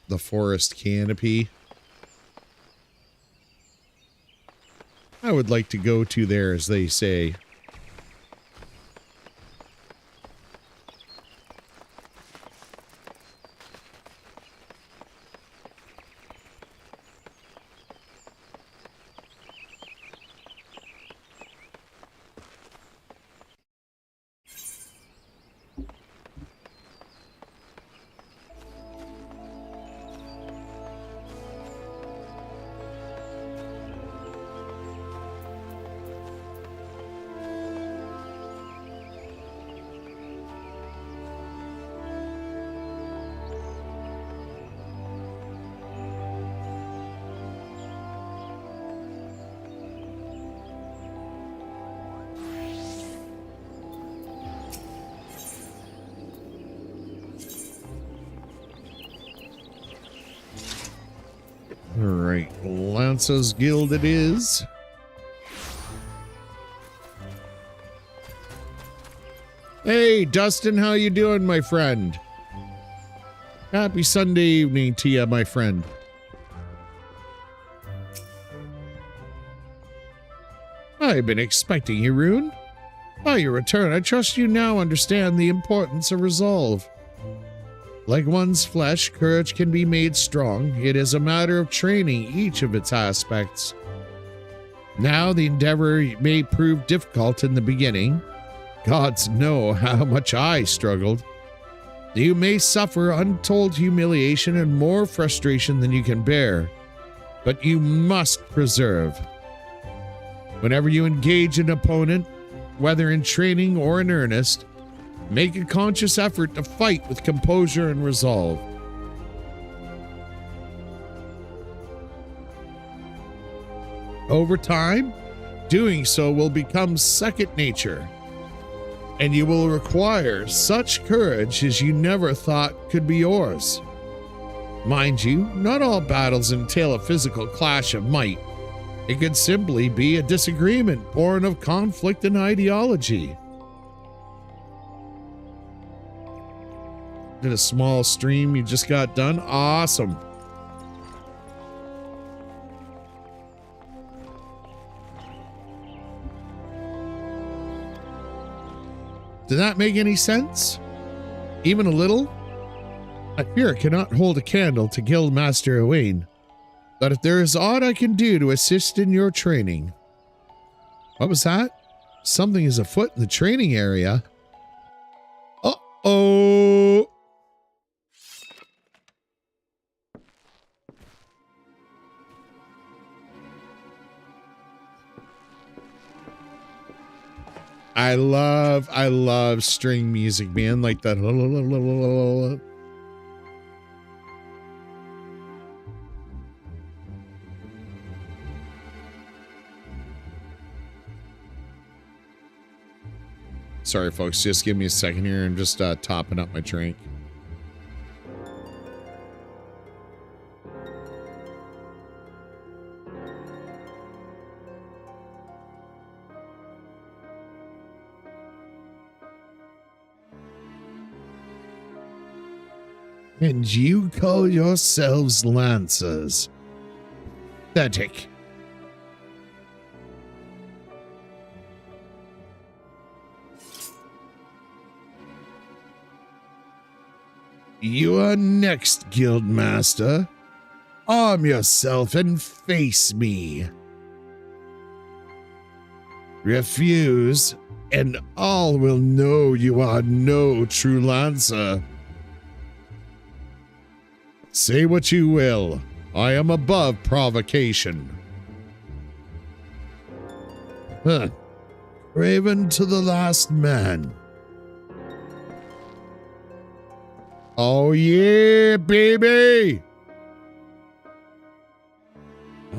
the forest canopy. I would like to go to there, as they say. Alright, Lance's Guild it is. Hey, Dustin, how you doing, my friend? Happy Sunday evening to you, my friend. I've been expecting you, Rune. By your return, I trust you now understand the importance of resolve. Like one's flesh, courage can be made strong. It is a matter of training each of its aspects. Now the endeavor may prove difficult in the beginning. Gods know how much I struggled. You may suffer untold humiliation and more frustration than you can bear, but you must persevere. Whenever you engage an opponent, whether in training or in earnest, make a conscious effort to fight with composure and resolve. Over time, doing so will become second nature, and you will require such courage as you never thought could be yours. Mind you, not all battles entail a physical clash of might. It could simply be a disagreement born of conflict and ideology. Did a small stream you just got done? Awesome. Did that make any sense? Even a little? I fear I cannot hold a candle to Guildmaster Owain, but if there is aught I can do to assist in your training. What was that? Something is afoot in the training area. Uh-oh. I love string music, man. Like that. Sorry, folks. Just give me a second here. I'm just topping up my drink. And you call yourselves Lancers? Pathetic. You are next, Guildmaster. Arm yourself and face me. Refuse, and all will know you are no true Lancer. Say what you will. I am above provocation. Huh. Craven to the last man. Oh yeah, baby!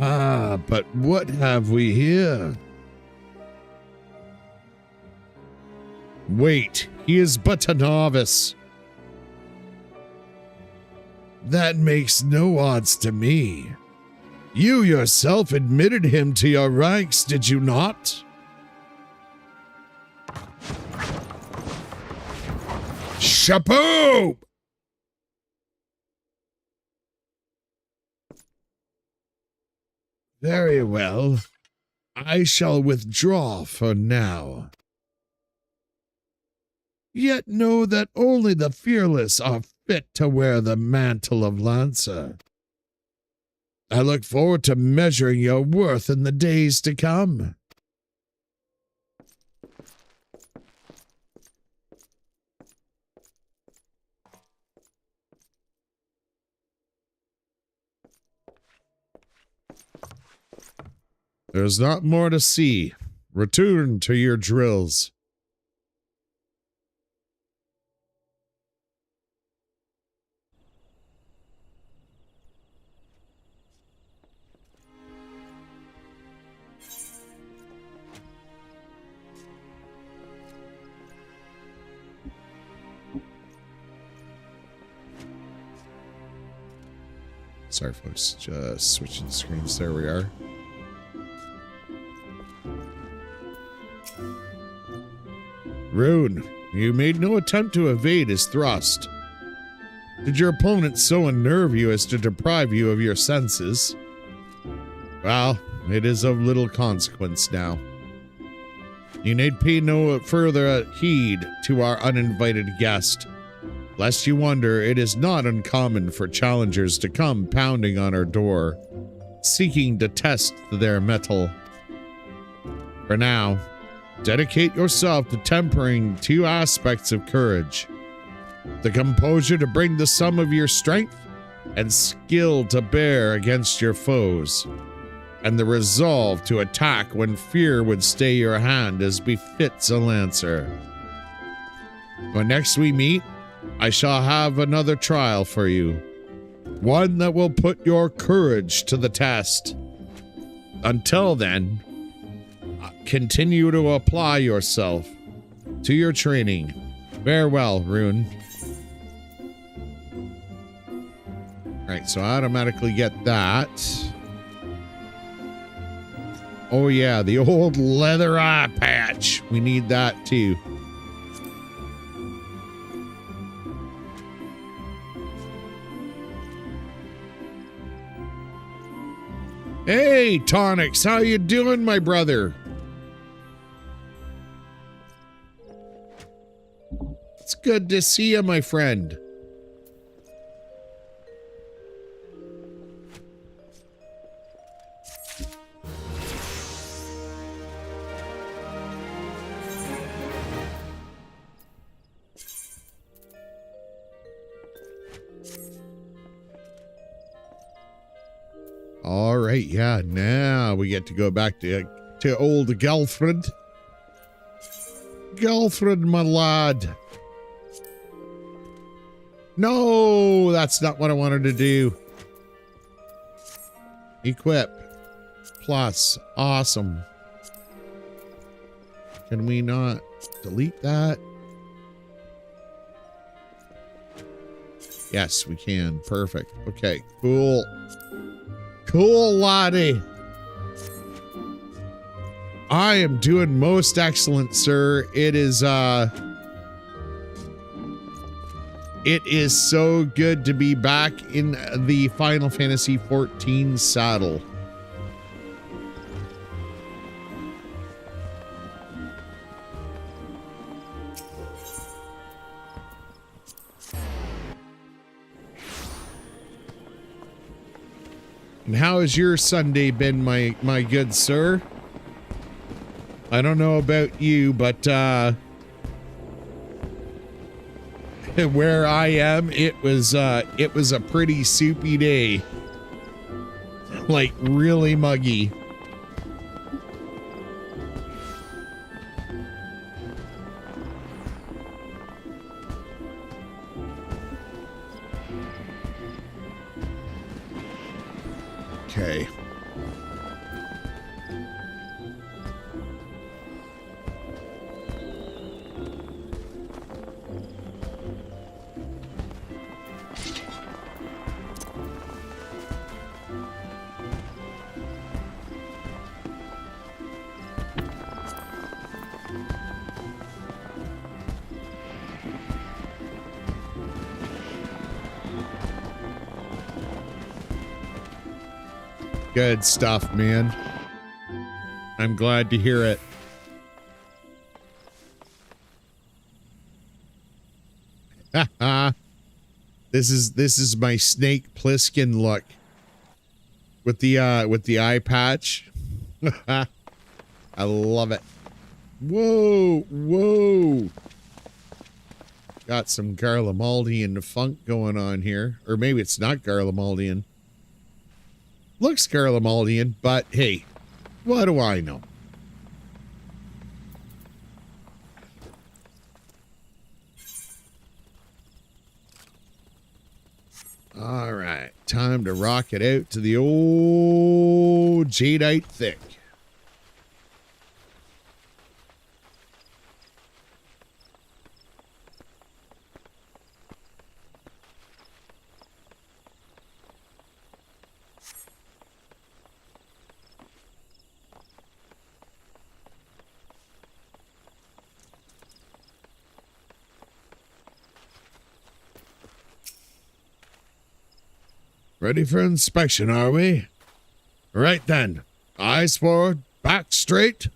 Ah, but what have we here? Wait, he is but a novice. That makes no odds to me. You yourself admitted him to your ranks, did you not? Chapeau! Very well. I shall withdraw for now. Yet know that only the fearless are fit to wear the mantle of Lancer. I look forward to measuring your worth in the days to come. There's not more to see. Return to your drills. Sorry, folks. Just switching screens. There we are. Rune, you made no attempt to evade his thrust. Did your opponent so unnerve you as to deprive you of your senses? Well, it is of little consequence now. You need pay no further heed to our uninvited guest. Lest you wonder, it is not uncommon for challengers to come pounding on our door, seeking to test their mettle. For now, dedicate yourself to tempering two aspects of courage: the composure to bring the sum of your strength and skill to bear against your foes, and the resolve to attack when fear would stay your hand as befits a Lancer. When next we meet, I shall have another trial for you, one that will put your courage to the test. Until then, continue to apply yourself to your training. Farewell, Rune. Alright, so I automatically get that. Oh yeah, the old leather eye patch. We need that too. Hey, Tonix, how you doing, my brother? It's good to see you, my friend. All right, yeah, now we get to go back to old Gelfred. Alfred, my lad. No, that's not what I wanted to do. Equip. Plus. Awesome. Can we not delete that? Yes, we can. Perfect. Okay, cool. Cool, laddie. I am doing most excellent, sir. It is so good to be back in the Final Fantasy XIV saddle. And how has your Sunday been, my good sir? I don't know about you, but where I am, it was a pretty soupy day. Like really muggy. Okay. Good stuff, man. I'm glad to hear it. This is my Snake Plissken look with the eye patch. I love it. Whoa, whoa. Got some Garlemaldian funk going on here, or maybe it's not Garlemaldian. Looks Garlemaldian, but hey, what do I know? All right, time to rock it out to the old Jadeite Thick. Ready for inspection, are we? Right then. Eyes forward, back straight.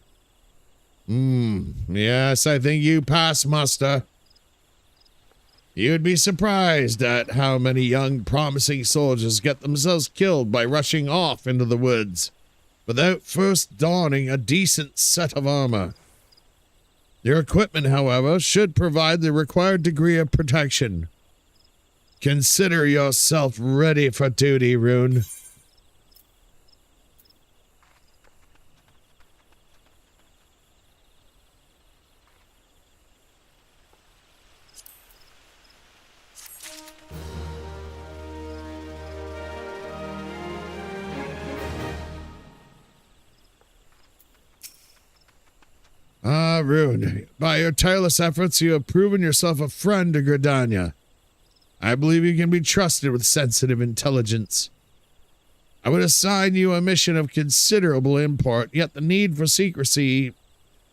Yes, I think you pass muster. You'd be surprised at how many young, promising soldiers get themselves killed by rushing off into the woods without first donning a decent set of armor. Your equipment, however, should provide the required degree of protection. Consider yourself ready for duty, Rune. Rune, by your tireless efforts, you have proven yourself a friend to Gridania. I believe you can be trusted with sensitive intelligence. I would assign you a mission of considerable import, yet the need for secrecy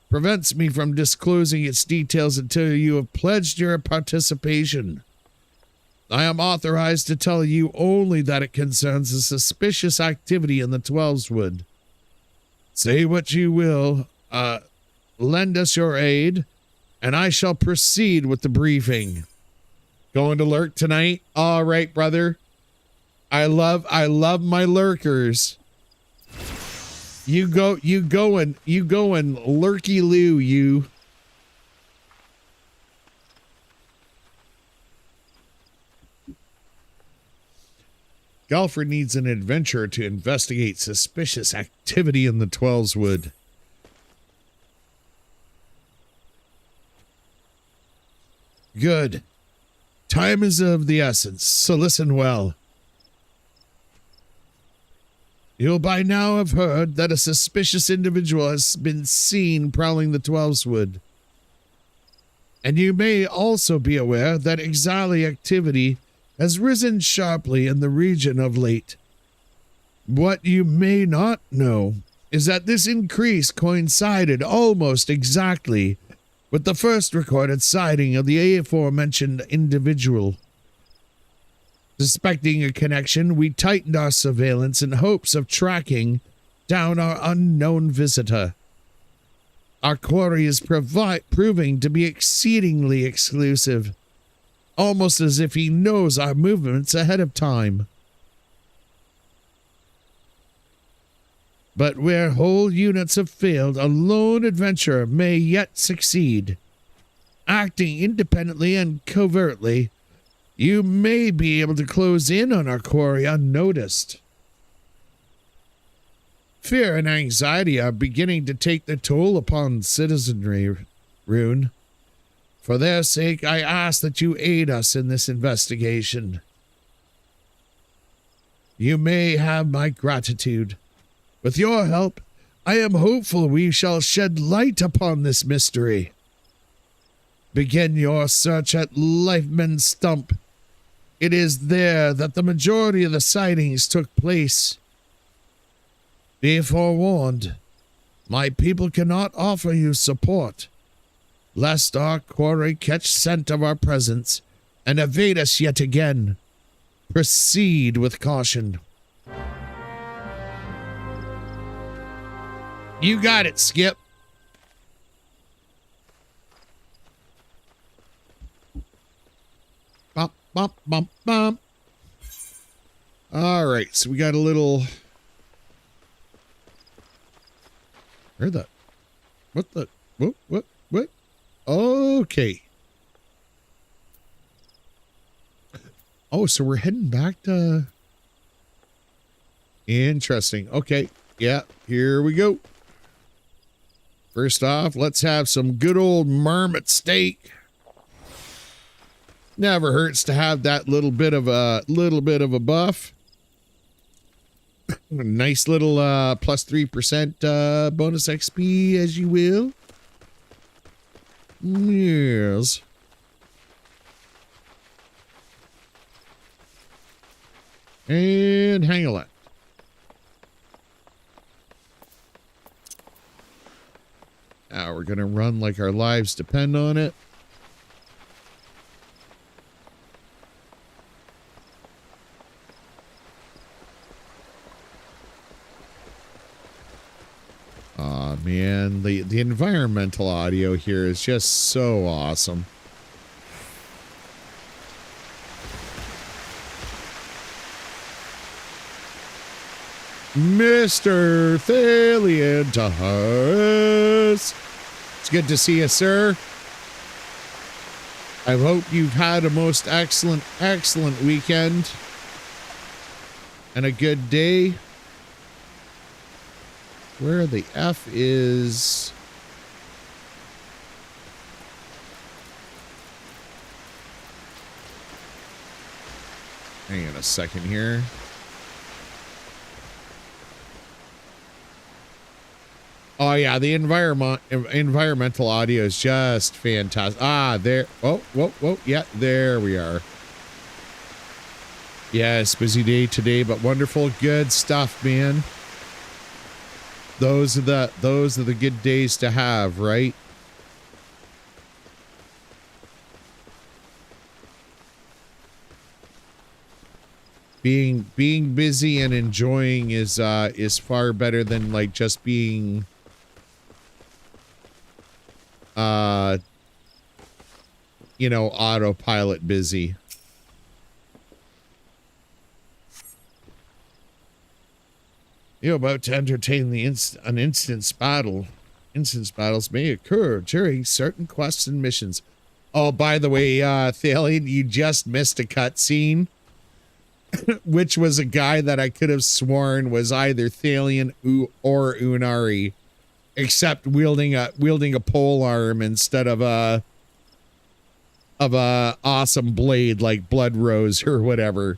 prevents me from disclosing its details until you have pledged your participation. I am authorized to tell you only that it concerns a suspicious activity in the Twelveswood. Say what you will, lend us your aid, and I shall proceed with the briefing. Going to lurk tonight? All right, brother. I love my lurkers. You go and lurky loo, you. Galfred needs an adventurer to investigate suspicious activity in the Twelveswood. Good. Time is of the essence, so listen well. You'll by now have heard that a suspicious individual has been seen prowling the Twelveswood. And you may also be aware that XIV activity has risen sharply in the region of late. What you may not know is that this increase coincided almost exactly with the first recorded sighting of the aforementioned individual. Suspecting a connection, we tightened our surveillance in hopes of tracking down our unknown visitor. Our quarry is proving to be exceedingly exclusive, almost as if he knows our movements ahead of time. But where whole units have failed, a lone adventurer may yet succeed. Acting independently and covertly, you may be able to close in on our quarry unnoticed. Fear and anxiety are beginning to take their toll upon citizenry, Rune. For their sake, I ask that you aid us in this investigation. You may have my gratitude. With your help, I am hopeful we shall shed light upon this mystery. Begin your search at Lifeman Stump. It is there that the majority of the sightings took place. Be forewarned, my people cannot offer you support, lest our quarry catch scent of our presence and evade us yet again. Proceed with caution. You got it, Skip. Bump, bump, bump, bump. All right, so we got a little... Where the... What the... What? Okay. Oh, so we're heading back to... Interesting. Okay. Yeah, here we go. First off, let's have some good old marmot steak. Never hurts to have that little bit of a buff. A nice little plus 3% bonus XP, as you will. Yes. And hang a left. Now we're gonna run like our lives depend on it. Aw, man, the environmental audio here is just so awesome. Mr. Thalian Taharis. It's good to see you, sir. I hope you've had a most excellent weekend and a good day. Where the F is... Hang on a second here. Oh yeah, the environmental audio is just fantastic. Ah, there. Oh, whoa. Yeah, there we are. Yes, busy day today, but wonderful, good stuff, man. Those are the good days to have, right? Being busy and enjoying is far better than like just being you know, autopilot busy. You're about to entertain an instance battle. Instance battles may occur during certain quests and missions. Oh, by the way, Thalian, you just missed a cutscene, which was a guy that I could have sworn was either Thalian or Unari, except wielding a pole arm instead of a of a awesome blade like Blood Rose or whatever.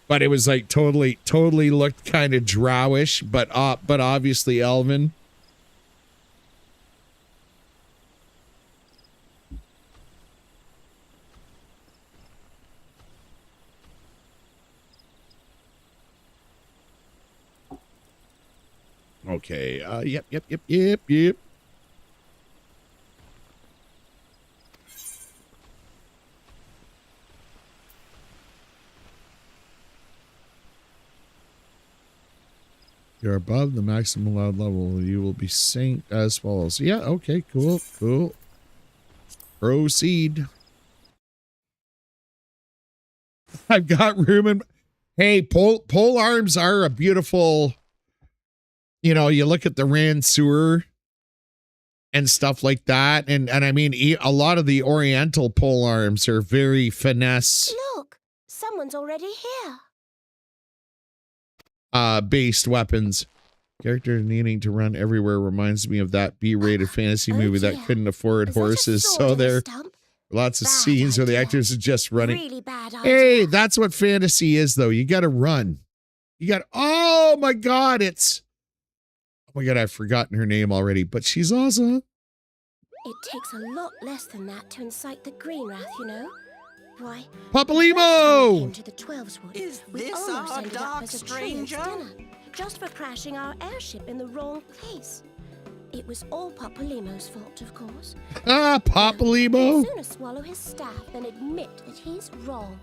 But it was like totally looked kind of drowish, but obviously elven. Okay, yep. You're above the maximum allowed level. You will be synced as follows. Yeah, okay, cool. Proceed. I've got room in... Hey, pole arms are a beautiful... You know, you look at the Rand sewer and stuff like that. And I mean, a lot of the Oriental pole arms are very finesse. Look, someone's already here. Based weapons. Character needing to run everywhere reminds me of that B-rated fantasy movie that couldn't afford horses. So there are lots of scenes where the actors are just running. Really bad idea. Hey, that's what fantasy is, though. You got to run. You got. Oh my God, it's. Oh my God, I've forgotten her name already, but she's awesome. It takes a lot less than that to incite the green wrath, you know. Why? Papalimo! To the 12's wood, Is we this almost our ended up dark as a stranger? dinner, just for crashing our airship in the wrong place. It was all Papalimo's fault, of course. Ah, Papalimo! He'd sooner swallow his staff than admit that he's wrong.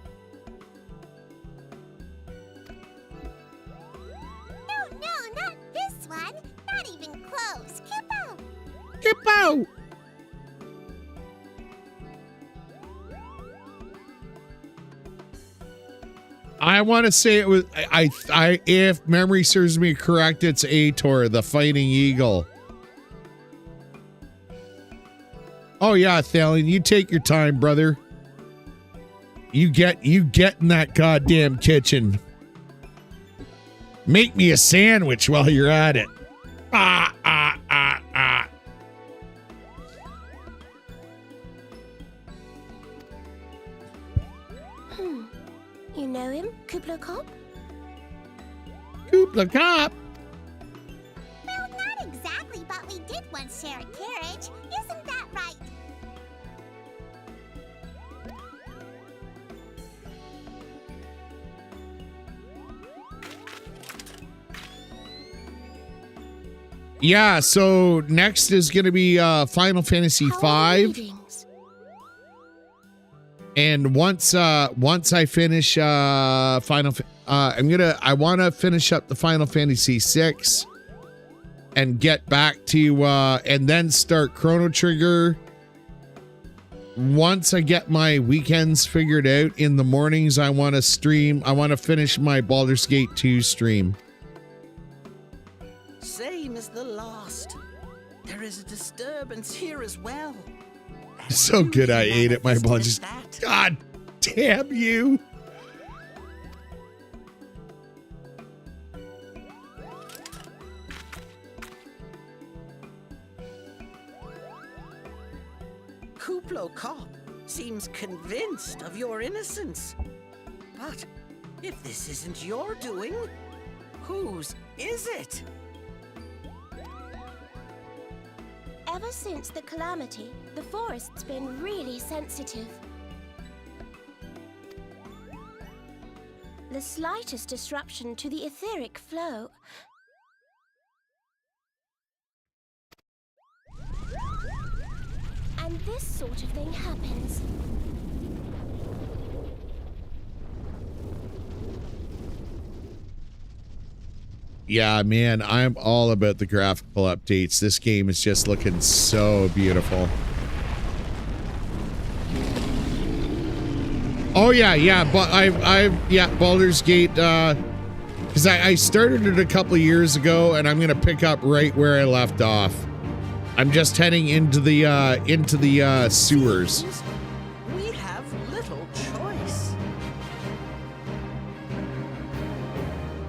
No, not this one. Not even close. Kippo! Kippo! I want to say it was I if memory serves me correct, it's Ator, the fighting eagle. Oh yeah, Thalion, you take your time, brother. You get in that goddamn kitchen. Make me a sandwich while you're at it. Ah. You know him, Kubla Kop? Kubla Kop? Well, not exactly, but we did once share a carriage. Isn't that right? Yeah, so next is going to be Final Fantasy V. And once I finish I want to finish up the Final Fantasy VI and get back to and then start Chrono Trigger. Once I get my weekends figured out, in the mornings I want to stream. I want to finish my Baldur's Gate 2 stream. Same as the last. There is a disturbance here as well. So good I ate it, my Baldur's. God damn you. Kuplo Kop seems convinced of your innocence. But if this isn't your doing, whose is it? Ever since the calamity, the forest's been really sensitive. The slightest disruption to the etheric flow. And this sort of thing happens. Yeah, man, I'm all about the graphical updates. This game is just looking so beautiful. Oh yeah, but I've Baldur's Gate, because I started it a couple of years ago, and I'm gonna pick up right where I left off. I'm just heading into the sewers. We have little choice.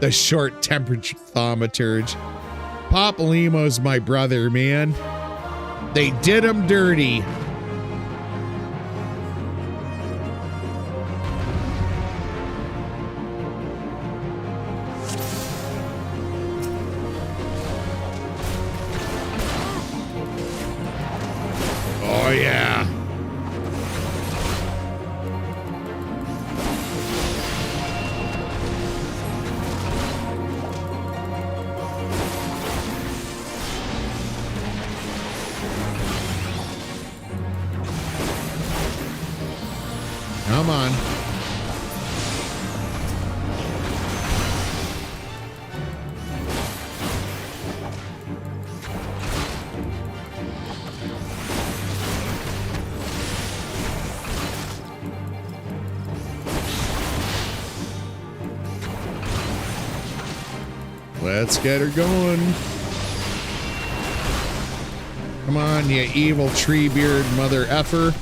The short temperature thaumaturge. Papalimo's my brother, man. They did him dirty. on. Let's get her going. Come on, you evil tree beard mother effer.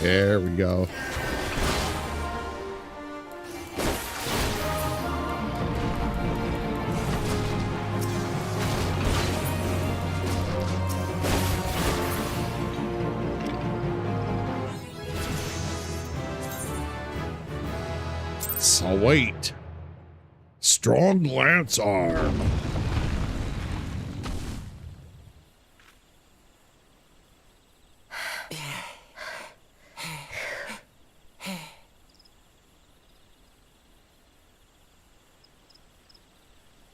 There we go. Sweet. Strong lance arm.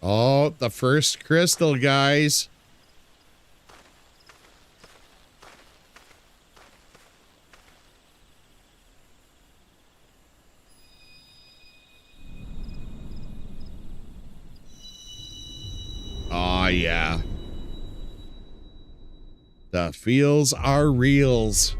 Oh, the first crystal, guys. Oh, yeah. The feels are reals.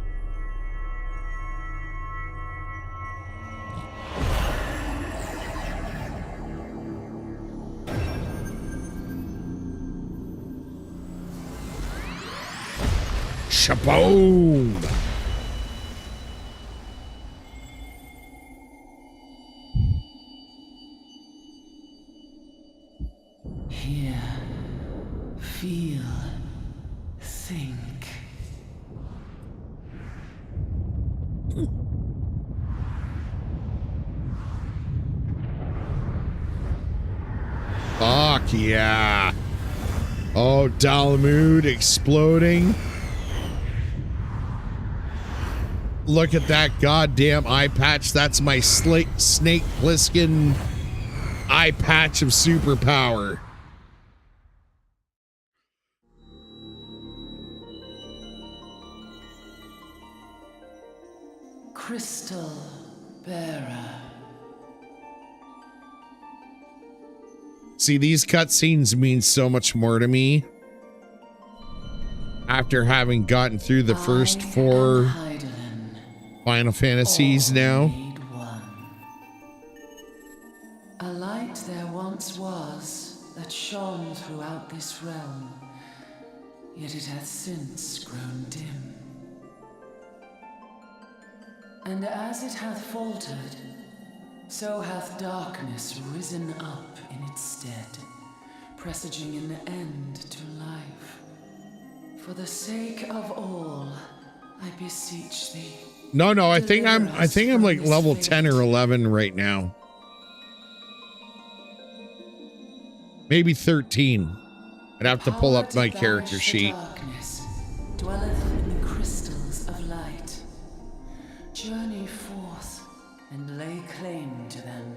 Shaboom! Hear, feel, think. Fuck yeah. Oh, Dalamud exploding. Look at that goddamn eye patch. That's my Snake Plissken eye patch of superpower. Crystal bearer. See, these cutscenes mean so much more to me after having gotten through the first 4 Final Fantasies now. A light there once was that shone throughout this realm, yet it hath since grown dim. And as it hath faltered, so hath darkness risen up in its stead, presaging an end to life. For the sake of all, I beseech thee. No, I think I'm like level 10 or 11 right now. Maybe 13. I'd have to pull up my character sheet. Darkness dwelleth in the crystals of light. Journey forth and lay claim to them.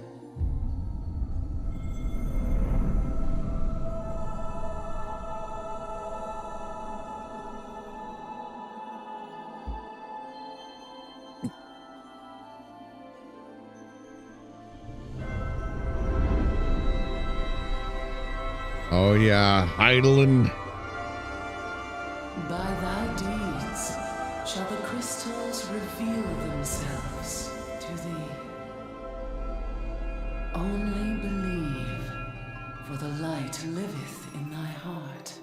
Oh yeah, idling. By thy deeds shall the crystals reveal themselves to thee. Only believe, for the light liveth in thy heart.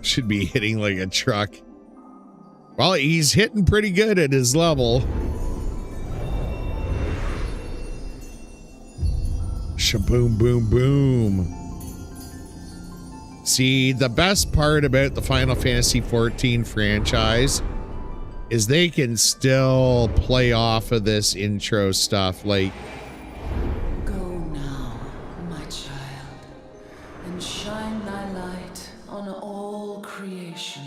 Should be hitting like a truck. Well, he's hitting pretty good at his level. Shaboom, boom, boom. See, the best part about the Final Fantasy XIV franchise is they can still play off of this intro stuff. Like, Go now, my child, and shine thy light on all creation.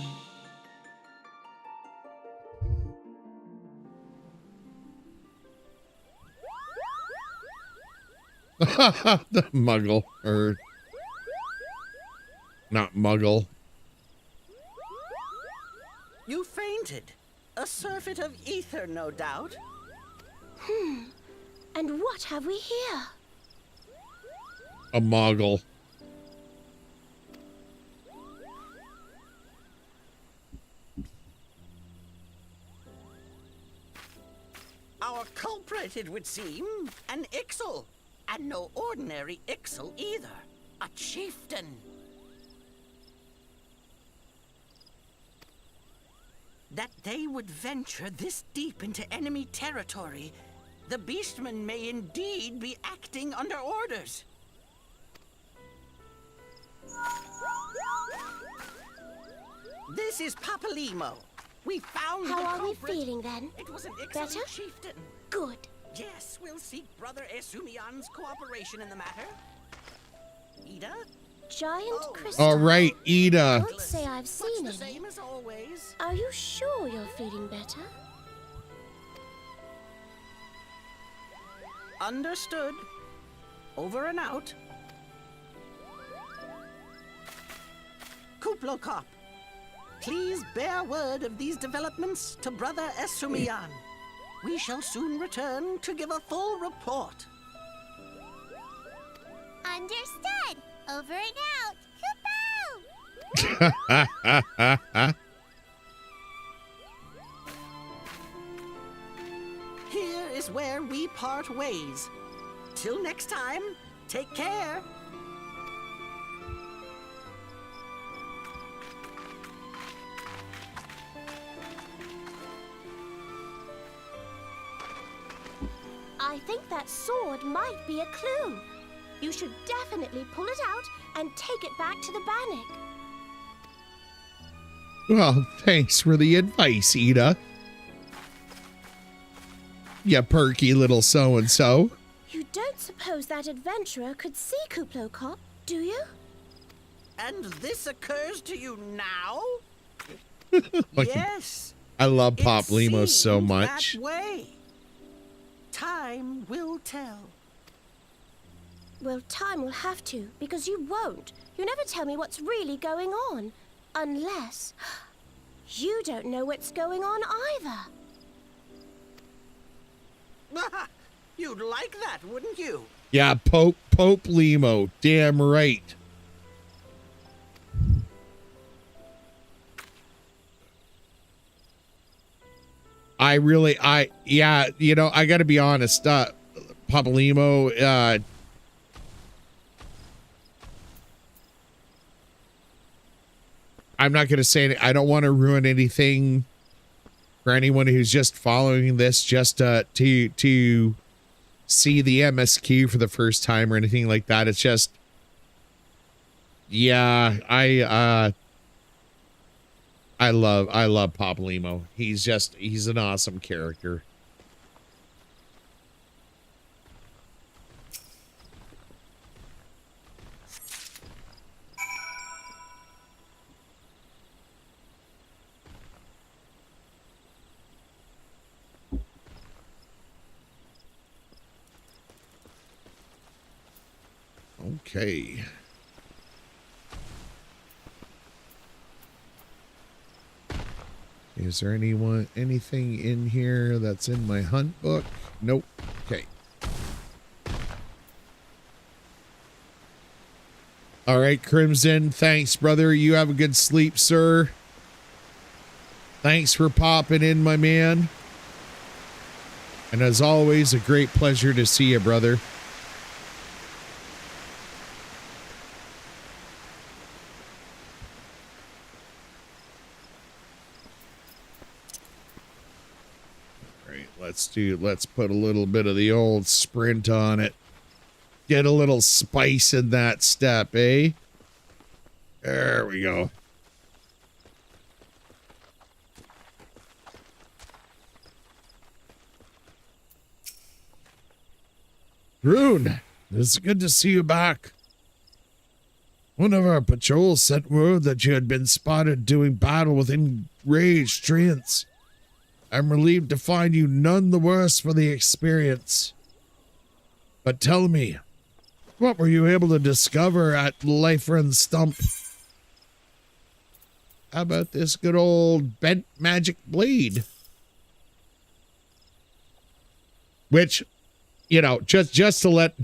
the muggle, or not muggle. You fainted. A surfeit of ether, no doubt. And what have we here? A muggle. Our culprit, it would seem, an Ixal. And no ordinary Ixal either. A chieftain. That they would venture this deep into enemy territory, the beastmen may indeed be acting under orders. This is Papalimo. We found the How are we culprit. feeling then? It was an Better? excellent chieftain. Good. Yes, we'll seek Brother Esumian's cooperation in the matter. Ida? Giant Oh. crystal. All right, Ida. Can't say I've Much seen the any. same as always. Are you sure you're feeling better? Understood. Over and out. Kuplokop, please bear word of these developments to Brother Esumian. We shall soon return to give a full report. Understood. Over and out. Kupo! Here is where we part ways. Till next time, take care. I think that sword might be a clue. You should definitely pull it out and take it back to the Bannock. Well, thanks for the advice, Ida. You perky little so-and-so. You don't suppose that adventurer could see Kuplokop, do you? And this occurs to you now? Like, Yes. I love Pop It Limo so seemed much. That way. Time will tell. Well, time will have to, because you won't. You never tell me what's really going on. Unless you don't know what's going on either. You'd like that, wouldn't you? Yeah, Pope Limo. Damn right. Yeah, you know, I gotta be honest, Papalimo, I'm not gonna say I don't want to ruin anything for anyone who's just following this just to see the MSQ for the first time or anything like that. It's just, yeah, I love Papalimo. He's an awesome character. Okay. Is there anything in here that's in my hunt book? Nope. All right, Crimson. Thanks, brother. You have a good sleep, sir. Thanks for popping in, my man. And as always, a great pleasure to see you, brother. All right, let's put a little bit of the old sprint on it. Get a little spice in that step, eh? There we go. Rune, it's good to see you back. One of our patrols sent word that you had been spotted doing battle with enraged treants. I'm relieved to find you none the worse for the experience. But tell me, what were you able to discover at Liferin Stump? How about this good old bent magic blade? Which, you know, just to let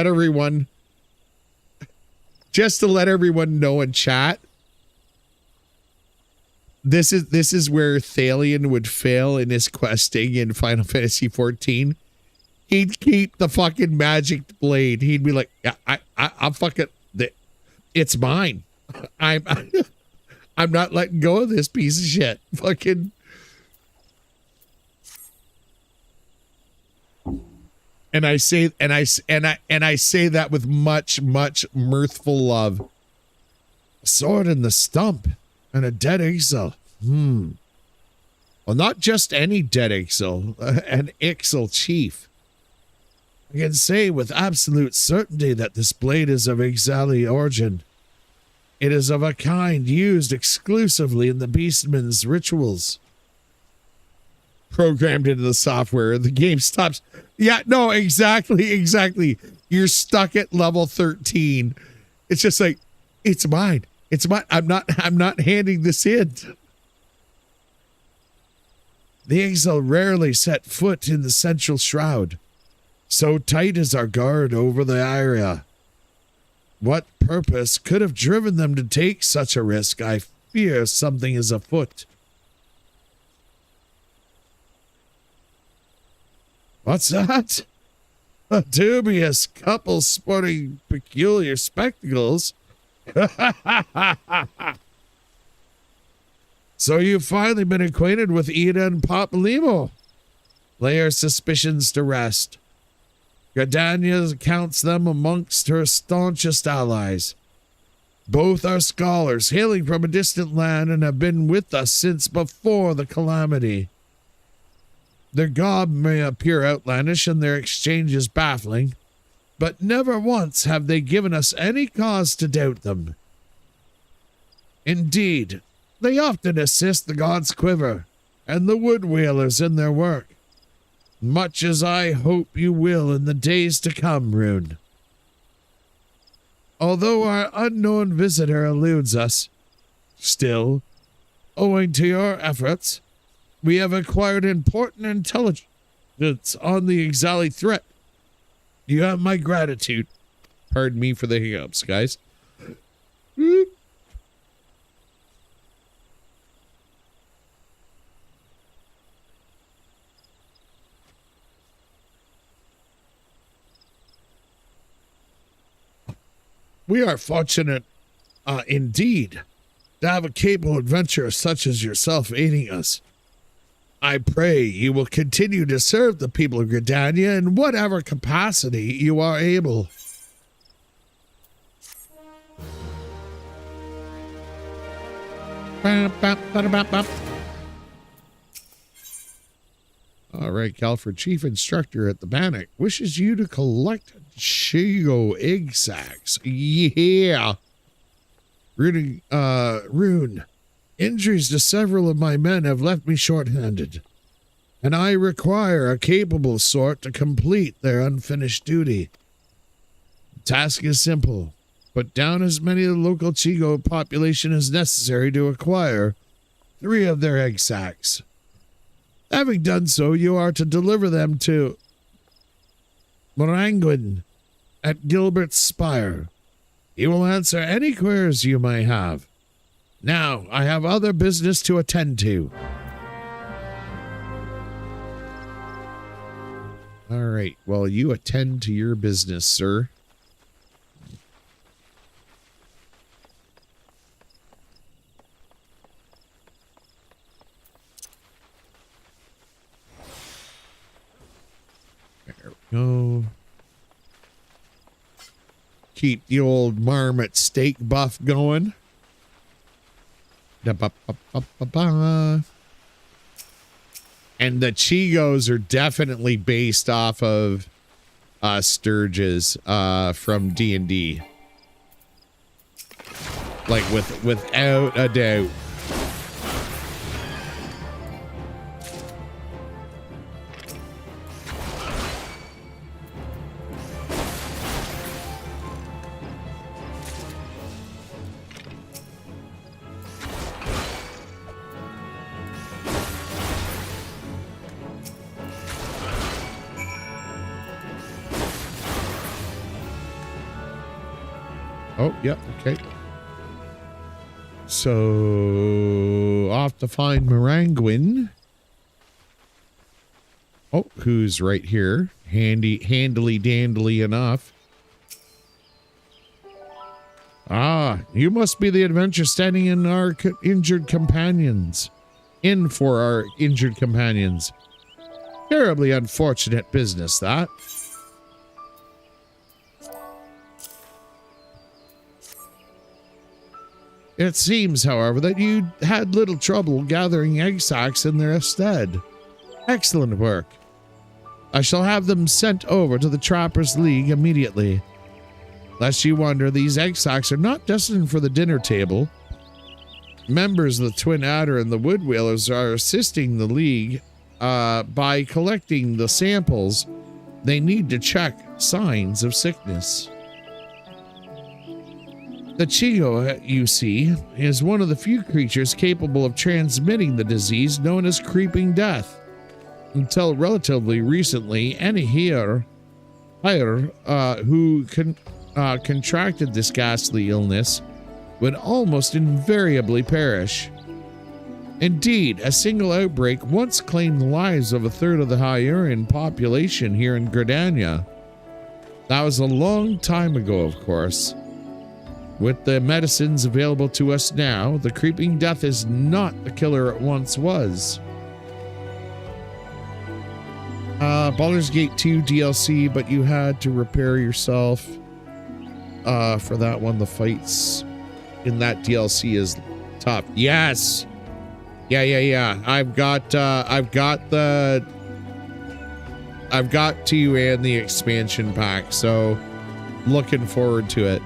everyone know in chat, this is where Thalion would fail in his questing in Final Fantasy XIV. He'd keep the fucking magic blade. He'd be like, I'm fucking, it's mine. I'm not letting go of this piece of shit. Fucking. And I say that with much mirthful love. A sword in the stump and a dead Ixal. Well, not just any dead Ixal, an Ixal chief. I can say with absolute certainty that this blade is of Ixali origin. It is of a kind used exclusively in the Beastman's rituals. Programmed into the software, the game stops. Yeah, no, exactly. You're stuck at level 13. It's just like, it's mine. It's mine. I'm not handing this in. The Ixal rarely set foot in the central shroud. So tight is our guard over the area. What purpose could have driven them to take such a risk? I fear something is afoot. What's that? A dubious couple sporting peculiar spectacles. So you've finally been acquainted with Ida and Papalymo. Lay our suspicions to rest. Gridania counts them amongst her staunchest allies. Both are scholars, hailing from a distant land, and have been with us since before the calamity. Their garb may appear outlandish and their exchanges baffling, but never once have they given us any cause to doubt them. Indeed, they often assist the gods' quiver and the wood whalers in their work, much as I hope you will in the days to come, Rune. Although our unknown visitor eludes us, still, owing to your efforts, we have acquired important intelligence on the Ixali threat. You have my gratitude. Pardon me for the hiccups, guys. We are fortunate, indeed, to have a capable adventurer such as yourself aiding us. I pray you will continue to serve the people of Gridania in whatever capacity you are able. All right, Calford, Chief Instructor at the Bannock, wishes you to collect Chigo egg sacs. Yeah. Rune, injuries to several of my men have left me short-handed, and I require a capable sort to complete their unfinished duty. The task is simple. Put down as many of the local Chigo population as necessary to acquire 3 of their egg sacs. Having done so, you are to deliver them to Moranguin at Gilbert's Spire. He will answer any queries you may have. Now, I have other business to attend to. All right. Well, you attend to your business, sir. There we go. Keep the old marmot steak buff going. Da-ba-ba-ba-ba-ba. And the Chigos are definitely based off of Sturges from D&D. Like without a doubt. Oh, yep, okay. So, off to find Maranguin. Oh, who's right here. Handily dandily enough. Ah, you must be the adventure standing in our injured companions. In for our injured companions. Terribly unfortunate business, that. It seems, however, that you had little trouble gathering egg sacs in their stead. Excellent work. I shall have them sent over to the Trappers League immediately. Lest you wonder, these egg sacs are not destined for the dinner table. Members of the Twin Adder and the Wood Whalers are assisting the League by collecting the samples they need to check signs of sickness. The Chigo, you see, is one of the few creatures capable of transmitting the disease known as creeping death. Until relatively recently, any here who contracted this ghastly illness would almost invariably perish. Indeed, a single outbreak once claimed the lives of a third of the Hyurian population here in Gridania. That was a long time ago, of course. With the medicines available to us now, the creeping death is not the killer it once was. Baldur's Gate 2 DLC, but you had to repair yourself. For that one, the fights in that DLC is tough. Yes! Yeah. I've got 2 and the expansion pack, so looking forward to it.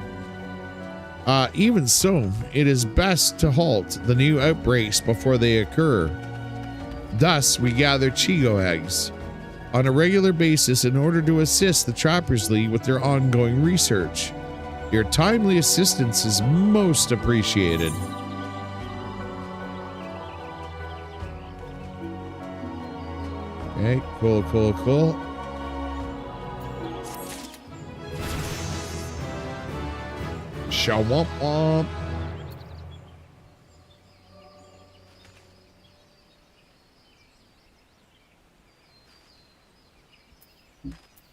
Even so, it is best to halt the new outbreaks before they occur. Thus, we gather Chigo eggs on a regular basis in order to assist the Trappers League with their ongoing research. Your timely assistance is most appreciated. Okay, cool. Shawump.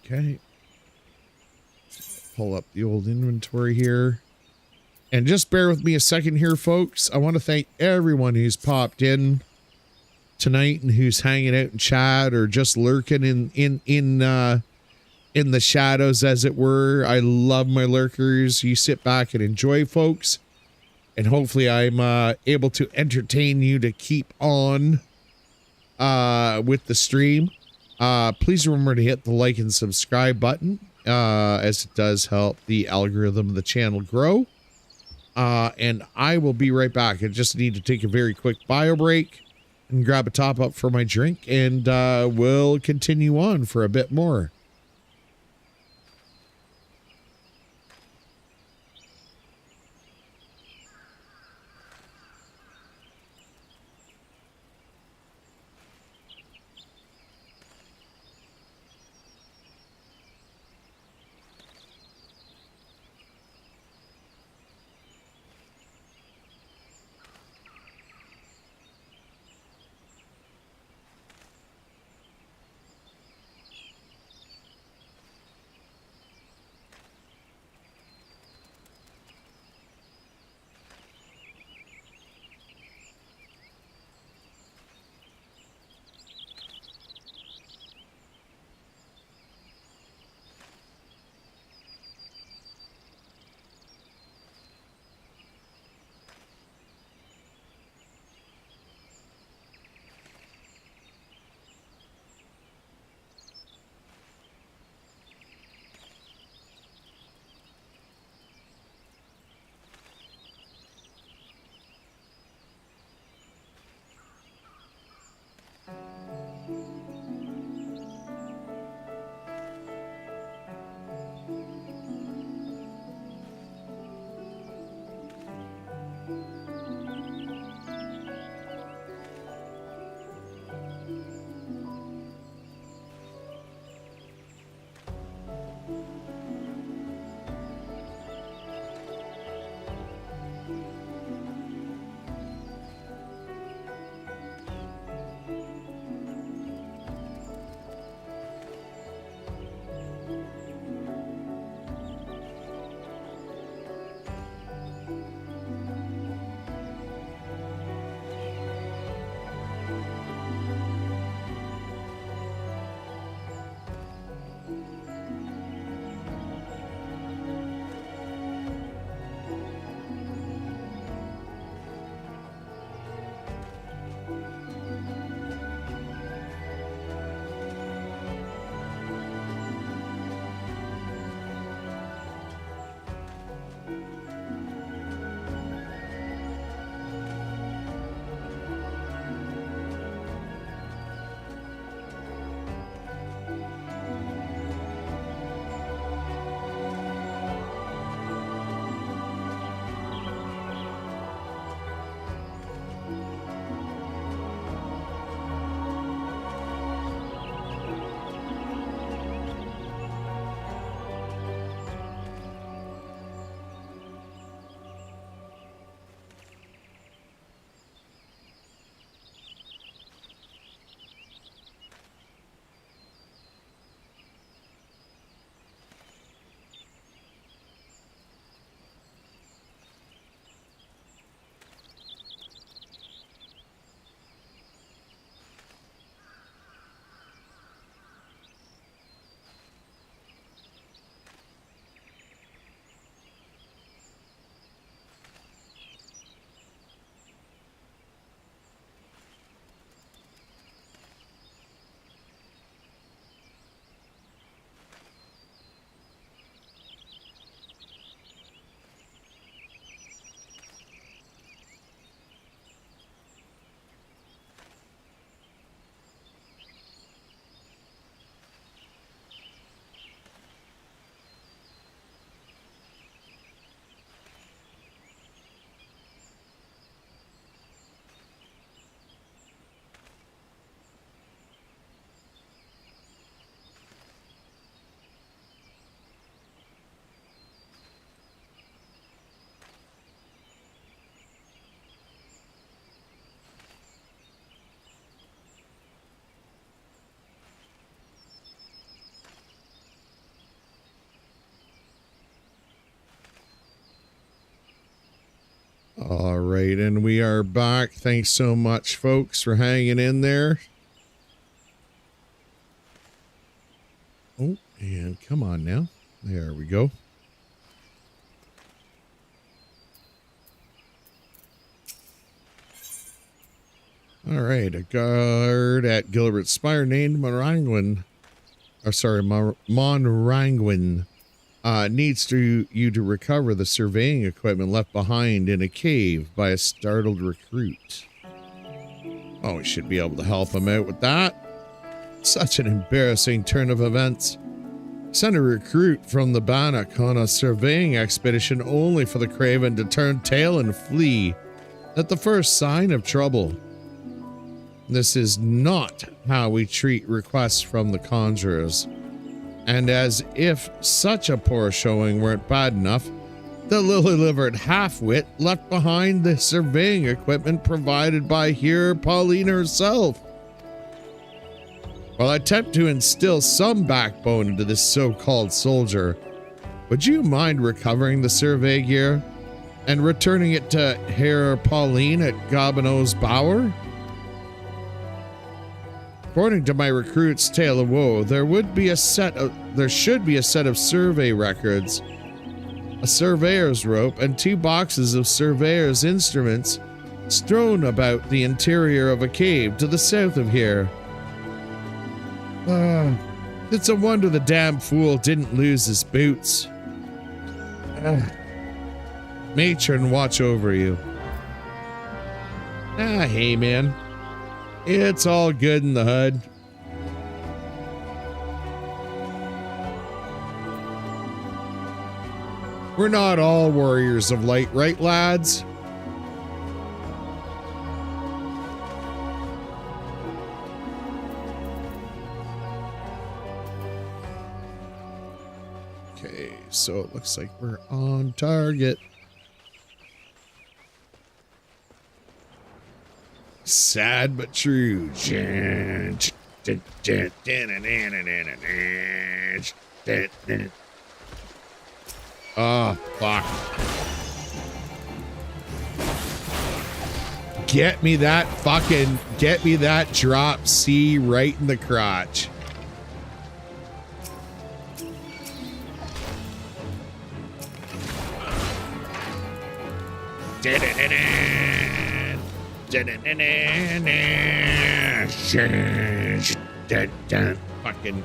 Okay. Pull up the old inventory here. And just bear with me a second here, folks. I want to thank everyone who's popped in tonight and who's hanging out in chat or just lurking in the shadows, as it were. I love my lurkers. You sit back and enjoy, folks. And hopefully I'm able to entertain you to keep on with the stream. Please remember to hit the like and subscribe button, as it does help the algorithm of the channel grow. And I will be right back. I just need to take a very quick bio break and grab a top up for my drink, and we'll continue on for a bit more. All right, and we are back. Thanks so much, folks, for hanging in there. Oh, and come on now. There we go. All right, a guard at Gilbert Spire named Monrangwin, Monrangwin, needs you to recover the surveying equipment left behind in a cave by a startled recruit. Oh, we should be able to help him out with that. Such an embarrassing turn of events. Send a recruit from the Bannock on a surveying expedition only for the Craven to turn tail and flee at the first sign of trouble. This is not how we treat requests from the conjurers. And as if such a poor showing weren't bad enough, the lily-livered half-wit left behind the surveying equipment provided by here Pauline herself. While I attempt to instill some backbone into this so-called soldier, would you mind recovering the survey gear and returning it to Herr Pauline at Gobineau's Bower? According to my recruit's tale of woe, there should be a set of survey records, a surveyor's rope, and 2 boxes of surveyor's instruments strewn about the interior of a cave to the south of here. It's a wonder the damn fool didn't lose his boots. Matron, watch over you. Hey man. It's all good in the hood. We're not all warriors of light, right lads? Okay, so it looks like we're on target. Sad but true. Oh, fuck. Get me that drop C right in the crotch. Fucking.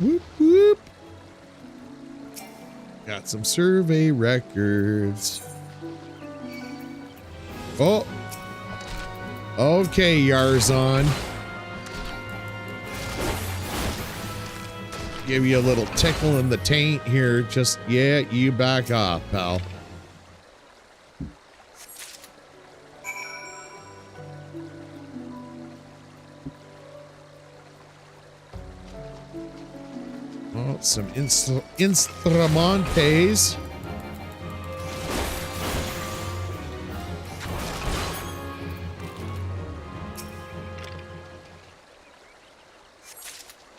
Whoop, whoop. Got some survey records. Oh. Okay, Yarzon. Give you a little tickle in the taint here. Just, yeah, you back off, pal. Oh, some instrumentes.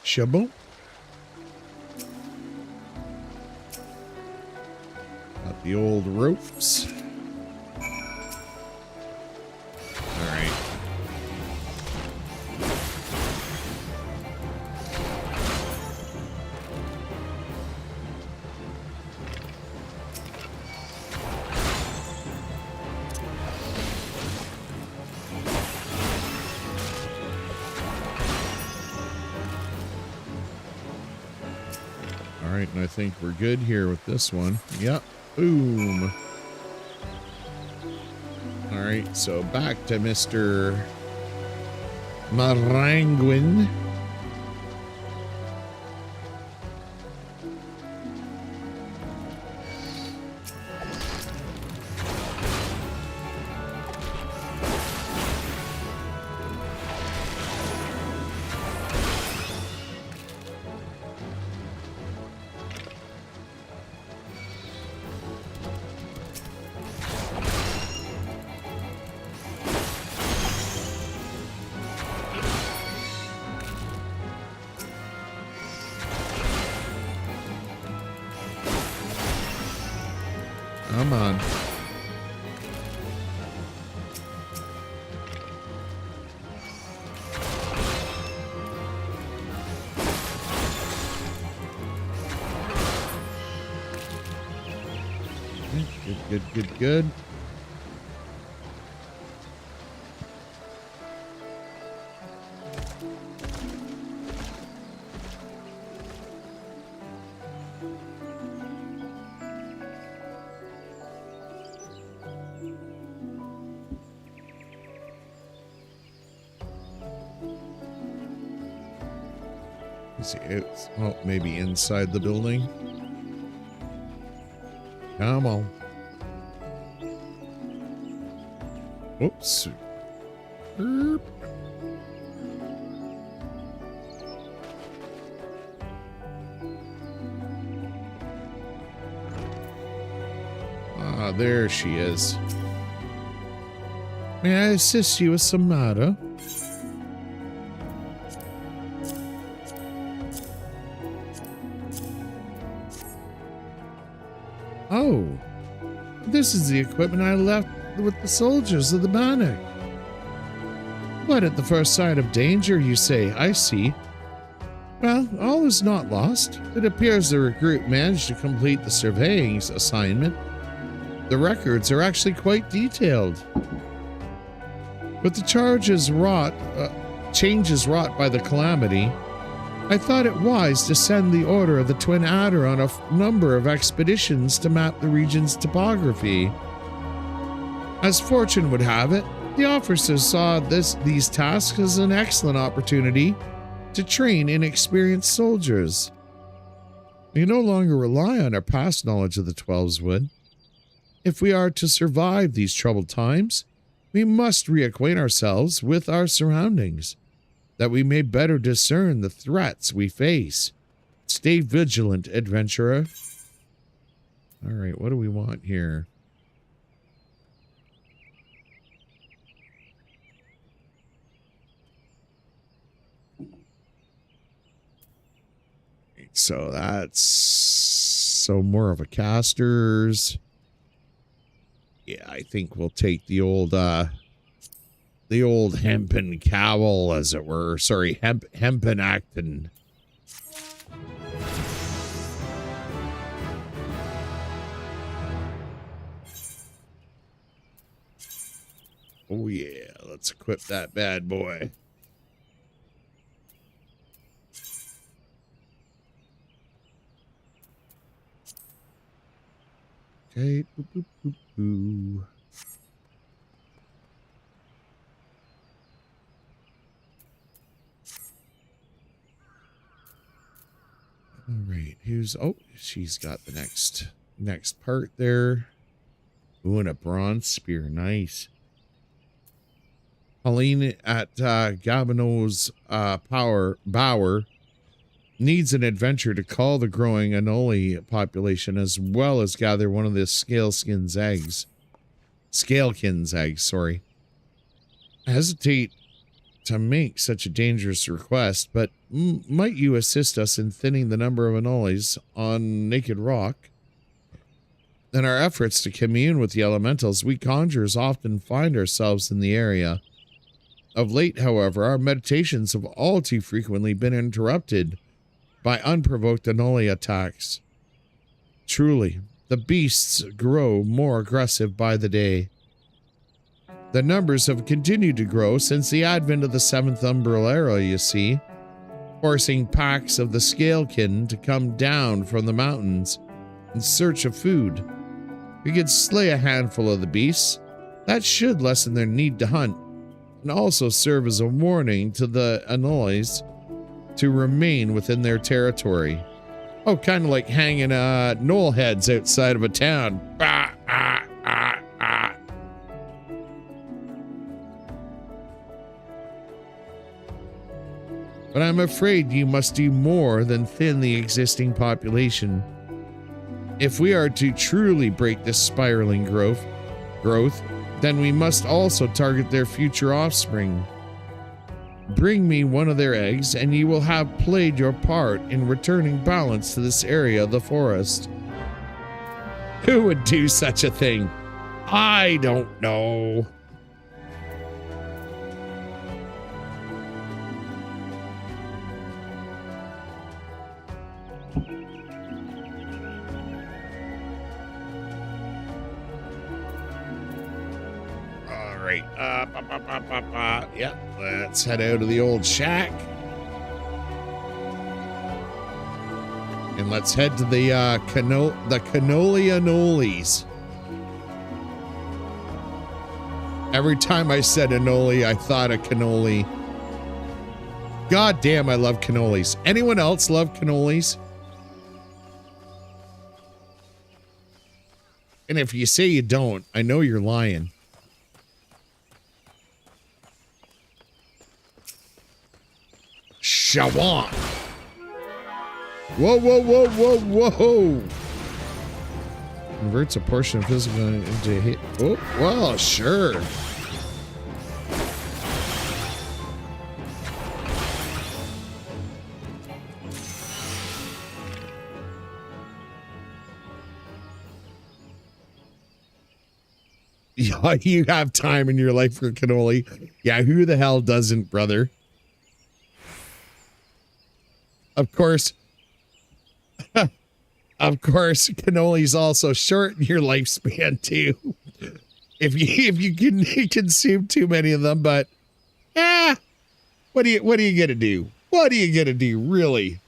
Shaboom. Got the old ropes. All right. All right, and I think we're good here with this one. Yep. Boom. All right, so back to Mr. Maranguin. Come on. Good. See, it's, well, maybe inside the building. Come on. Oops. Erp. Ah, there she is. May I assist you with some matter? Oh, this is the equipment I left with the soldiers of the Bannock. What, at the first sign of danger, you say? I see. Well, all is not lost. It appears the recruit managed to complete the surveying assignment. The records are actually quite detailed. With the changes wrought by the calamity, I thought it wise to send the Order of the Twin Adder on a number of expeditions to map the region's topography. As fortune would have it, the officers saw these tasks as an excellent opportunity to train inexperienced soldiers. We no longer rely on our past knowledge of the Twelves Wood. If we are to survive these troubled times, we must reacquaint ourselves with our surroundings, that we may better discern the threats we face. Stay vigilant, adventurer. All right, what do we want here? So that's more of a caster's. Yeah, I think we'll take the old hempen cowl, as it were. Sorry, hempen acton. Oh yeah, let's equip that bad boy. Okay, boop, boop, boop, boo. All right, she's got the next part there. Ooh, and a bronze spear, nice. Pauline at Gabino's bower needs an adventure to cull the growing Anole population, as well as gather one of the Scalekin's eggs, sorry. I hesitate to make such a dangerous request, but might you assist us in thinning the number of Anoles on Naked Rock? In our efforts to commune with the elementals, we conjurers often find ourselves in the area. Of late, however, our meditations have all too frequently been interrupted by unprovoked Anole attacks. Truly, the beasts grow more aggressive by the day. The numbers have continued to grow since the advent of the 7th Umbral Era, you see, forcing packs of the Scalekin to come down from the mountains in search of food. We could slay a handful of the beasts. That should lessen their need to hunt, and also serve as a warning to the Anoles to remain within their territory. Oh, kind of like hanging knoll heads outside of a town. Bah, ah, ah, ah. But I'm afraid you must do more than thin the existing population. If we are to truly break this spiraling growth, then we must also target their future offspring. Bring me one of their eggs, and you will have played your part in returning balance to this area of the forest. Who would do such a thing? I don't know. Yep, let's head out of the old shack. And let's head to the cannoli anoles. Every time I said anole, I thought of cannoli. God damn, I love cannolis. Anyone else love cannolis? And if you say you don't, I know you're lying. Shawan. Whoa, whoa, whoa, whoa, whoa. Converts a portion of physical into hit. Oh, well, sure. Yeah, you have time in your life for cannoli. Yeah, who the hell doesn't, brother? Of course, cannoli's also shorten your lifespan too. If you can consume too many of them, but what are you gonna do? What are you gonna do, really?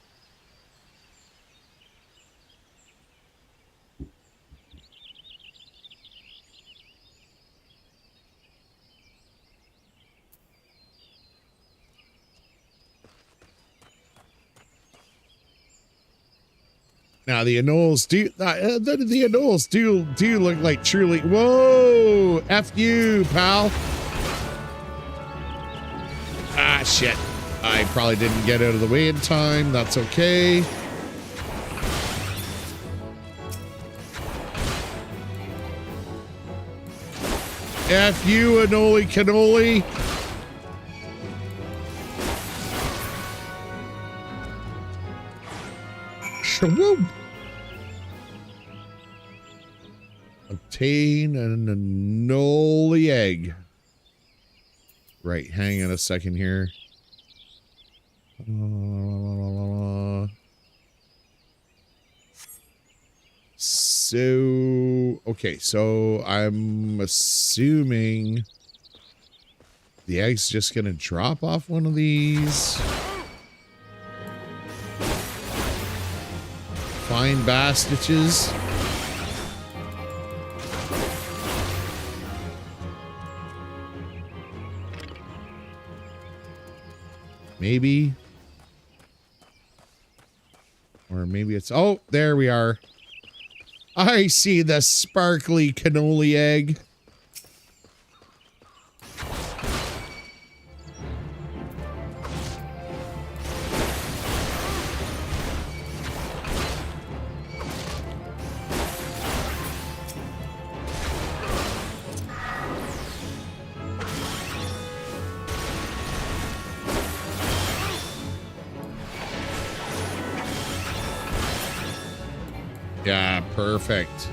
Now the anoles do the anoles do look like truly. Whoa, F you, pal. Ah, shit. I probably didn't get out of the way in time. That's okay. F you, Anoli Cannoli. Shawoom. Obtain an Anoli egg. Right, hang on a second here. So, okay, so I'm assuming the egg's just gonna drop off one of these. Fine bastages. Maybe. Or maybe it's, oh, there we are. I see the sparkly cannoli egg. Yeah, perfect.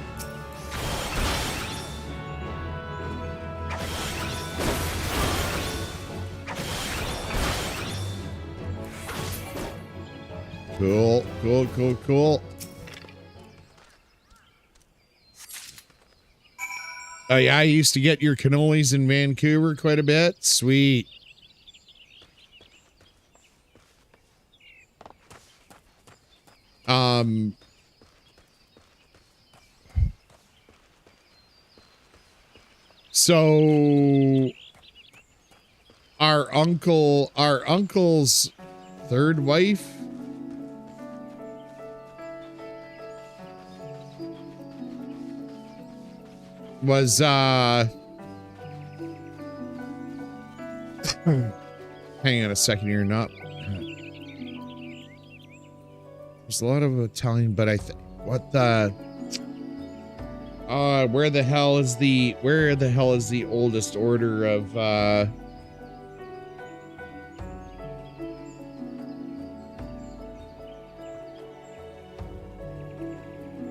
Cool, cool, cool, cool. Oh yeah, I used to get your cannolis in Vancouver quite a bit. Sweet. So our uncle's third wife was hang on a second here, not there's a lot of Italian, but I think what the where the hell is the oldest order of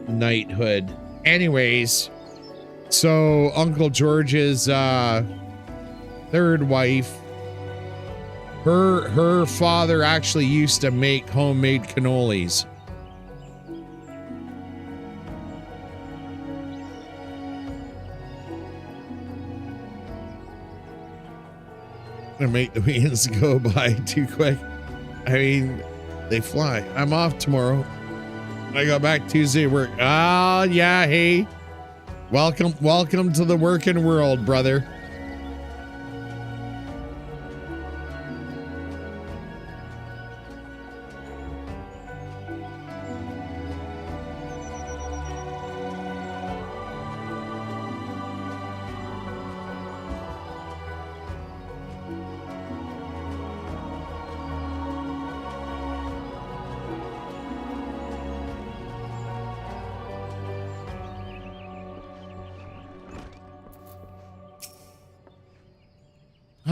knighthood? Anyways, so Uncle George's third wife, her father actually used to make homemade cannolis. To make the weekends go by too quick. I mean, they fly. I'm off tomorrow. I go back Tuesday to work. Oh yeah, hey. Welcome to the working world, brother.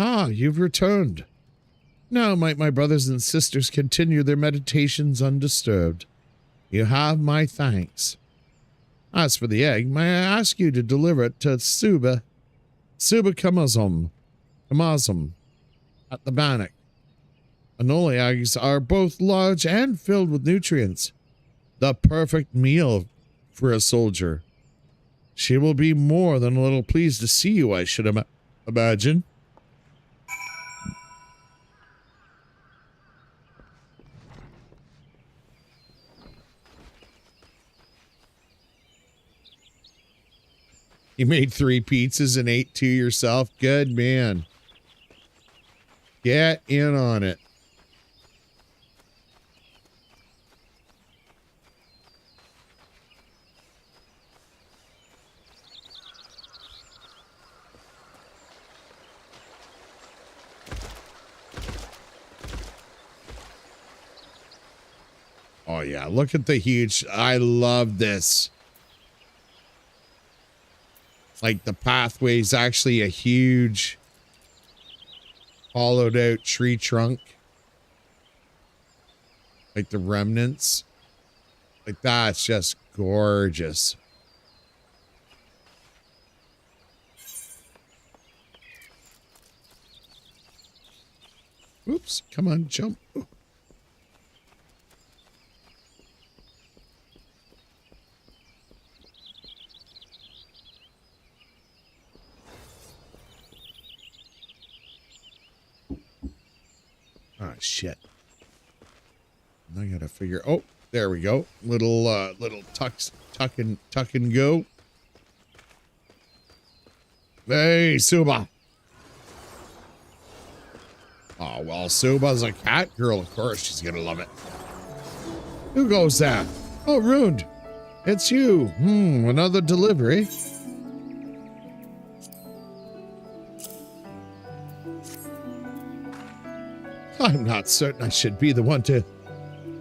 Ah, you've returned. Now might my brothers and sisters continue their meditations undisturbed. You have my thanks. As for the egg, may I ask you to deliver it to Suba Kamazum, at the Bannock. Anoli eggs are both large and filled with nutrients. The perfect meal for a soldier. She will be more than a little pleased to see you, I should imagine. You made 3 pizzas and ate 2 yourself. Good man. Get in on it. Oh yeah, look at the huge, I love this. Like the pathway is actually a huge hollowed out tree trunk. Like the remnants. Like that's just gorgeous. Oops, come on, jump. Oh shit. I gotta figure, oh, there we go. Little tuck and go. Hey, Suba. Oh, well, Suba's a cat girl, of course. She's gonna love it. Who goes that? Oh, Ruined. It's you. Another delivery. I'm not certain I should be the one to...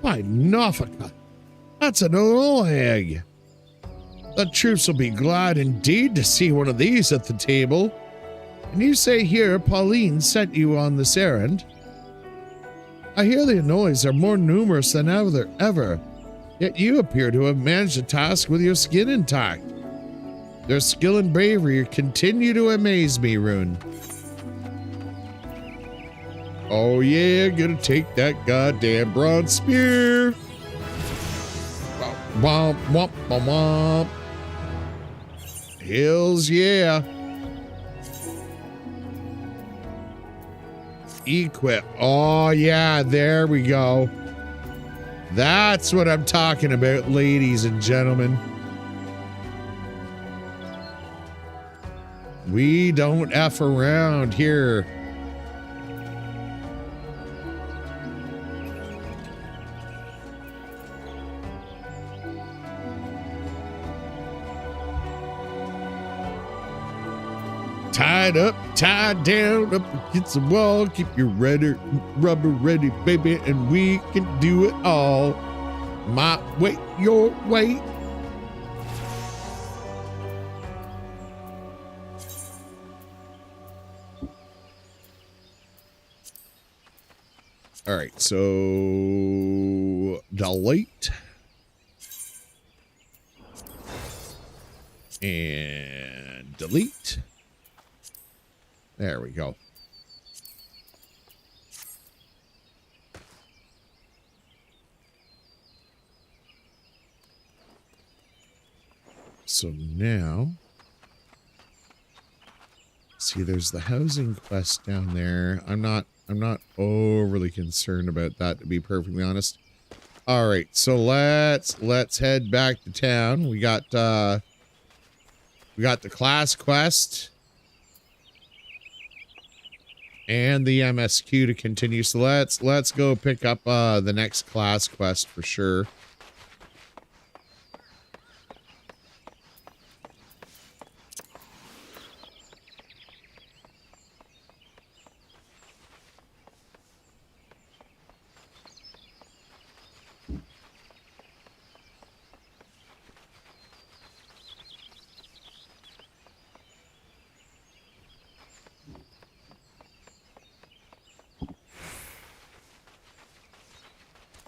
By Norfolka, that's an old egg. The troops will be glad indeed to see one of these at the table. And you say here Pauline sent you on this errand? I hear the Anoys are more numerous than ever, yet you appear to have managed the task with your skin intact. Their skill and bravery continue to amaze me, Rune. Oh yeah, gonna take that goddamn bronze spear. Womp, womp, womp, womp. Hills, yeah. Equip. Oh yeah, there we go. That's what I'm talking about, ladies and gentlemen. We don't F around here. Tied up, tied down, up against the wall. Keep your rubber ready, baby, and we can do it all. My way, your way. All right, so delete and delete. There we go. So now, see, there's the housing quest down there. I'm not overly concerned about that, to be perfectly honest. All right, so let's head back to town. We got the class quest and the MSQ to continue. So let's go pick up the next class quest for sure.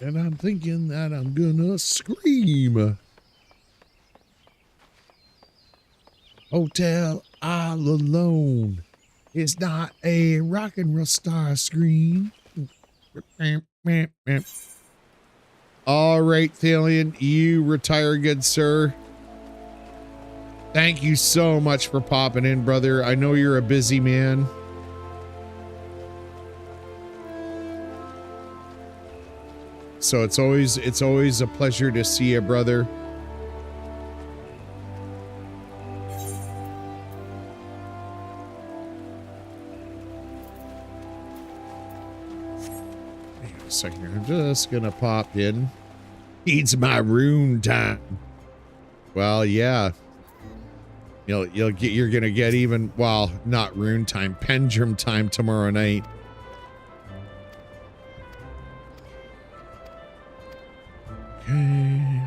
And I'm thinking that I'm gonna scream. Hotel all alone. It's not a rock and roll star scream. All right, Thalion, you retire, good sir. Thank you so much for popping in, brother. I know you're a busy man. So it's always a pleasure to see you, brother. Hang on a second here. I'm just gonna pop in. It's my rune time. Well, yeah. You're gonna get even, well, not rune time, pendulum time tomorrow night. Okay.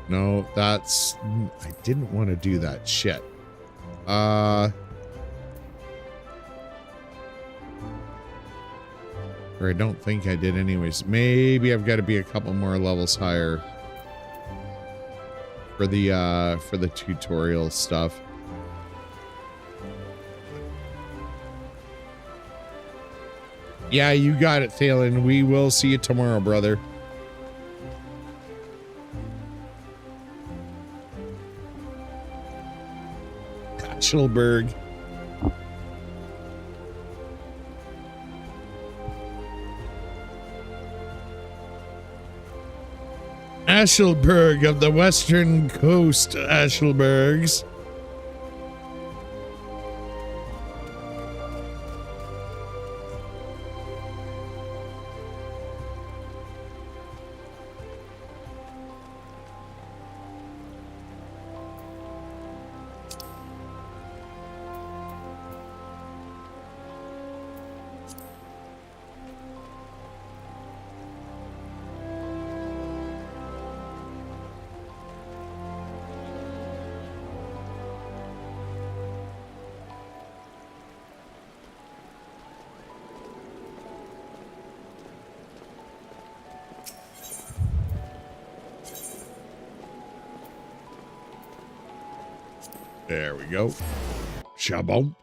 No, that's... I didn't want to do that shit. Or I don't think I did anyways. Maybe I've got to be a couple more levels higher for the tutorial stuff. Yeah, you got it, Thalen. We will see you tomorrow, brother. Schilberg. Ashelberg of the Western Coast, Ashelbergs. There we go. Shabom.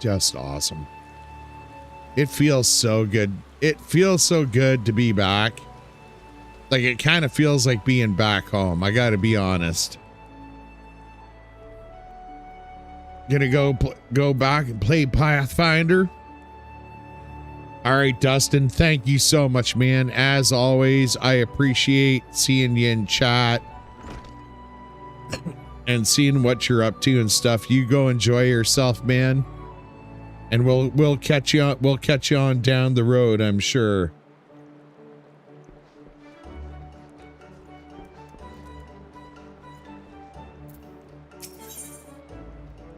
Just awesome. It feels so good. It feels so good to be back. Like, it kind of feels like being back home. I gotta be honest. Gonna go back and play Pathfinder. All right, Dustin, thank you so much, man. As always, I appreciate seeing you in chat and seeing what you're up to and stuff. You go enjoy yourself, man. And we'll catch you on down the road, I'm sure.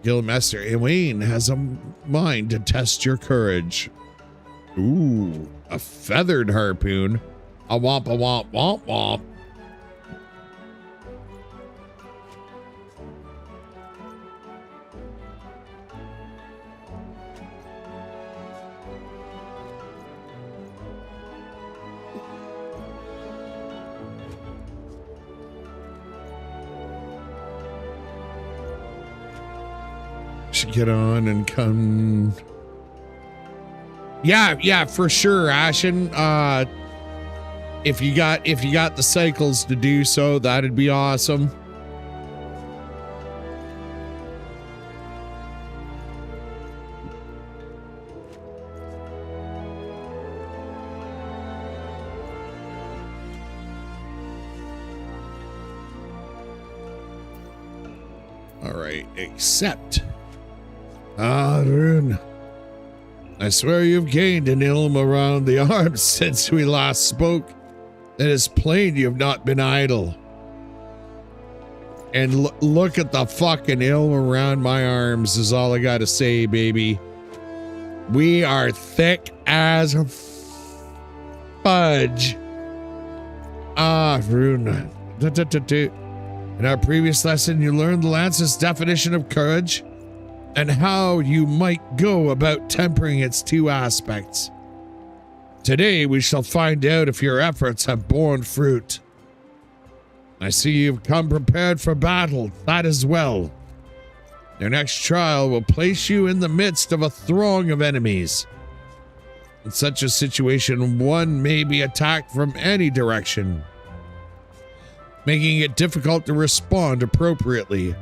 Guildmaster Elaine has a mind to test your courage. Ooh, a feathered harpoon. A womp a womp womp womp. Should get on and come. Yeah, for sure, Ashen. If you got the cycles to do so, that'd be awesome. All right, except Rune, I swear you've gained an ilm around the arms since we last spoke. It is plain you've not been idle. And look at the fucking ilm around my arms is all I gotta say, baby. We are thick as fudge. Rune. In our previous lesson, you learned the Lance's definition of courage and how you might go about tempering its two aspects. Today, we shall find out if your efforts have borne fruit. I see you've come prepared for battle. That is well. Your next trial will place you in the midst of a throng of enemies. In such a situation, one may be attacked from any direction, making it difficult to respond appropriately.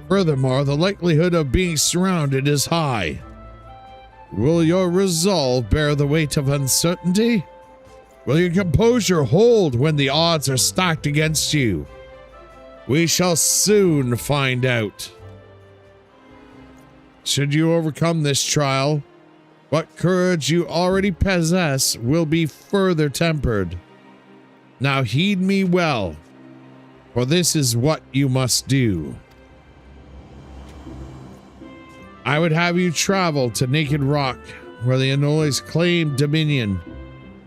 Furthermore, the likelihood of being surrounded is high. Will your resolve bear the weight of uncertainty? Will your composure hold when the odds are stacked against you? We shall soon find out. Should you overcome this trial, what courage you already possess will be further tempered. Now heed me well, for this is what you must do. I would have you travel to Naked Rock, where the Anolis claim dominion.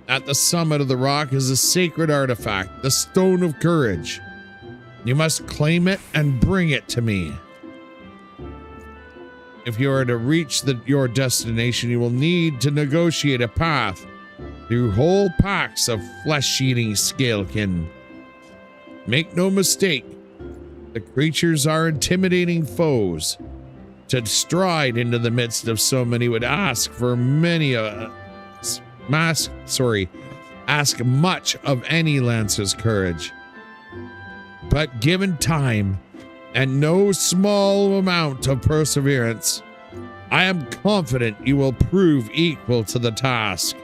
At the summit of the rock is a sacred artifact, the Stone of Courage. You must claim it and bring it to me. If you are to reach your destination, you will need to negotiate a path through whole packs of flesh-eating scalekin. Make no mistake, the creatures are intimidating foes. To stride into the midst of so many would ask much of any lancer's courage. But given time and no small amount of perseverance, I am confident you will prove equal to the task.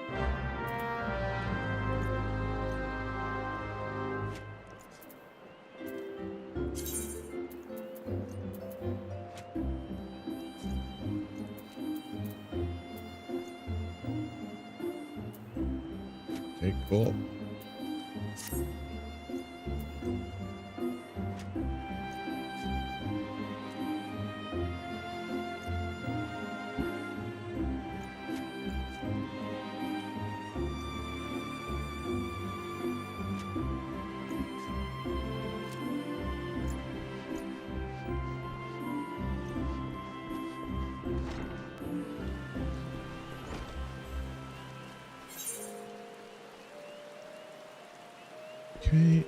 Okay, cool. Okay.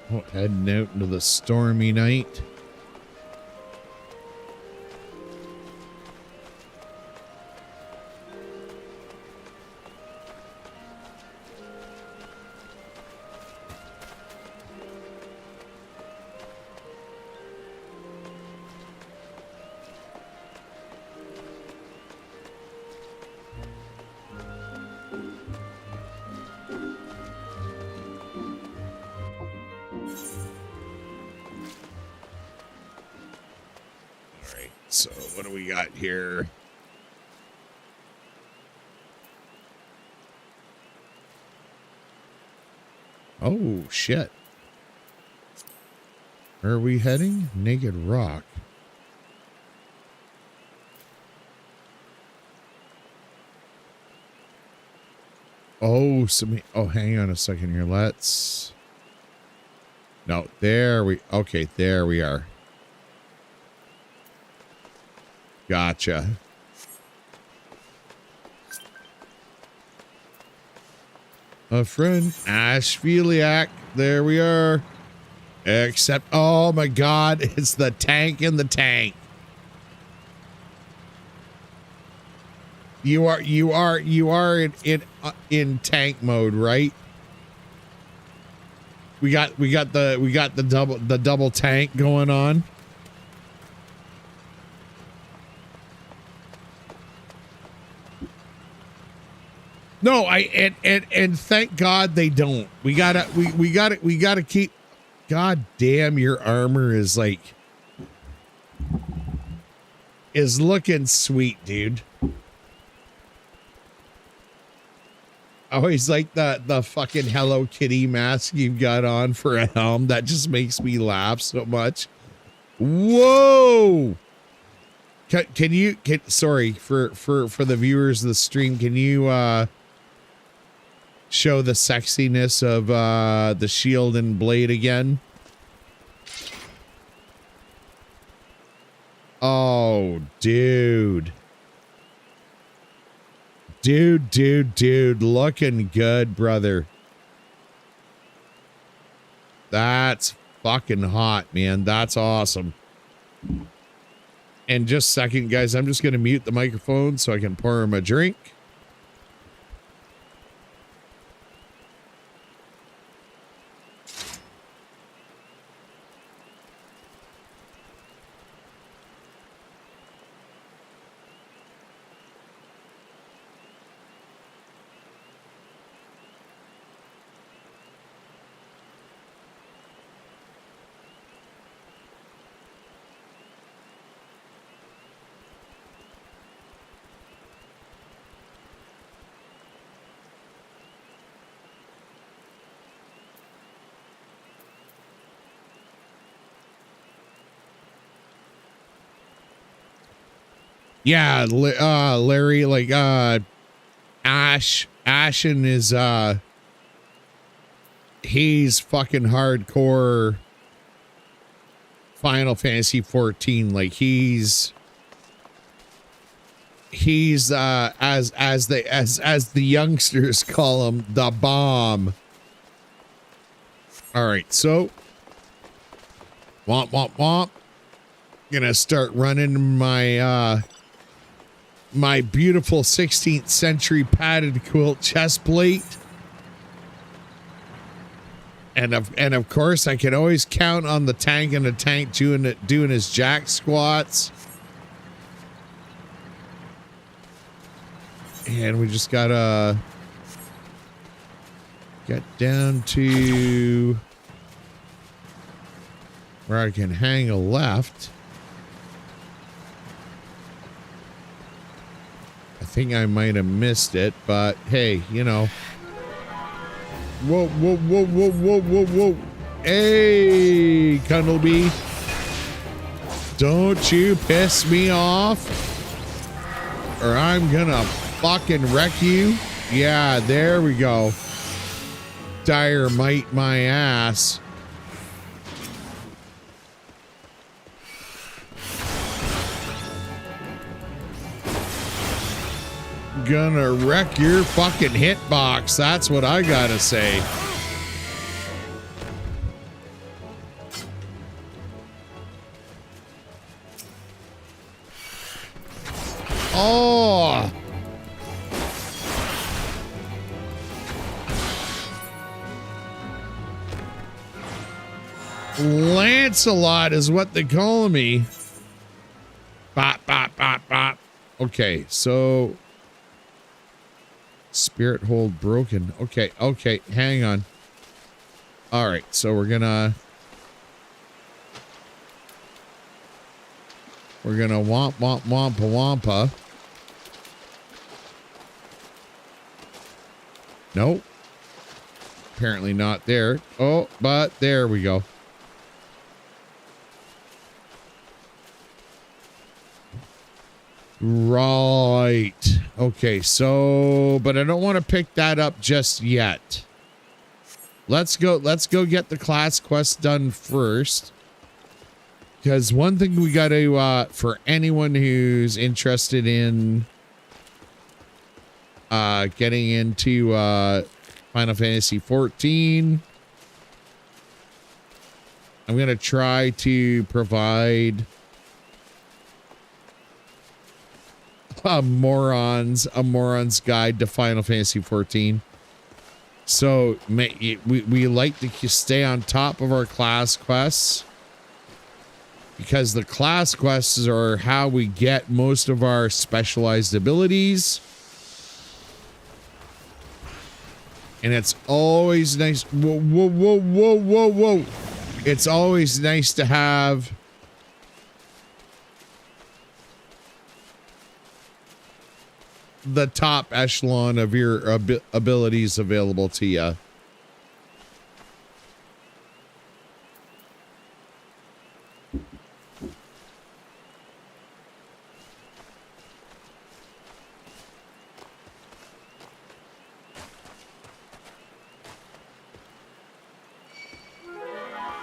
Oh, heading out into the stormy night. So what do we got here? Oh, shit. Where are we heading? Naked Rock. Oh, hang on a second here. Let's... No, okay, there we are. Gotcha. A friend, Ashphiliac. There we are. Except, oh my God, it's the tank in the tank. You are in tank mode, right? We got the double tank going on. No, and thank God they don't. We gotta keep. God damn, your armor is looking sweet, dude. I always like the fucking Hello Kitty mask you've got on for a helm. That just makes me laugh so much. Whoa! Can you sorry for the viewers of the stream, can you show the sexiness of the shield and blade again? Oh, dude. Dude, looking good, brother. That's fucking hot, man. That's awesome. And just a second, guys, I'm just going to mute the microphone so I can pour him a drink. Yeah, Larry, like, Ashen is, he's fucking hardcore Final Fantasy 14. Like, he's, as the youngsters call him, the bomb. All right, so, womp, womp, womp. Gonna start running my, my beautiful 16th century padded quilt chest plate. And of course I can always count on the tank and the tank doing his jack squats. And we just gotta get down to where I can hang a left. I think I might have missed it, but hey, you know. Whoa, whoa, whoa, whoa, whoa, whoa, whoa. Hey, Cuddleby. Don't you piss me off, or I'm gonna fucking wreck you. Yeah, there we go. Dynamite my ass. Gonna wreck your fucking hitbox. That's what I gotta say. Oh. Lancelot is what they call me. Bop, bop, bop, bop. Okay, so spirit hold broken. Okay, okay, hang on. All right, so we're gonna womp womp wampa wampa. Nope. Apparently not there. Oh, but there we go. Right. Okay, so, but I don't want to pick that up just yet. Let's go get the class quest done first. Because one thing we got to, for anyone who's interested in getting into Final Fantasy 14, I'm going to try to provide a moron's guide to Final Fantasy 14. So we like to stay on top of our class quests, because the class quests are how we get most of our specialized abilities. And it's always nice. Whoa, whoa, whoa, whoa, whoa, whoa. It's always nice to have the top echelon of your abilities available to you.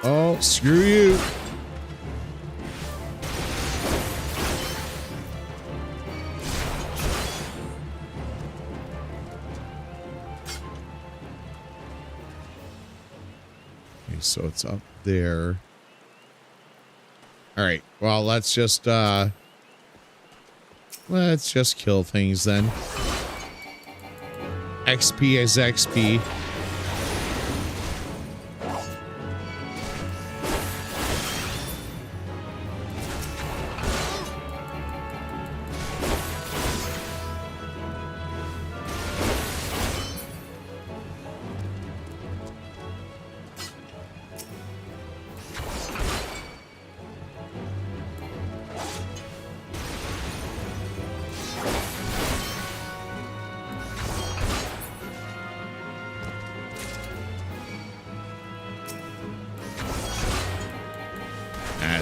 Oh, screw you. Okay, so it's up there. All right. Well, let's just Let's just kill things then. XP is XP.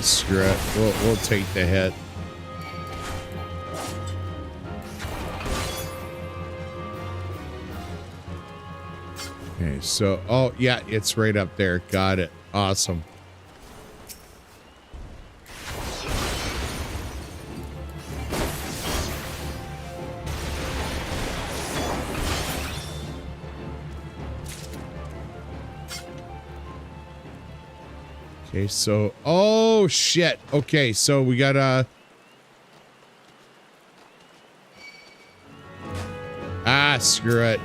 Screw it. We'll take the hit. Okay, so oh yeah, it's right up there. Got it. Awesome. Okay, so oh shit. Okay, so we got screw it.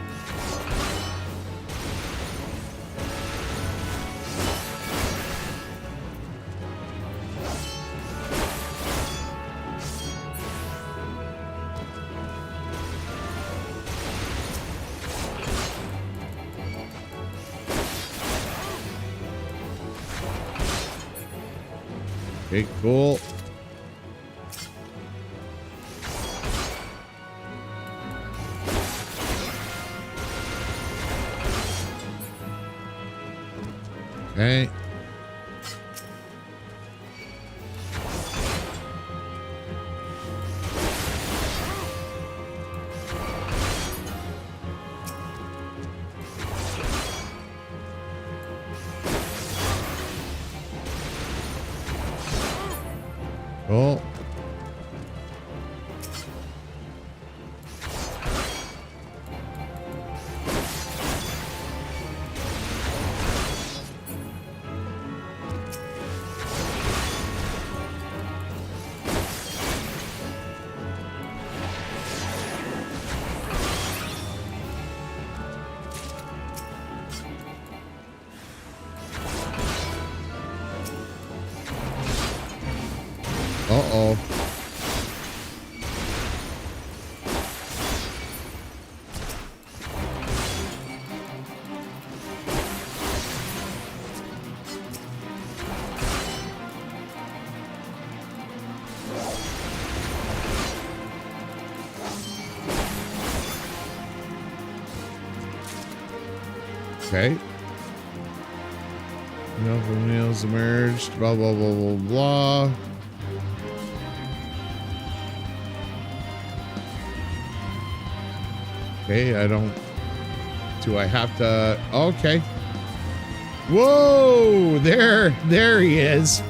Okay, cool. Okay. Cool. Uh-oh. Okay. No nails emerged. Blah, blah, blah, blah, blah. Okay, I don't... Do I have to... Okay. Whoa! There he is.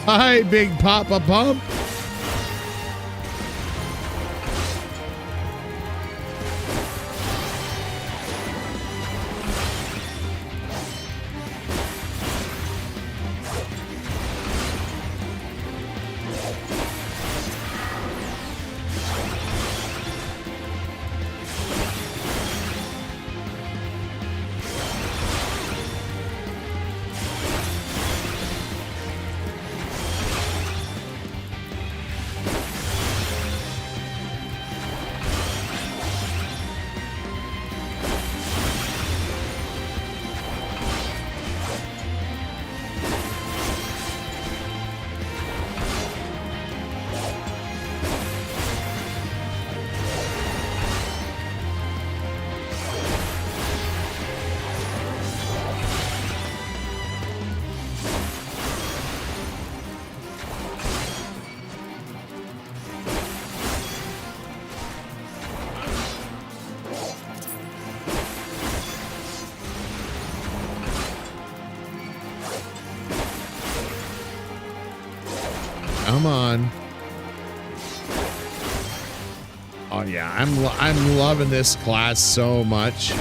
Hi, Big Papa Pump. Come on. Oh yeah, I'm loving this class so much.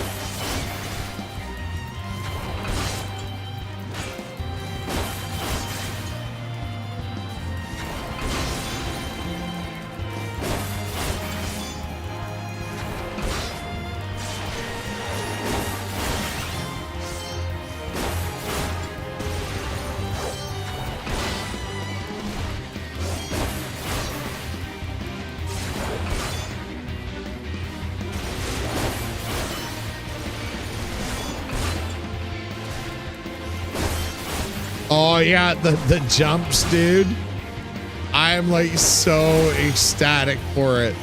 Oh yeah, the jumps, dude. I am like so ecstatic for it.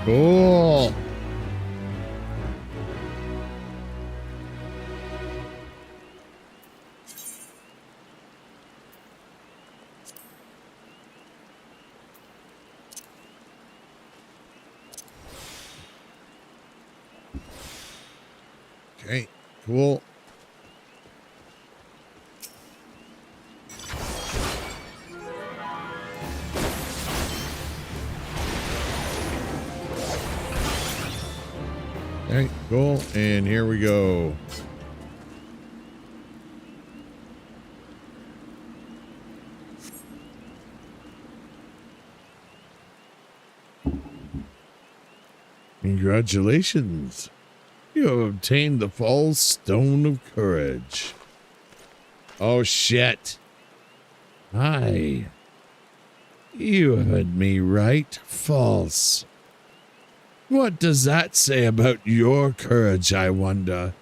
Cool. Okay, cool. All right, cool. And here we go. Congratulations. You have obtained the false stone of courage. Oh, shit. Hi. You heard me right. False. What does that say about your courage, I wonder?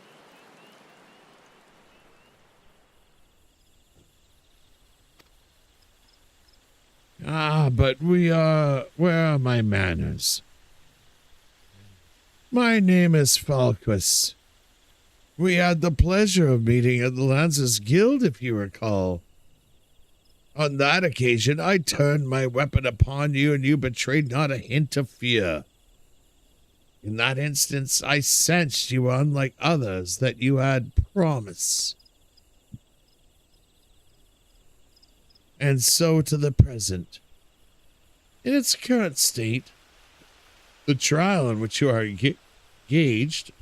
But where are my manners? My name is Falquis. We had the pleasure of meeting at the Lancers Guild, if you recall. On that occasion, I turned my weapon upon you, and you betrayed not a hint of fear. In that instance, I sensed you were unlike others, that you had promise. And so to the present. In its current state, the trial in which you are engaged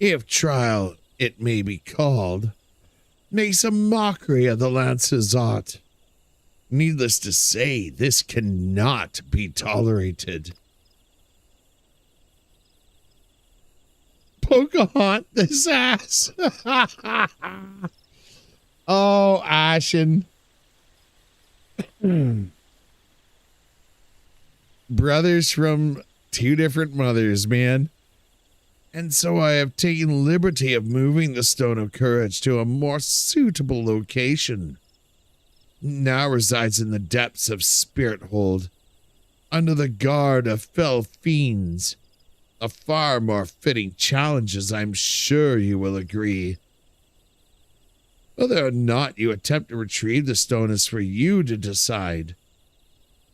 if trial it may be called, makes a mockery of the Lancer's art. Needless to say, this cannot be tolerated. Pocahontas ass. Oh, Ashen. Brothers from two different mothers, man. And so I have taken liberty of moving the Stone of Courage to a more suitable location. Now resides in the depths of Spirit Hold, under the guard of fell fiends. A far more fitting challenge, as I'm sure you will agree. Whether or not you attempt to retrieve the stone is for you to decide.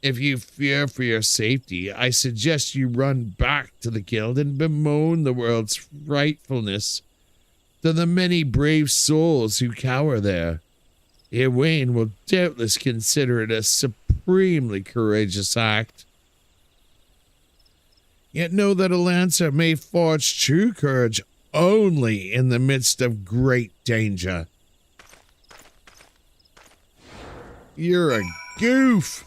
If you fear for your safety, I suggest you run back to the guild and bemoan the world's frightfulness to the many brave souls who cower there. Egwene will doubtless consider it a supremely courageous act. Yet know that a Lancer may forge true courage only in the midst of great danger. You're a goof.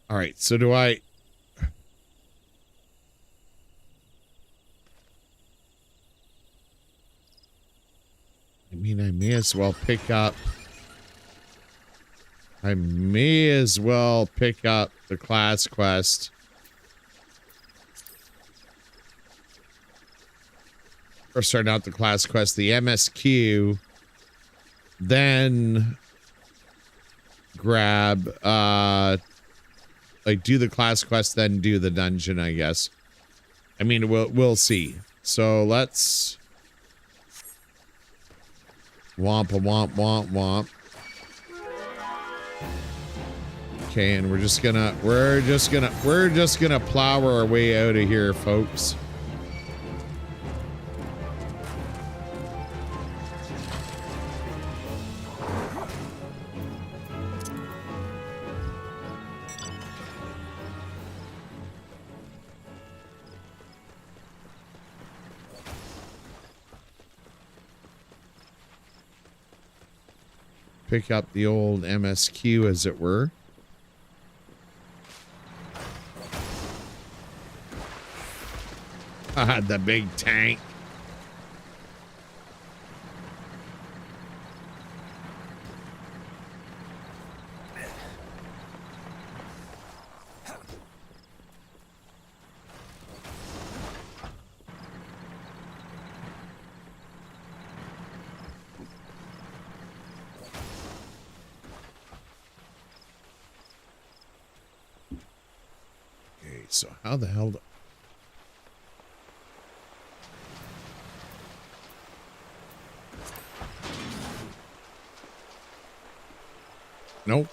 All right, so do I... I mean, I may as well pick up... the class quest. or starting out the class quest, the MSQ, then grab, like do the class quest, then do the dungeon, I guess. I mean, we'll see. So let's womp a womp womp womp. Okay, and we're just gonna plow our way out of here, folks. Pick up the old MSQ, as it were. The big tank. Okay, so how the hell... Nope.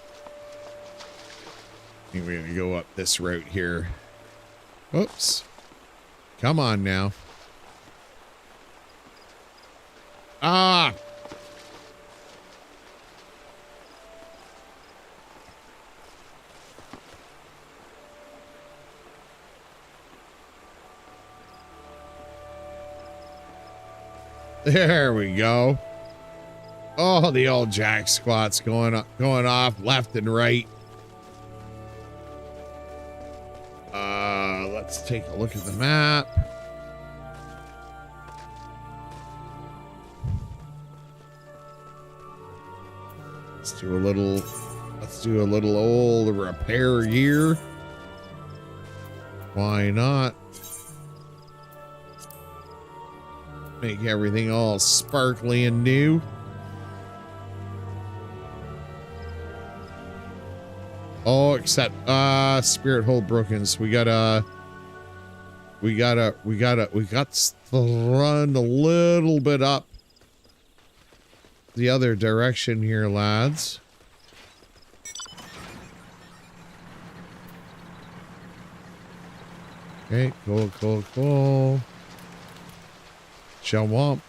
I think we're gonna go up this route here. Whoops. Come on now. Ah! There we go. Oh, the old jack squats going off left and right. Let's take a look at the map. Let's do a little old repair here. Why not? Make everything all sparkly and new. Oh, except spirit hold broken. So we got to run a little bit up the other direction here, lads. Okay, cool. Shawamp.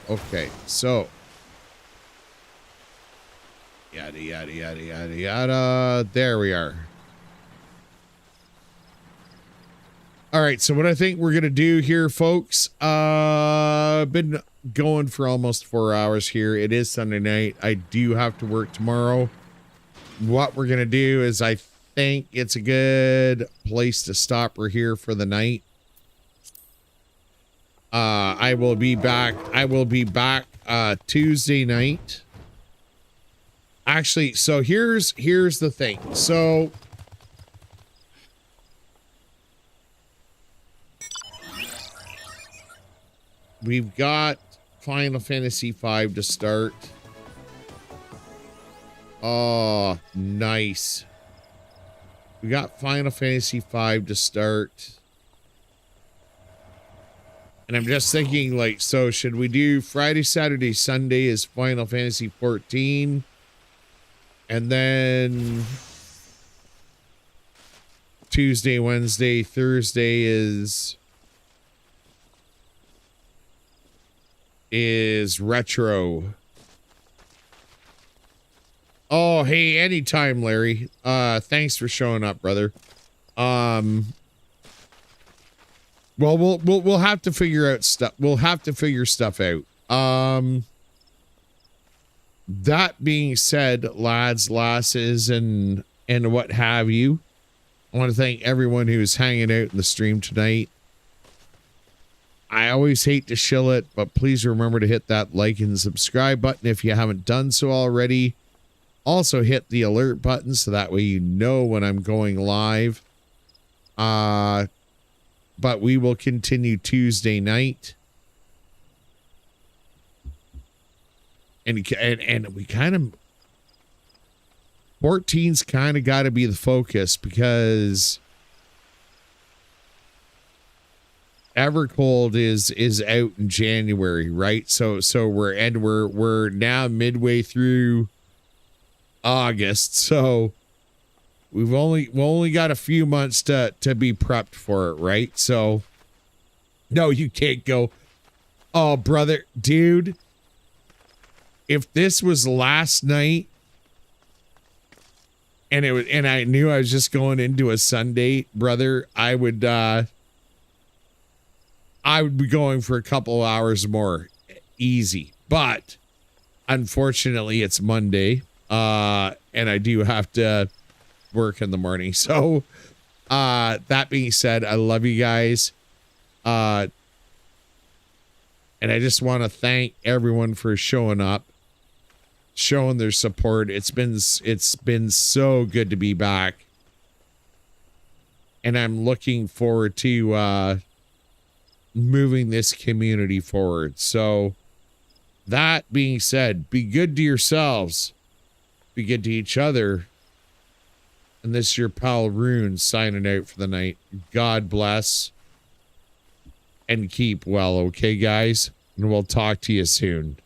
Okay, so yada. There we are. All right, so what I think we're gonna do here, folks, been going for almost 4 hours here. It is Sunday night. I do have to work tomorrow. What we're gonna do is, I think it's a good place to stop. We're here for the night. I will be back Tuesday night. Actually, so here's the thing. So we've got Final Fantasy V to start. Oh, nice. We got Final Fantasy V to start. And I'm just thinking, like, so should we do Friday, Saturday, Sunday is Final Fantasy 14? And then Tuesday, Wednesday, Thursday is retro. Oh, hey, anytime, Larry. Thanks for showing up, brother. Well, we'll have to figure out stuff. We'll have to figure stuff out. That being said, lads, lasses, and what have you, I want to thank everyone who's hanging out in the stream tonight. I always hate to shill it, but please remember to hit that like and subscribe button if you haven't done so already. Also hit the alert button so that way you know when I'm going live. but we will continue Tuesday night. And we kind of 14's kind of got to be the focus because Evercold is out in January, right? So we're now midway through August. So we've only got a few months to be prepped for it, right? So no, you can't go, oh brother, dude, if this was last night and I knew I was just going into a Sunday, brother, I would be going for a couple hours more, easy. But unfortunately, it's Monday, and I do have to work in the morning. So, that being said, I love you guys, and I just want to thank everyone for showing up, showing their support. It's been so good to be back, and I'm looking forward to moving this community forward. So that being said, be good to yourselves, be good to each other, and this is your pal Rune signing out for the night. God bless and keep well, okay guys, and we'll talk to you soon.